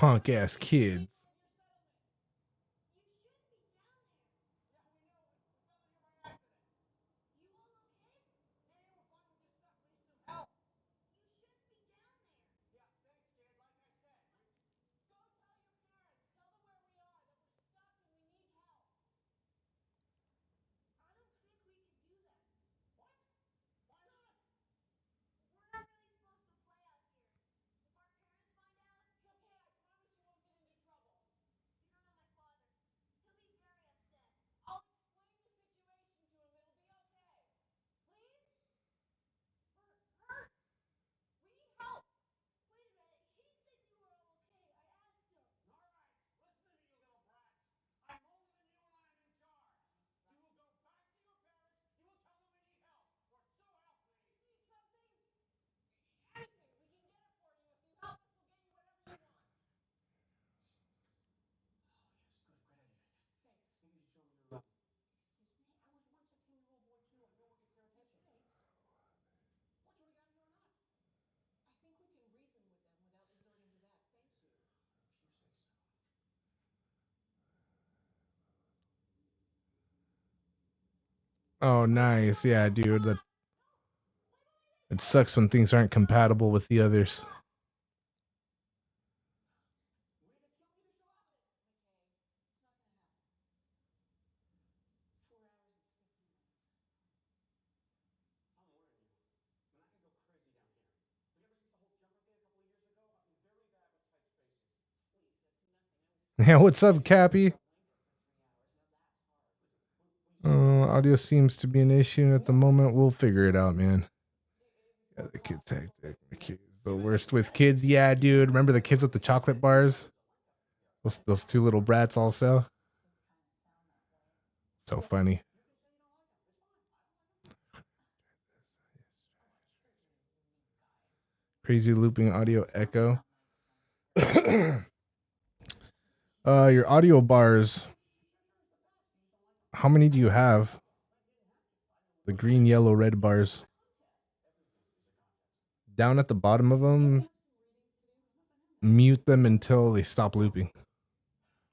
punk ass kids. Oh, nice. Yeah, dude. That it sucks when things aren't compatible with the others. Yeah, what's up, Cappy? Audio seems to be an issue at the moment. We'll figure it out, man. Yeah, the kids hectic. The kids, the worst with kids. Yeah, dude. Remember the kids with the chocolate bars? Those two little brats also. So funny. Crazy looping audio echo. Your audio bars. How many do you have? The green, yellow, red bars. Down at the bottom of them, mute them until they stop looping.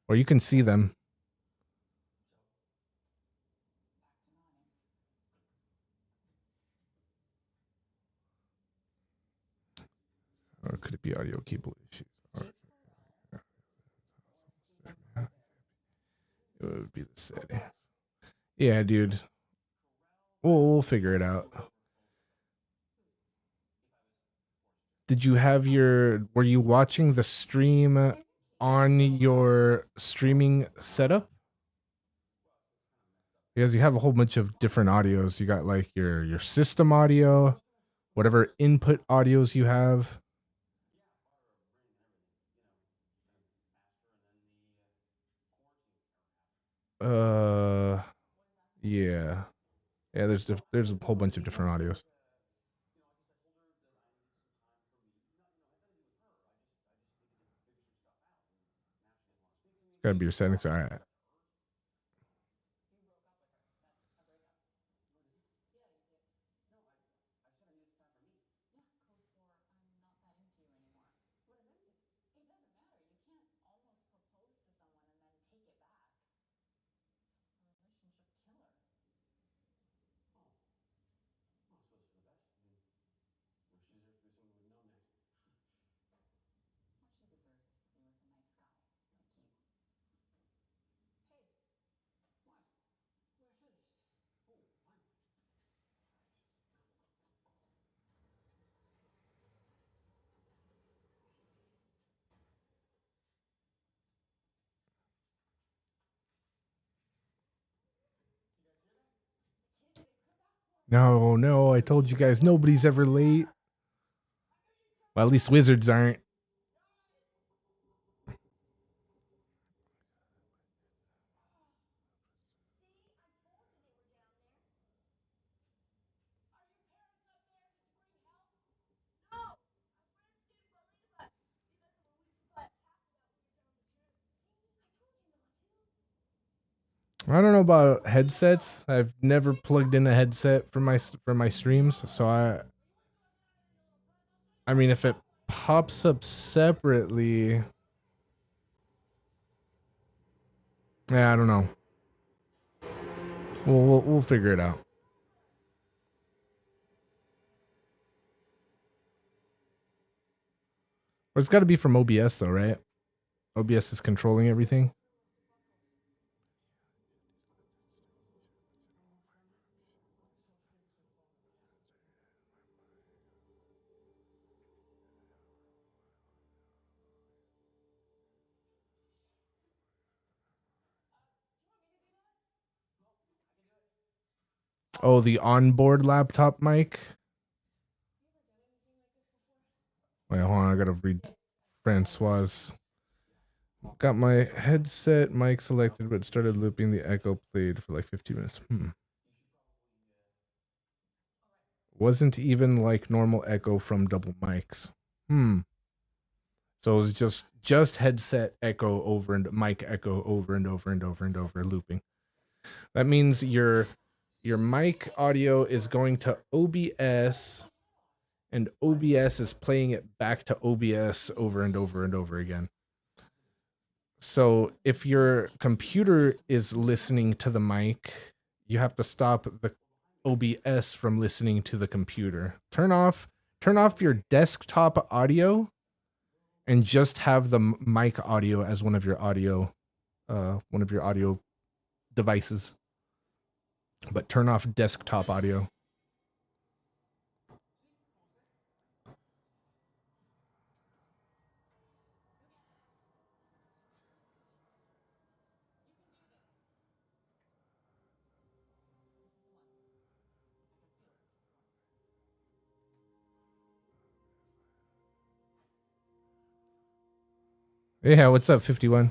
Or you can see them. Or could it be audio cable issues? It would be the setting. Yeah, dude. We'll figure it out. Did you have were you watching the stream on your streaming setup? Because you have a whole bunch of different audios. You got like your system audio, whatever input audios you have. Yeah. Yeah, there's a whole bunch of different audios. Gotta be your settings. All right. No, I told you guys nobody's ever late. Well, at least wizards aren't. I don't know about headsets. I've never plugged in a headset for my streams, so I mean if it pops up separately, Yeah, I don't know. We'll figure it out. But it's got to be from OBS though, right? OBS is controlling everything. Oh, the onboard laptop mic. Wait, hold on. I gotta read Francois. Got my headset mic selected, but started looping. The echo played for like 15 minutes. Wasn't even like normal echo from double mics. So it was just headset echo over and mic echo over and over and over and over looping. That means your mic audio is going to OBS, and OBS is playing it back to OBS over and over and over again. So if your computer is listening to the mic, you have to stop the OBS from listening to the computer. Turn off your desktop audio and just have the mic audio as one of your audio devices. But turn off desktop audio. Yeah, what's up, 51?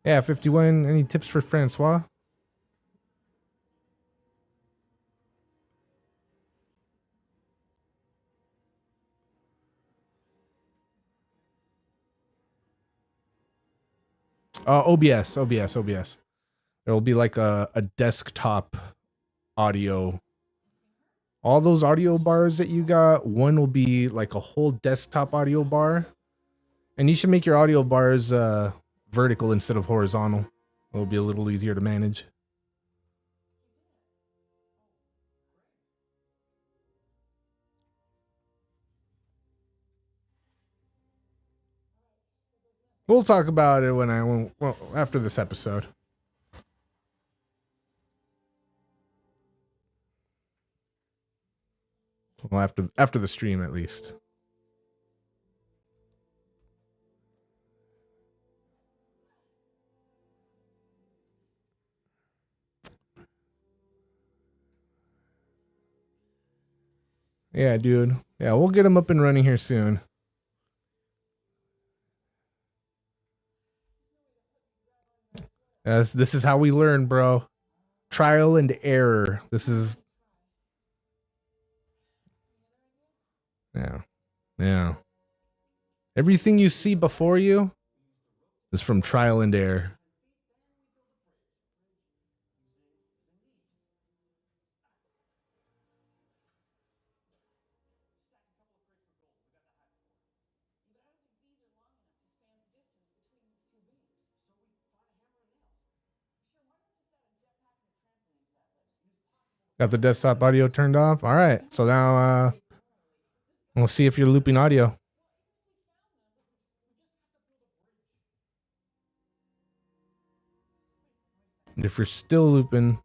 Yeah, 51. Any tips for Francois? OBS. There will be like a desktop audio. All those audio bars that you got, one will be like a whole desktop audio bar. And you should make your audio bars vertical instead of horizontal. It'll be a little easier to manage. We'll talk about it after this episode. Well, after the stream at least. Yeah, dude. Yeah, we'll get them up and running here soon. This is how we learn, bro. Trial and error. This is... Yeah. Everything you see before you is from trial and error. Got the desktop audio turned off. All right. So now we'll see if you're looping audio. And if you're still looping,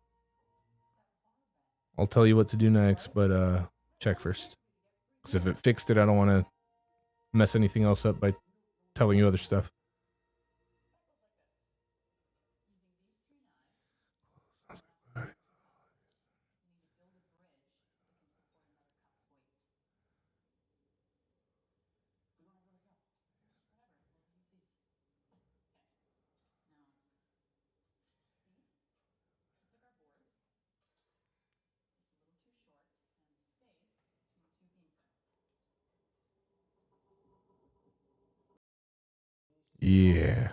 I'll tell you what to do next, but check first. Because if it fixed it, I don't want to mess anything else up by telling you other stuff. Yeah.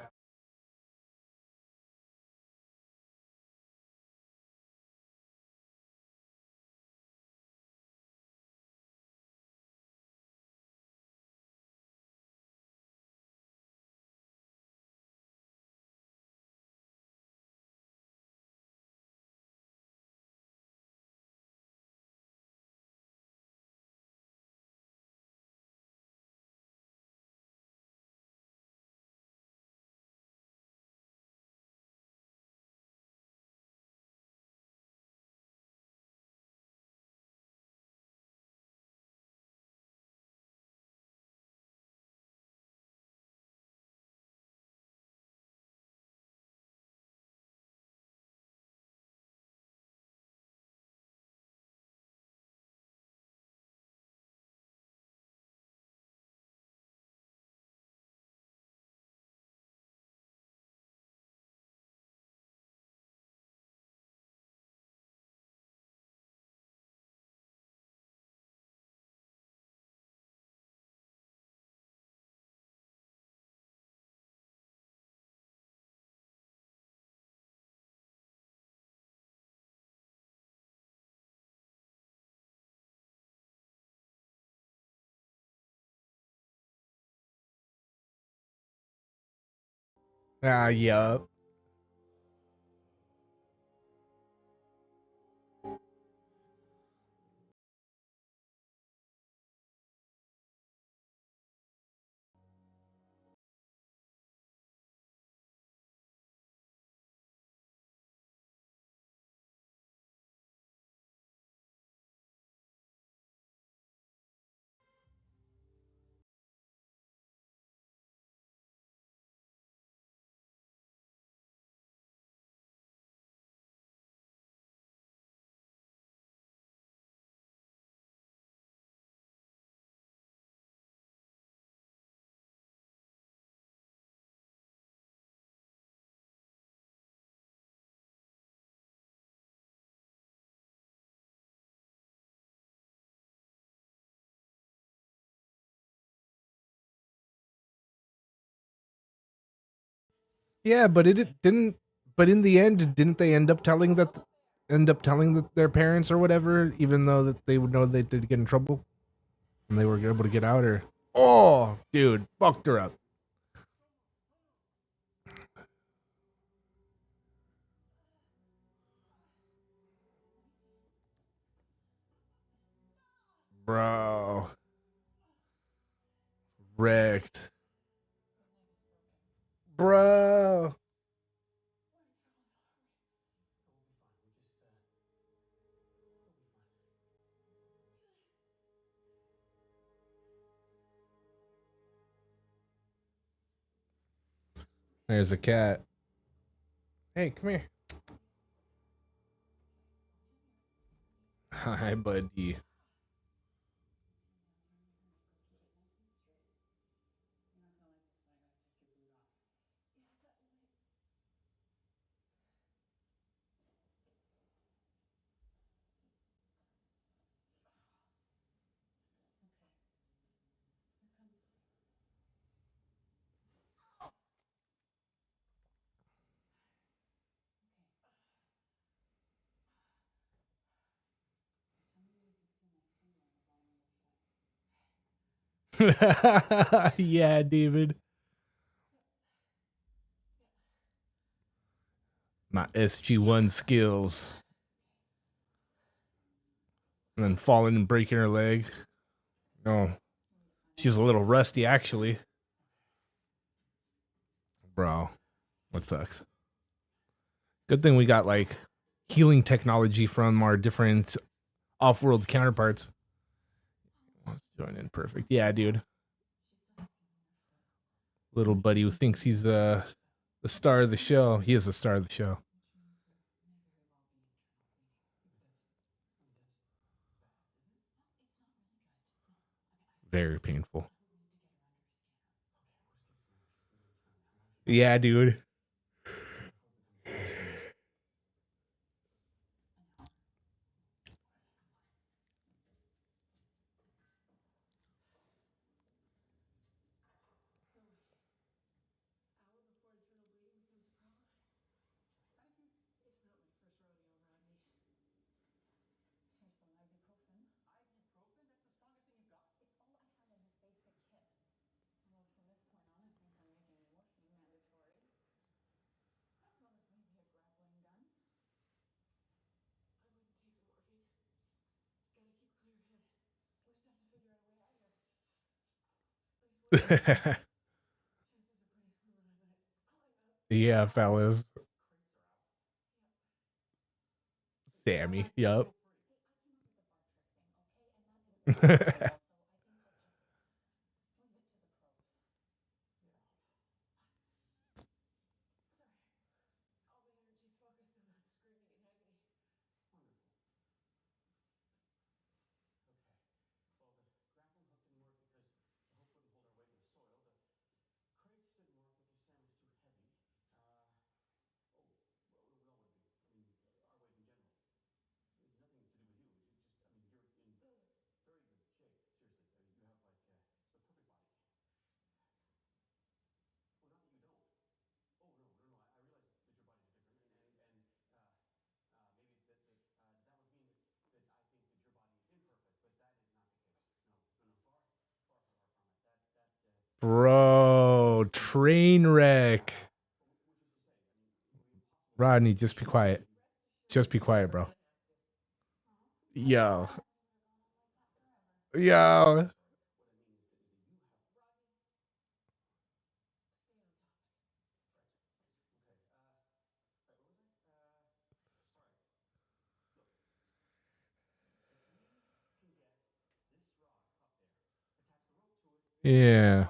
Yup. Yeah, but it didn't. But in the end, didn't they end up telling their parents or whatever, even though that they would know they did get in trouble and they were able to get out? Or oh, dude, fucked her up, bro. Wrecked, bro. There's a cat. Hey, come here. Hi, buddy. Yeah, David. My SG1 skills. And then falling and breaking her leg. Oh, she's a little rusty, actually. Bro, what sucks? Good thing we got like healing technology from our different off-world counterparts. Join in perfect. Yeah, dude. Little buddy who thinks he's the star of the show. He is the star of the show. Very painful. Yeah, dude. Yeah, fellas. Sammy. Yup. Well, the grappling hook didn't work because the hook wouldn't hold our weight in the soil. The crates didn't work because Sam was too heavy. Oh, well, we all would be. I mean, our weight in general. It's nothing to do with you. It's just, I mean, you're in very good shape. Seriously, you have like it's the perfect body. Oh, not that you don't. Oh no, no, no. I realize that your bodies are different, and maybe that would mean that I think that your body is imperfect, but that is not the case. No, no, no. Far, far, far, far from it. Bro, train wreck. Rodney, just be quiet. Just be quiet, bro. Yo. Yo. Yeah.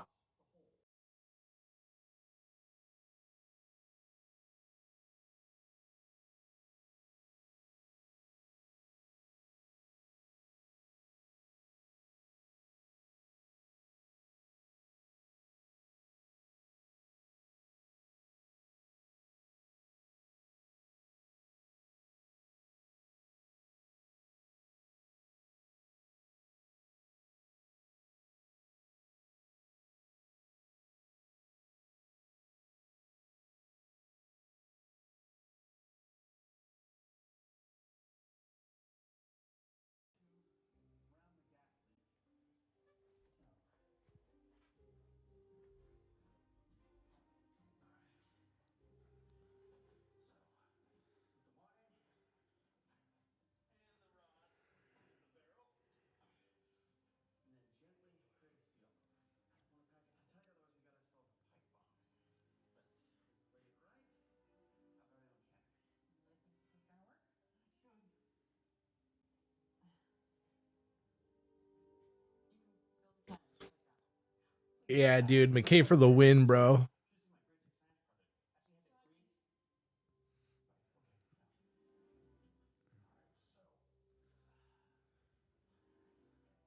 Yeah, dude. McKay for the win, bro.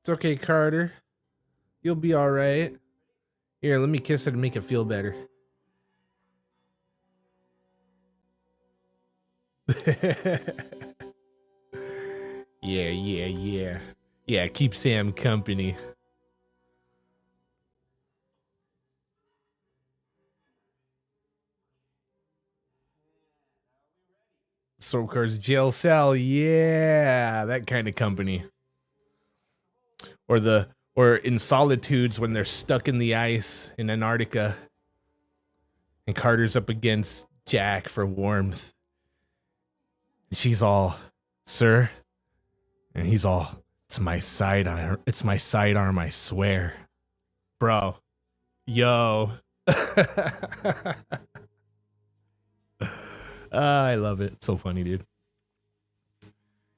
It's okay, Carter. You'll be all right. Here, let me kiss it and make it feel better. Yeah. Yeah, keep Sam company. Sokar's jail cell. Yeah, that kind of company. Or in solitudes when they're stuck in the ice in Antarctica. And Carter's up against Jack for warmth. And she's all, "Sir?" And he's all, "It's my sidearm. It's my sidearm, I swear." Bro. Yo. I love it. It's so funny, dude.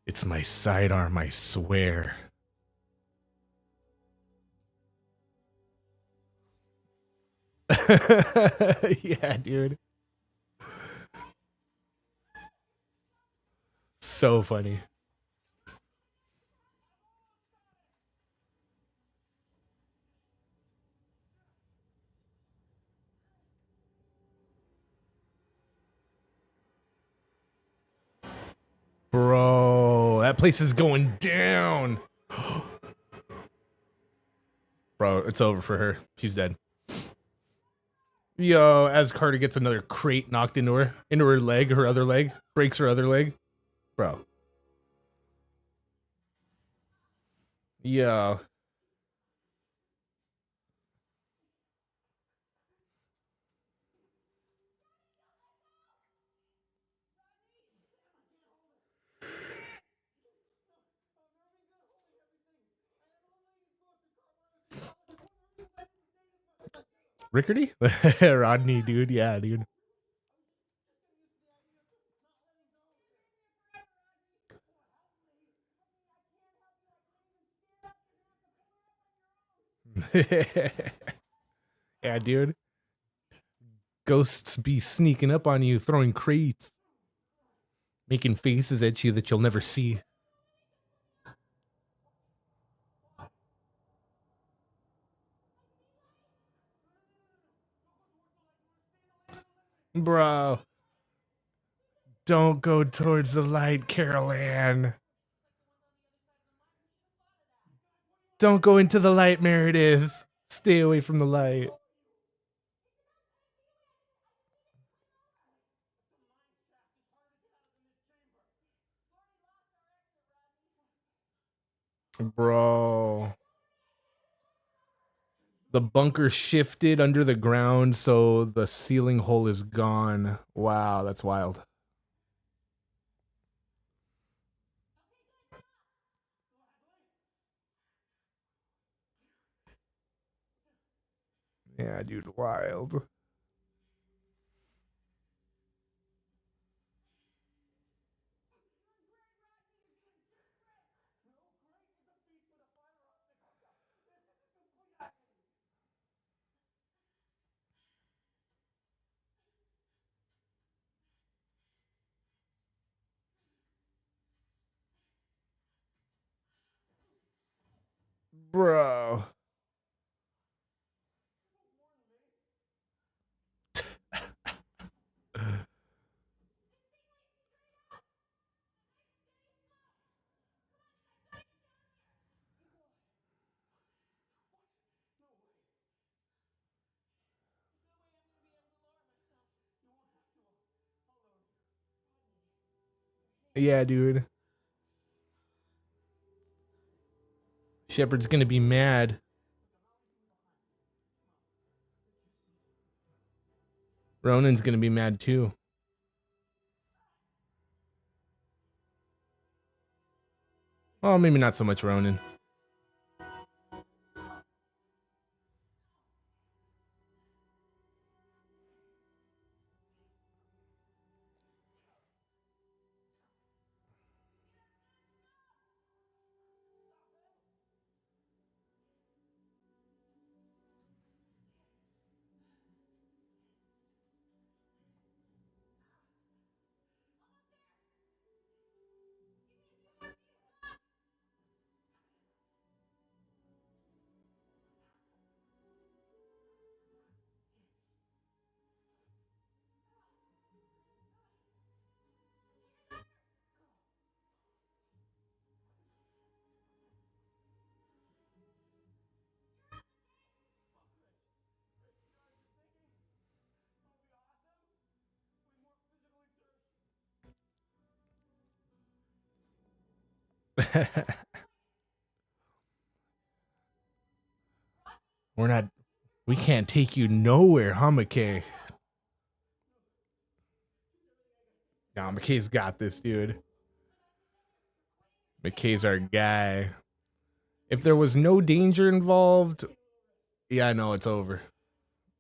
"It's my sidearm, I swear." Yeah, dude. So funny. Bro, that place is going down. Bro, it's over for her. She's dead. Yo, as Carter gets another crate knocked into her leg, her other leg, breaks her other leg. Bro. Yo. Rickardy? Rodney, dude. Yeah, dude. Yeah, dude. Ghosts be sneaking up on you, throwing crates, making faces at you that you'll never see. Bro. Don't go towards the light, Carol Ann. Don't go into the light, Meredith. Stay away from the light. Bro. The bunker shifted under the ground, so the ceiling hole is gone. Wow, that's wild. Yeah, dude, wild. Bro. Yeah, dude. Shepard's gonna be mad. Ronan's gonna be mad too. Well, maybe not so much Ronan. We can't take you nowhere, huh, McKay? Nah, McKay's got this, dude. McKay's our guy. If there was no danger involved, yeah, I know it's over.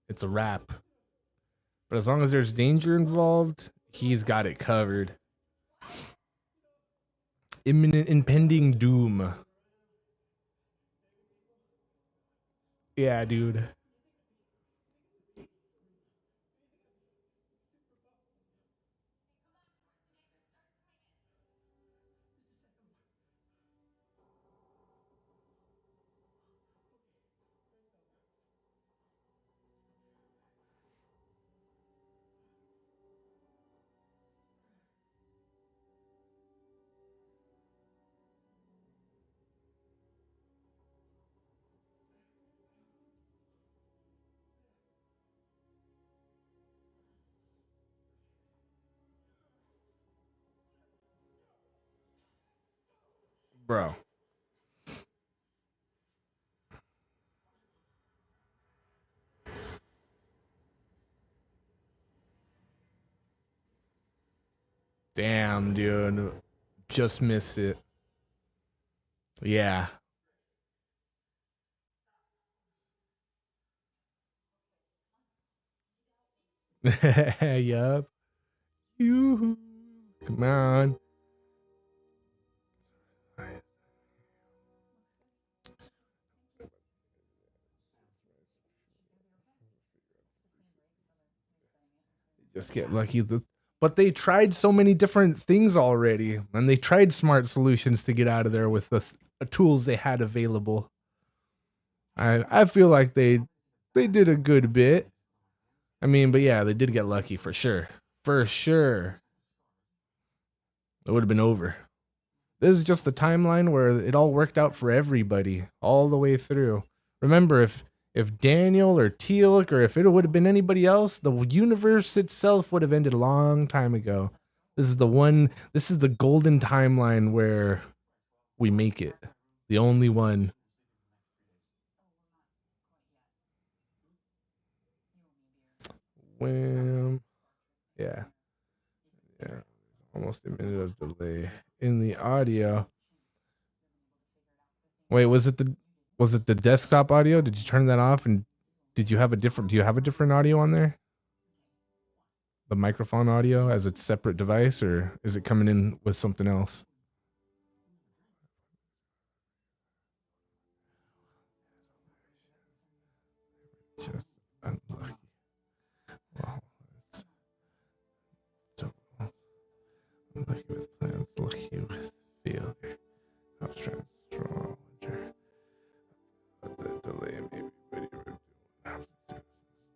It's a wrap. But as long as there's danger involved, he's got it covered. Imminent impending doom. Yeah, dude. Bro. Damn, dude. Just missed it. Yeah. Yup. Yoo-hoo. Come on. Just get lucky. But they tried so many different things already, and they tried smart solutions to get out of there with the tools they had available. I feel like they did a good bit. I mean, but yeah, they did get lucky for sure. For sure. It would have been over. This is just a timeline where it all worked out for everybody all the way through. Remember, if Daniel or Teal'c or if it would have been anybody else, the universe itself would have ended a long time ago. This is the golden timeline where we make it. The only one. Wham. Yeah. Yeah. Almost a minute of delay in the audio. Wait, was it the desktop audio? Did you turn that off? And Did you have a different? Do you have a different audio on there? The microphone audio as a separate device, or is it coming in with something else? Just unlucky. Wow. Unlucky with plans, lucky with failure. I was trying to strong. But the delay may be ready.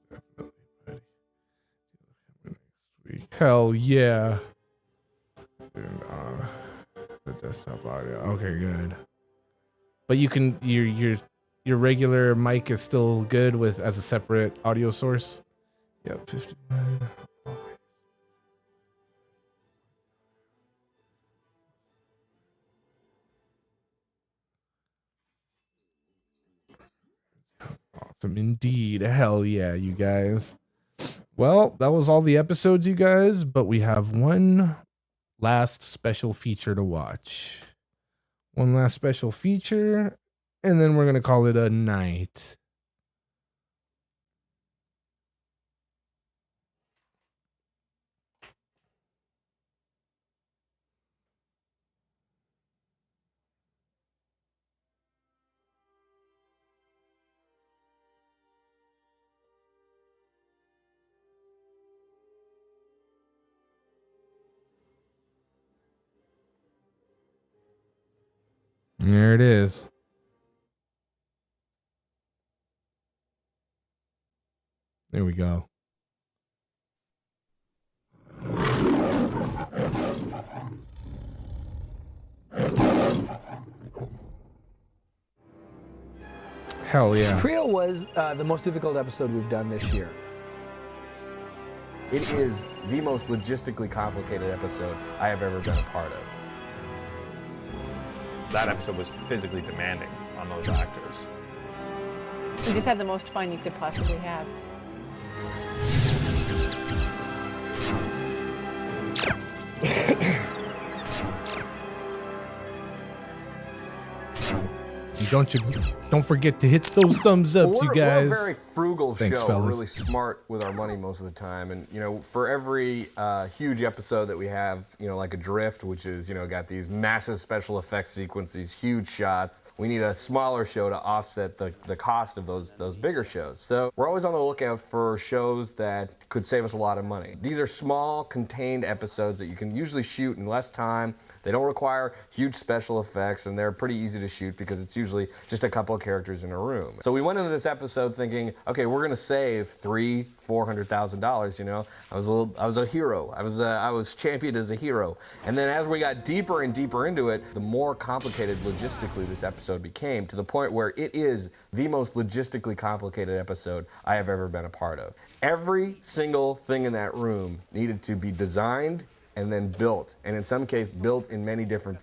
Definitely ready. Next week. Hell yeah. And, the desktop audio. Okay, good. But you can your regular mic is still good with as a separate audio source. Yep, 59. Awesome indeed. Hell yeah, you guys. Well, that was all the episodes, you guys, but we have one last special feature to watch. One last special feature, and then we're going to call it a night. There it is. There we go. Hell yeah. Trio was the most difficult episode we've done this year. It is the most logistically complicated episode I have ever been a part of. That episode was physically demanding on those actors. You just had the most fun you could possibly have. Don't forget to hit those thumbs up, you guys. We're a very frugal Thanks, show. fellas. We're really smart with our money most of the time, and for every huge episode that we have, like Adrift, which is got these massive special effects sequences, huge shots, we need a smaller show to offset the cost of those bigger shows. So we're always on the lookout for shows that could save us a lot of money. These are small, contained episodes that you can usually shoot in less time. They don't require huge special effects, and they're pretty easy to shoot because it's usually just a couple of characters in a room. So we went into this episode thinking, okay, we're gonna save $300,000-$400,000. I was a hero. I was championed as a hero. And then as we got deeper and deeper into it, the more complicated logistically this episode became, to the point where it is the most logistically complicated episode I have ever been a part of. Every single thing in that room needed to be designed and then built, and in some cases built in many different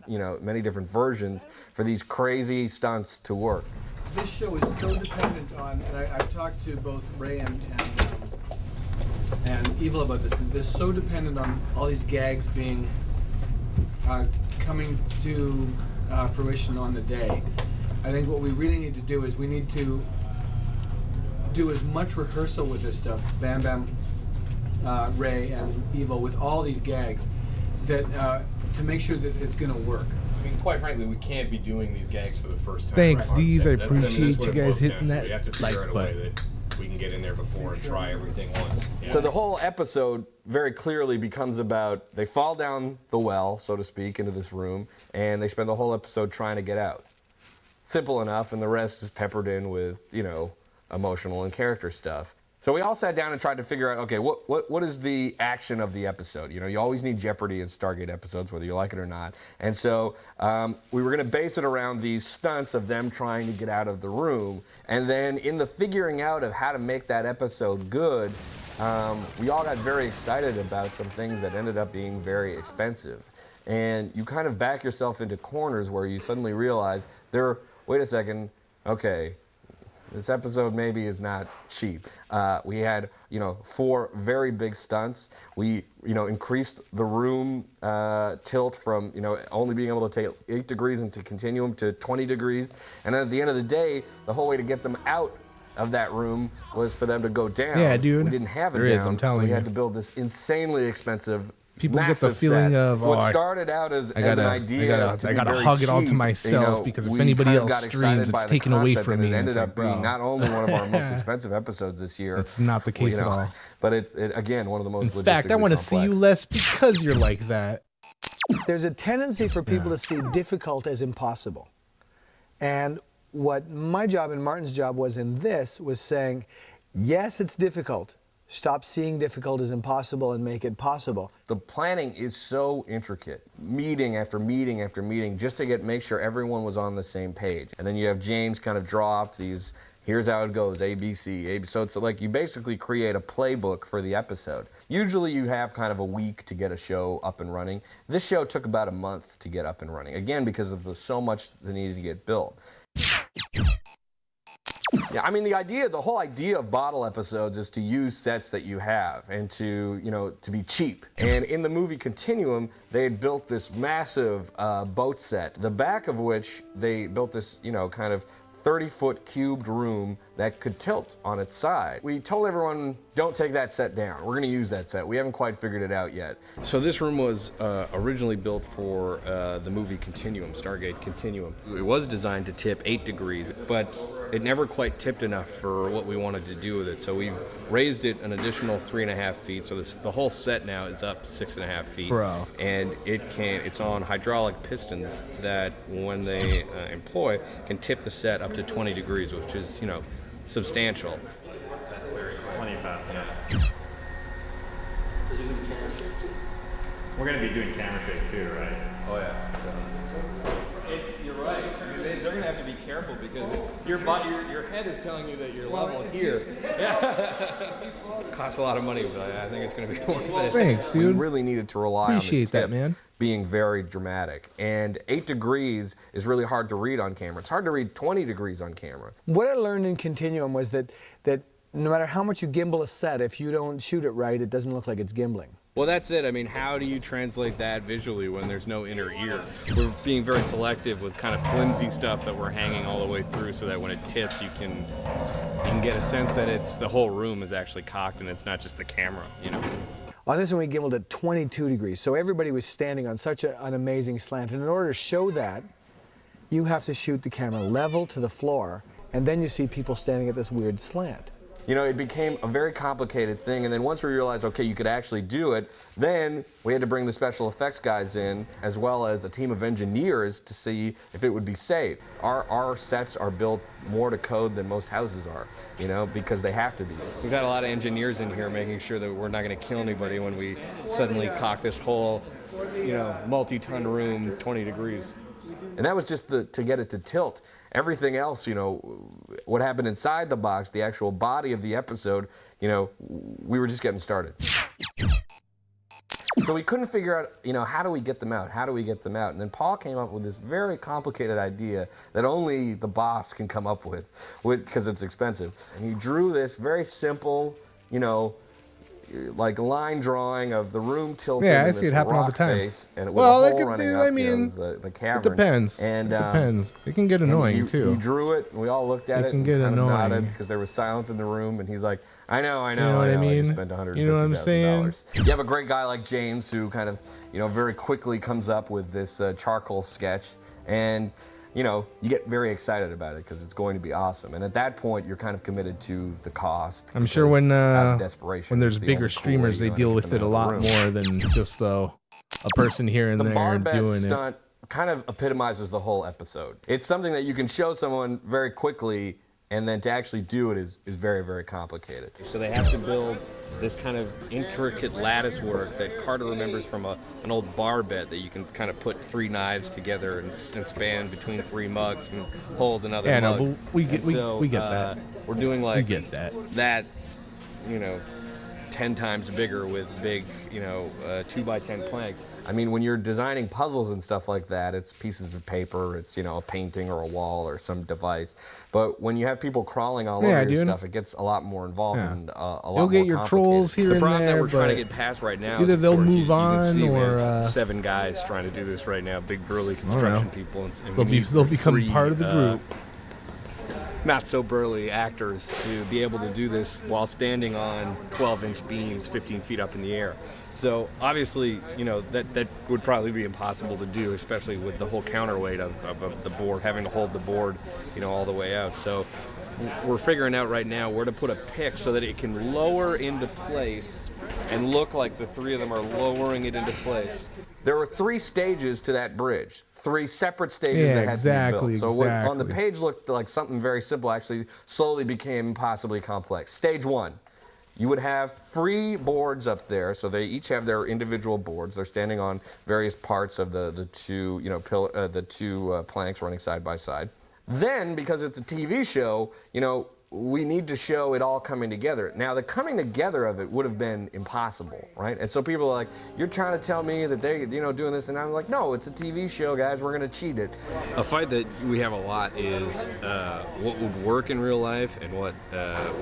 versions for these crazy stunts to work. This show is so dependent on, and I've talked to both Ray and Evil about this. They're so dependent on all these gags being coming to fruition on the day. I think what we really need to do is we need to do as much rehearsal with this stuff, Bam Bam, Ray and Evil, with all these gags, that to make sure that it's going to work. I mean, quite frankly, we can't be doing these gags for the first time. Thanks, on Deez. set. I That's appreciate what you it guys boils hitting down to. that We have to figure out a like way that we can get in there before and try everything once. Yeah. So the whole episode very clearly becomes about, they fall down the well, so to speak, into this room, and they spend the whole episode trying to get out. Simple enough, and the rest is peppered in with, emotional and character stuff. So we all sat down and tried to figure out, okay, what is the action of the episode? You always need jeopardy in Stargate episodes, whether you like it or not. And so we were going to base it around these stunts of them trying to get out of the room. And then in the figuring out of how to make that episode good, we all got very excited about some things that ended up being very expensive. And you kind of back yourself into corners where you suddenly realize, wait a second, okay, this episode maybe is not cheap. We had, 4 very big stunts. We, increased the room tilt from, only being able to take 8 degrees into continuum to 20 degrees. And then at the end of the day, the whole way to get them out of that room was for them to go down. Yeah, dude. We didn't have it There down, is, I'm so telling we had you. to build this insanely expensive. People get the massive feeling set. of, what oh, started out as I gotta, an idea. I gotta hug it all to myself because if anybody else streams, it's taken away from me. It and ended it's up like, being bro. not only one of our most expensive episodes this year. It's not the case at all. But it again one of the most. In fact, I want to see you less because you're like that. There's a tendency for people to see difficult as impossible. And what my job and Martin's job was in this was saying, yes, it's difficult. Stop seeing difficult as impossible and make it possible. The planning is so intricate. Meeting after meeting after meeting just to make sure everyone was on the same page. And then you have James kind of draw up these, here's how it goes, A, B, C, A, B. So it's like you basically create a playbook for the episode. Usually you have kind of a week to get a show up and running. This show took about a month to get up and running. Again, because of so much that needed to get built. Yeah, I mean, the whole idea of bottle episodes is to use sets that you have and to, to be cheap. And in the movie Continuum, they had built this massive boat set, the back of which they built this, kind of 30-foot cubed room that could tilt on its side. We told everyone, don't take that set down. We're going to use that set. We haven't quite figured it out yet. So this room was originally built for the movie Continuum, Stargate Continuum. It was designed to tip 8 degrees, but it never quite tipped enough for what we wanted to do with it. So we've raised it an additional 3.5 feet. So the whole set now is up 6.5 feet. Bro. And it's on hydraulic pistons that when they employ can tip the set up to 20 degrees, which is, substantial. That's very plenty fast enough. We're going to be doing camera shake too, right? Oh yeah. You're right. I mean, they're going to have to be careful because your head is telling you that you're level here. Yeah. Costs a lot of money, but I think it's going to be worth it. Thanks, dude. We really needed to rely Appreciate on the tip that, man. being very dramatic. And 8 degrees is really hard to read on camera. It's hard to read 20 degrees on camera. What I learned in Continuum was that no matter how much you gimbal a set, if you don't shoot it right, it doesn't look like it's gimbling. Well, that's it. I mean, how do you translate that visually when there's no inner ear? We're being very selective with kind of flimsy stuff that we're hanging all the way through so that when it tips, you can get a sense that the whole room is actually cocked and it's not just the camera, On this one, we gimbaled at 22 degrees, so everybody was standing on such an amazing slant. And in order to show that, you have to shoot the camera level to the floor, and then you see people standing at this weird slant. It became a very complicated thing, and then once we realized, okay, you could actually do it, then we had to bring the special effects guys in, as well as a team of engineers to see if it would be safe. Our sets are built more to code than most houses are, because they have to be. We've got a lot of engineers in here making sure that we're not going to kill anybody when we suddenly cock this whole, multi-ton room 20 degrees. And that was just to get it to tilt. Everything else, what happened inside the box, the actual body of the episode, we were just getting started. So we couldn't figure out, how do we get them out? How do we get them out? And then Paul came up with this very complicated idea that only the boss can come up with because it's expensive. And he drew this very simple, like line drawing of the room tilting. Yeah, I in see this it happen all the rock time. face, and it Well, was a they hole could running do- up, I mean, the cavern. it depends. And, It depends. It can get annoying, and too. He drew it, and we all looked at It it can and get kind of annoying. nodded because there was silence in the room, and he's like, I know, You know what I I mean? just spent $150,000. You know what I'm saying? You have a great guy like James who kind of, very quickly comes up with this charcoal sketch, and you get very excited about it because it's going to be awesome. And at that point, you're kind of committed to the cost. I'm sure when out of desperation, when there's it's the bigger only cool way streamers, they you're gonna deal keep with them it a out of lot the room. more than just a person here and The there bar bet doing stunt kind of epitomizes the whole episode. It's something that you can show someone very quickly, and then to actually do it is very, very complicated. So they have to build this kind of intricate lattice work that Carter remembers from an old bar bet that you can kind of put 3 knives together and span between 3 mugs and hold another Yeah, mug. no, but we get that. We're doing like We get that. 10 times bigger with big, 2x10 planks. I mean, when you're designing puzzles and stuff like that, it's pieces of paper, it's, a painting or a wall or some device. But when you have people crawling all over your stuff, it gets a lot more involved and a lot more You'll get your complicated. trolls here The and problem there, that we're trying to but get past right now either is, they'll of course, move you can on see we or have 7 guys trying to do this right now, big burly construction people. And we they'll need become 3, part of the group. not so burly actors to be able to do this while standing on 12-inch beams 15 feet up in the air. So obviously, you know, that would probably be impossible to do, especially with the whole counterweight of the board, having to hold the board, you know, all the way out. So we're figuring out right now where to put a pick so that it can lower into place and look like the three of them are lowering it into place. There were 3 stages to that bridge. 3 separate stages that had to be built. So what on the page looked like something very simple actually slowly became impossibly complex. Stage 1, you would have 3 boards up there, so they each have their individual boards. They're standing on various parts of the two, you know, the two planks running side by side. Then, because it's a TV show, you know, we need to show it all coming together. Now, the coming together of it would have been impossible, right? And so people are like, you're trying to tell me that they, you know, doing this, and I'm like, no, it's a TV show, guys. We're going to cheat it. A fight that we have a lot is what would work in real life and what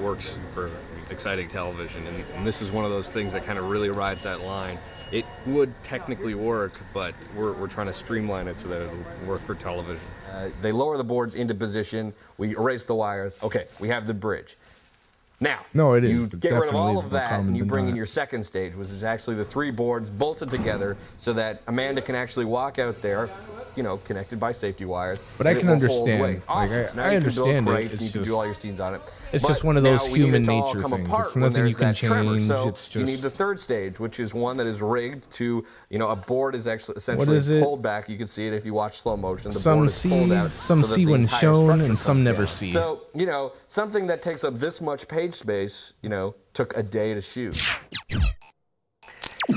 works for exciting television. And this is one of those things that kind of really rides that line. It would technically work, but we're trying to streamline it so that it'll work for television. They lower the boards into position. We erase the wires. Okay, we have the bridge. Now, you get rid of all of that and you bring in your second stage, which is actually the 3 boards bolted together so that Amanda can actually walk out there, you know, connected by safety wires. But I can understand. Awesome. Like, Now I you understand can build it. crates and It's you can just, do all your scenes on it. it's But just one of those now we need human it to all nature come things. apart It's when nothing you there's can that tremor. change. So It's you need just the third stage, which is one that is rigged to, you know, a board is actually essentially is it? pulled back. You can see it if you watch slow motion. The some board is pulled see, out some so that see the when entire shown, structure and some comes never down. see. So, you know, something that takes up this much page space, you know, took a day to shoot.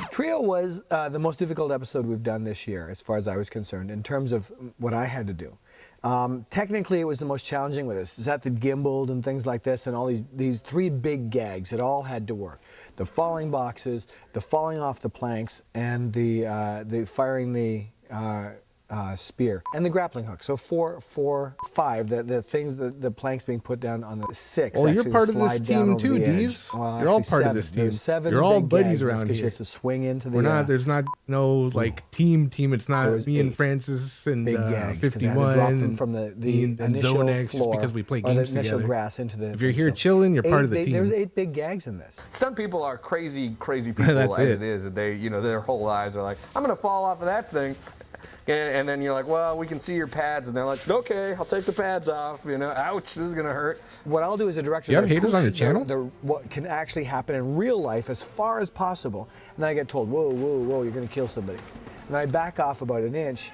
Trio was the most difficult episode we've done this year, as far as I was concerned, in terms of what I had to do. Technically, it was the most challenging with this. Is that the gimbaled and things like this, and all these 3 big gags that all had to work: the falling boxes, the falling off the planks, and the firing the spear, and the grappling hook. So 4, 5, the things, the planks being put down on the 6. Well, you're actually part of this slide down team over too, the edge. Deez. Well, You're all actually part of 7. this team. There's 7 You're all big buddies gags around because she here. has to swing into the. We're not. There's not no like team. It's not me and Francis and big gags, 'cause I had to 51 drop them from the and initial Zone X floor, just because we play or the games initial together. grass into the. If you're thing. here So chilling, you're part of the team. There's 8 big gags in this. Some people are crazy people That's as it. it is. They, you know, their whole lives are like, I'm going to fall off of that thing. And then you're like, well, we can see your pads. And they're like, okay, I'll take the pads off. You know, ouch, this is going to hurt. What I'll do as a director You is have I haters on your push channel? what can actually happen in real life as far as possible. And then I get told, whoa, you're going to kill somebody. And then I back off about an inch,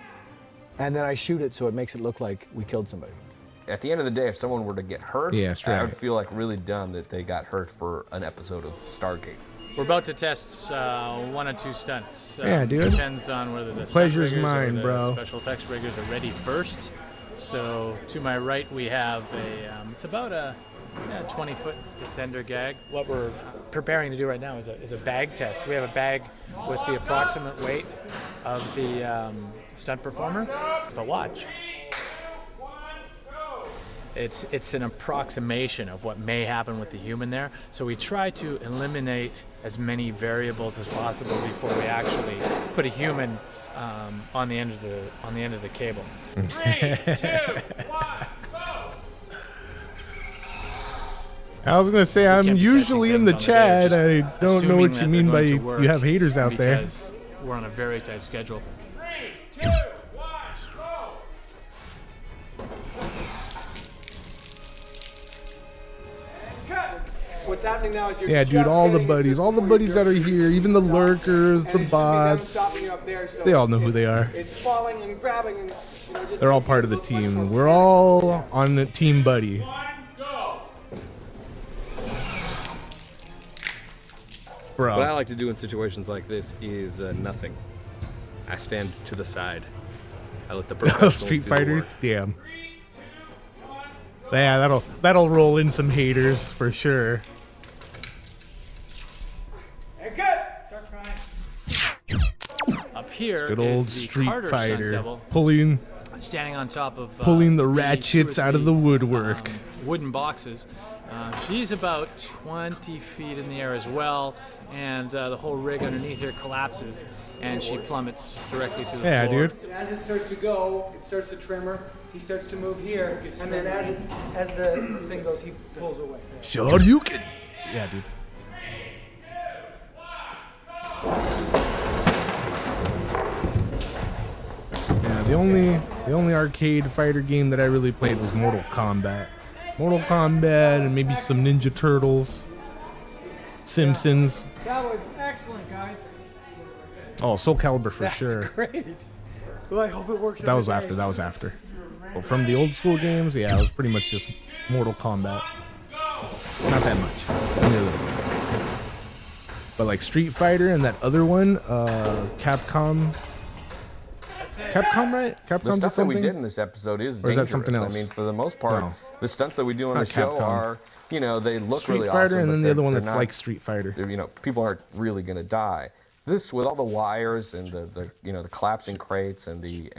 and then I shoot it so it makes it look like we killed somebody. At the end of the day, if someone were to get hurt, Yeah, that's I right. would feel like really dumb that they got hurt for an episode of Stargate. We're about to test 1 or 2 stunts. Yeah, dude. Depends on whether the Pleasure's stunt riggers mine, or the bro. special effects riggers are ready first. So to my right, we have it's about a 20-foot descender gag. What we're preparing to do right now is a bag test. We have a bag with the approximate weight of the stunt performer. But watch. It's an approximation of what may happen with the human there. So we try to eliminate as many variables as possible before we actually put a human on the end of the cable. 3, 2, 1, go! I was gonna say I'm can't be usually testing in the things on the day, chat. just I don't know assuming what that you mean they're by going to work you have haters out there. because we're on a very tight schedule. 3, 2, 1, go! What's happening now is you're Yeah, dude, just all the getting buddies, all the buddies that are here, even the lurkers, the bots, they all know who they are. It's falling and grabbing and just They're all part of the team. We're all on the team buddy. Bro. What I like to do in situations like this is nothing. I stand to the side. I let the professionals Street do the Fighter, work. damn. Yeah, that'll roll in some haters for sure. Up here Good old is the Street Carter stunt Fighter, double, pulling standing on top of the 3, ratchets 2 or out of 3, the woodwork. wooden boxes, She's about 20 feet in the air as well, and the whole rig underneath here collapses, and she plummets directly to the floor. Dude. As it starts to go, it starts to tremor. He starts to move here, and then as the thing goes, he pulls away. Sure you can. Yeah, dude. Yeah, the only arcade fighter game that I really played was Mortal Kombat. Mortal Kombat and maybe some Ninja Turtles, Simpsons. That was excellent, guys. Oh, Soul Calibur for That's sure. great. Well, I hope it works. That was after. That was after. Well, from the old school games, yeah, it was pretty much just Mortal Kombat. Not that much. Only a little bit. But like Street Fighter and that other one, Capcom. Capcom, right? Capcom The stuff that we something? did in this episode is Or is dangerous. that something else? I mean, for the most part, No. the stunts that we do on Not the show Capcom. are, you know, they look Street really Fighter awesome. and but then the other one they're that's not- like Street Fighter. You know, people aren't really going to die. This, with all the wires and the you know, the collapsing crates and the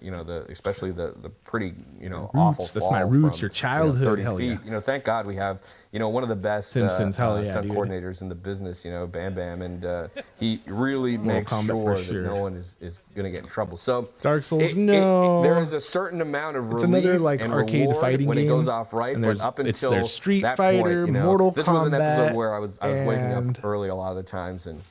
you know, the especially the pretty, you know, awful Roots, that's fall my roots, from, your childhood, you know, 30 hell feet. yeah. You know, thank God we have, you know, one of the best Simpsons, hell yeah, stunt dude. coordinators in the business, you know, Bam Bam, and he really Mortal makes Kombat sure for sure. that no one is going to get in trouble. So Dark Souls, no. there is a certain amount of It's relief another, like, and arcade reward fighting when it game, goes off right, and but there's- up it's until there's Street that Fighter, point, you know, Mortal this was an episode Kombat, where I was waking and- up early a lot of the times and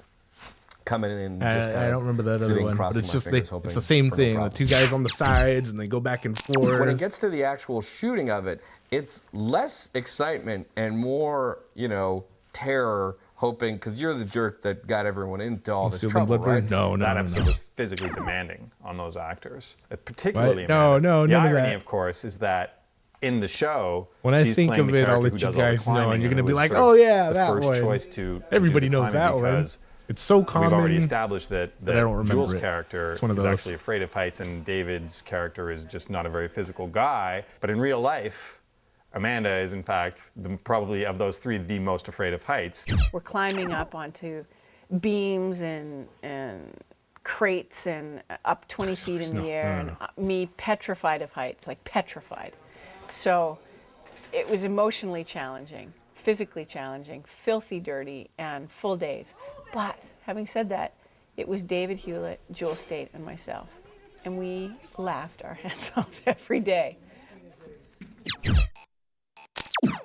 coming in and just I don't remember that other sitting, one, but crossing it's my just fingers, hoping it's the same for no thing. The problems. two guys on the sides and they go back and forth. When it gets to the actual shooting of it, it's less excitement and more, you know, terror, hoping, because you're the jerk that got everyone into all this Feel the trouble, blood right? No, That no, episode no. was physically demanding on those actors, particularly What? No, Amanda. no, The none of irony, that. of course, is that in the show, When I she's think playing of the it, I'll character let who you does all the guys know, and climbing, you're gonna it be was like, sort of "Oh yeah, the that first one." choice to Everybody do the knows that climbing one. because It's so common. We've already established that but I don't remember Jules' it. character It's one of is those. actually afraid of heights, and David's character is just not a very physical guy. But in real life, Amanda is in fact probably of those three the most afraid of heights. We're climbing up onto beams and crates and up 20 feet in the air, and me petrified of heights, like petrified. So it was emotionally challenging, physically challenging, filthy dirty, and full days. But having said that, it was David Hewlett, Joel State, and myself. And we laughed our heads off every day.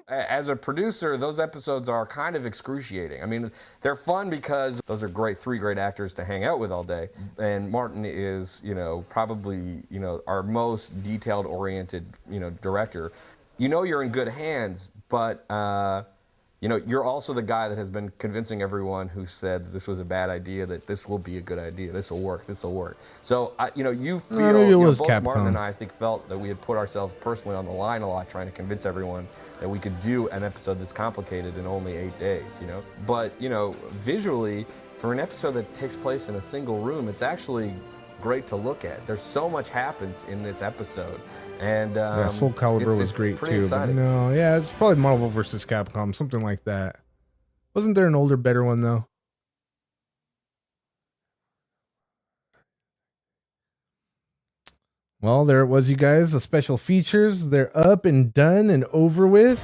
As a producer, those episodes are kind of excruciating. I mean, they're fun because those are three great actors to hang out with all day. And Martin is, you know, probably, you know, our most detailed-oriented, you know, director. You know you're in good hands, but, you know, you're also the guy that has been convincing everyone who said that this was a bad idea that this will be a good idea. This will work. This will work. So, you know, you feel, maybe it you know, was both Capcom. Martin and I think felt that we had put ourselves personally on the line a lot, trying to convince everyone that we could do an episode this complicated in only 8 days, you know? But, you know, visually, for an episode that takes place in a single room, it's actually great to look at. There's so much happens in this episode. And Yeah, Soul Calibur was it's great pretty too. But exciting. no, yeah, it's probably Marvel vs. Capcom, something like that. Wasn't there an older, better one though? Well, there it was, you guys. The special features, they're up and done and over with.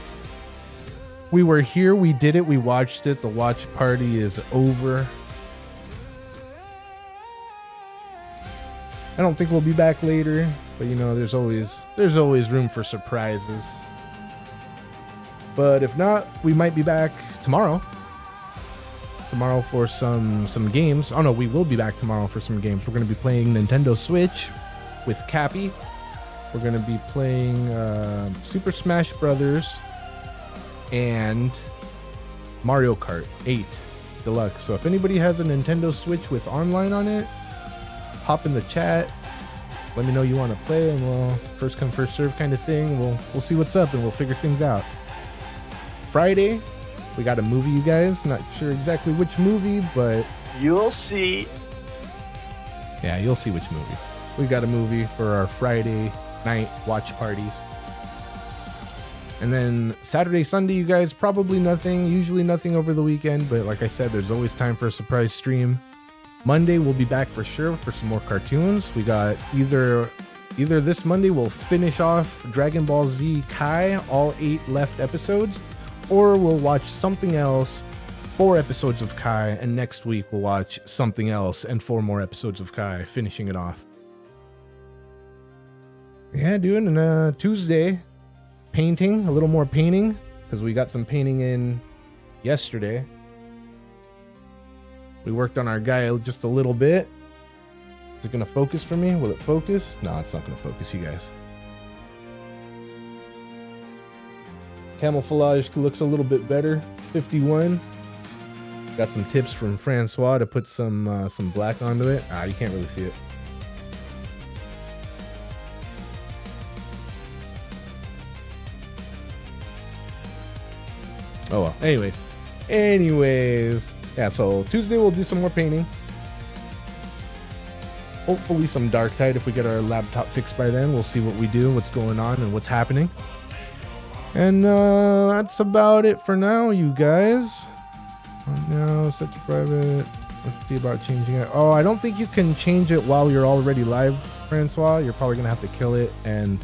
We were here, we did it, we watched it. The watch party is over. I don't think we'll be back later, but you know, there's always room for surprises. But if not, we might be back tomorrow. Tomorrow for some games. Oh no, we will be back tomorrow for some games. We're going to be playing Nintendo Switch with Cappy. We're going to be playing Super Smash Brothers and Mario Kart 8 Deluxe. So if anybody has a Nintendo Switch with online on it, hop in the chat. Let me know you want to play, and we'll first come first serve kind of thing. We'll see what's up and we'll figure things out. Friday, we got a movie, you guys. Not sure exactly which movie, but you'll see. Yeah, you'll see which movie. We got a movie for our Friday night watch parties. And then Saturday, Sunday, you guys, probably nothing. Usually nothing over the weekend, but like I said, there's always time for a surprise stream. Monday, we'll be back for sure for some more cartoons. We got either Either this Monday we'll finish off Dragon Ball Z Kai, all 8 left episodes, or we'll watch something else, 4 episodes of Kai, and next week we'll watch something else and 4 more episodes of Kai, finishing it off. Yeah, dude, and Tuesday, painting, a little more painting, because we got some painting in yesterday. We worked on our guy just a little bit. Is it gonna focus for me? Will it focus? No, it's not gonna focus, you guys. Camouflage looks a little bit better. 51. Got some tips from Francois to put some black onto it. You can't really see it. Oh well. Anyways. Yeah, so Tuesday we'll do some more painting. Hopefully some Darktide if we get our laptop fixed by then. We'll see what we do, what's going on, and what's happening. And that's about it for now, you guys. Right now, set to private. Let's see about changing it. Oh, I don't think you can change it while you're already live, Francois. You're probably gonna have to kill it and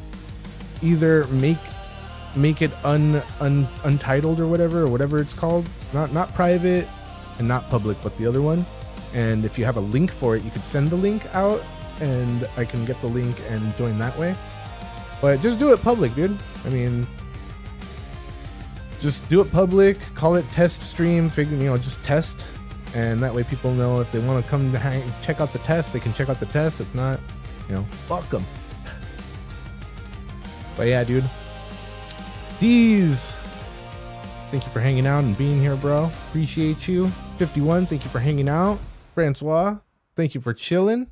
either make it untitled or whatever it's called. Not private and not public, but the other one. And if you have a link for it, you could send the link out and I can get the link and join that way. But just do it public, dude. I mean, just do it public, call it test stream, just test. And that way people know if they want to come to check out the test, they can check out the test. If not, fuck them. But yeah, dude. Deez, thank you for hanging out and being here, bro. Appreciate you. 51, thank you for hanging out. Francois, thank you for chilling.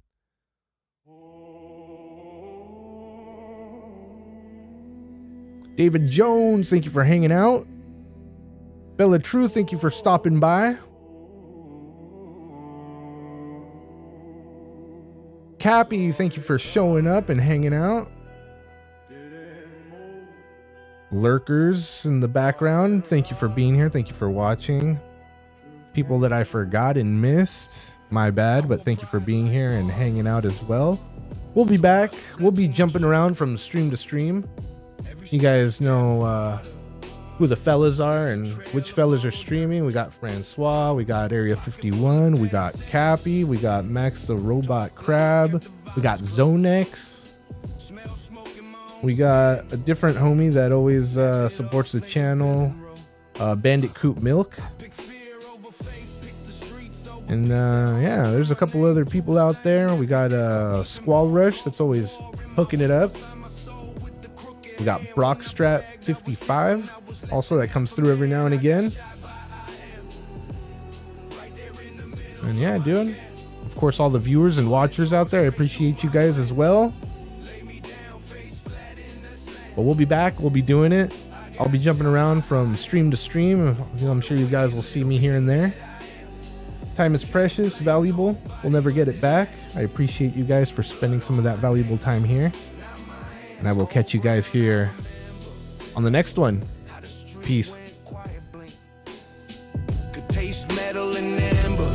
David Jones, thank you for hanging out. Bella True, thank you for stopping by. Cappy, thank you for showing up and hanging out. Lurkers in the background, thank you for being here. Thank you for watching. People that I forgot and missed, my bad, but thank you for being here and hanging out as well. We'll be back. We'll be jumping around from stream to stream. You guys know who the fellas are and which fellas are streaming. We got Francois, we got Area 51, we got Cappy, we got Max the Robot Crab, we got Zonex. We got a different homie that always supports the channel, Bandit Coop Milk. And yeah, there's a couple other people out there. We got Squall Rush that's always hooking it up. We got Brockstrap 55 also that comes through every now and again. And yeah, dude. Of course, all the viewers and watchers out there, I appreciate you guys as well. But we'll be back. We'll be doing it. I'll be jumping around from stream to stream. I'm sure you guys will see me here and there. Time is precious, valuable. We'll never get it back. I appreciate you guys for spending some of that valuable time here. And I will catch you guys here on the next one. Peace. Could taste metal and amber.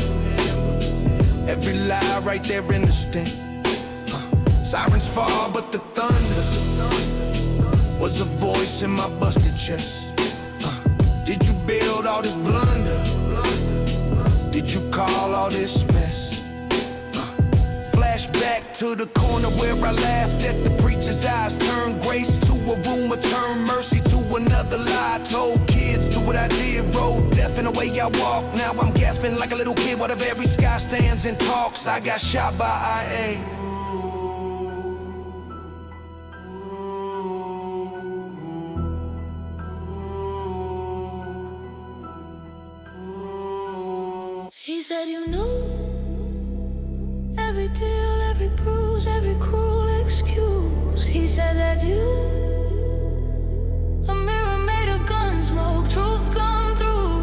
Every lie right there in the stand. Sirens fall, but the thunder was a voice in my busted chest. Did you build all this blunder? Did you call all this mess? Flashback to the corner where I laughed at the preacher's eyes. Turned grace to a rumor, turned mercy to another lie. Told kids do what I did, road deaf in the way I walk. Now I'm gasping like a little kid while the very sky stands and talks. I got shot by IA. He said, you know, every deal, every bruise, every cruel excuse. He said that you, a mirror made of gun smoke, truth come through.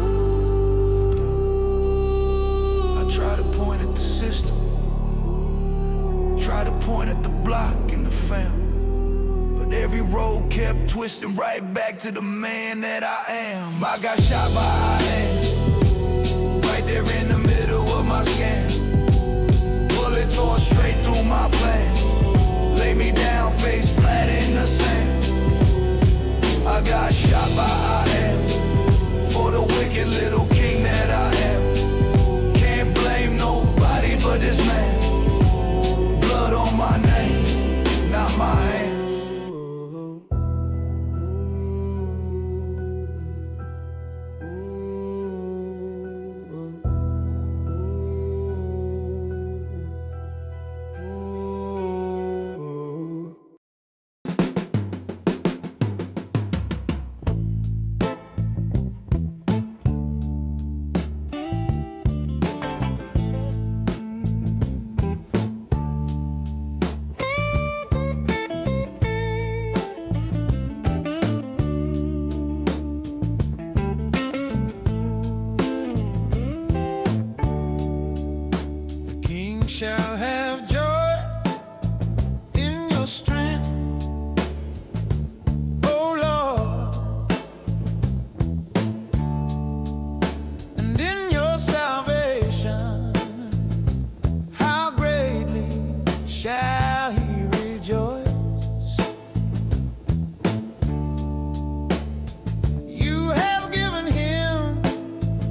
I try to point at the system, try to point at the block and the family, but every road kept twisting right back to the man that I am. I got shot by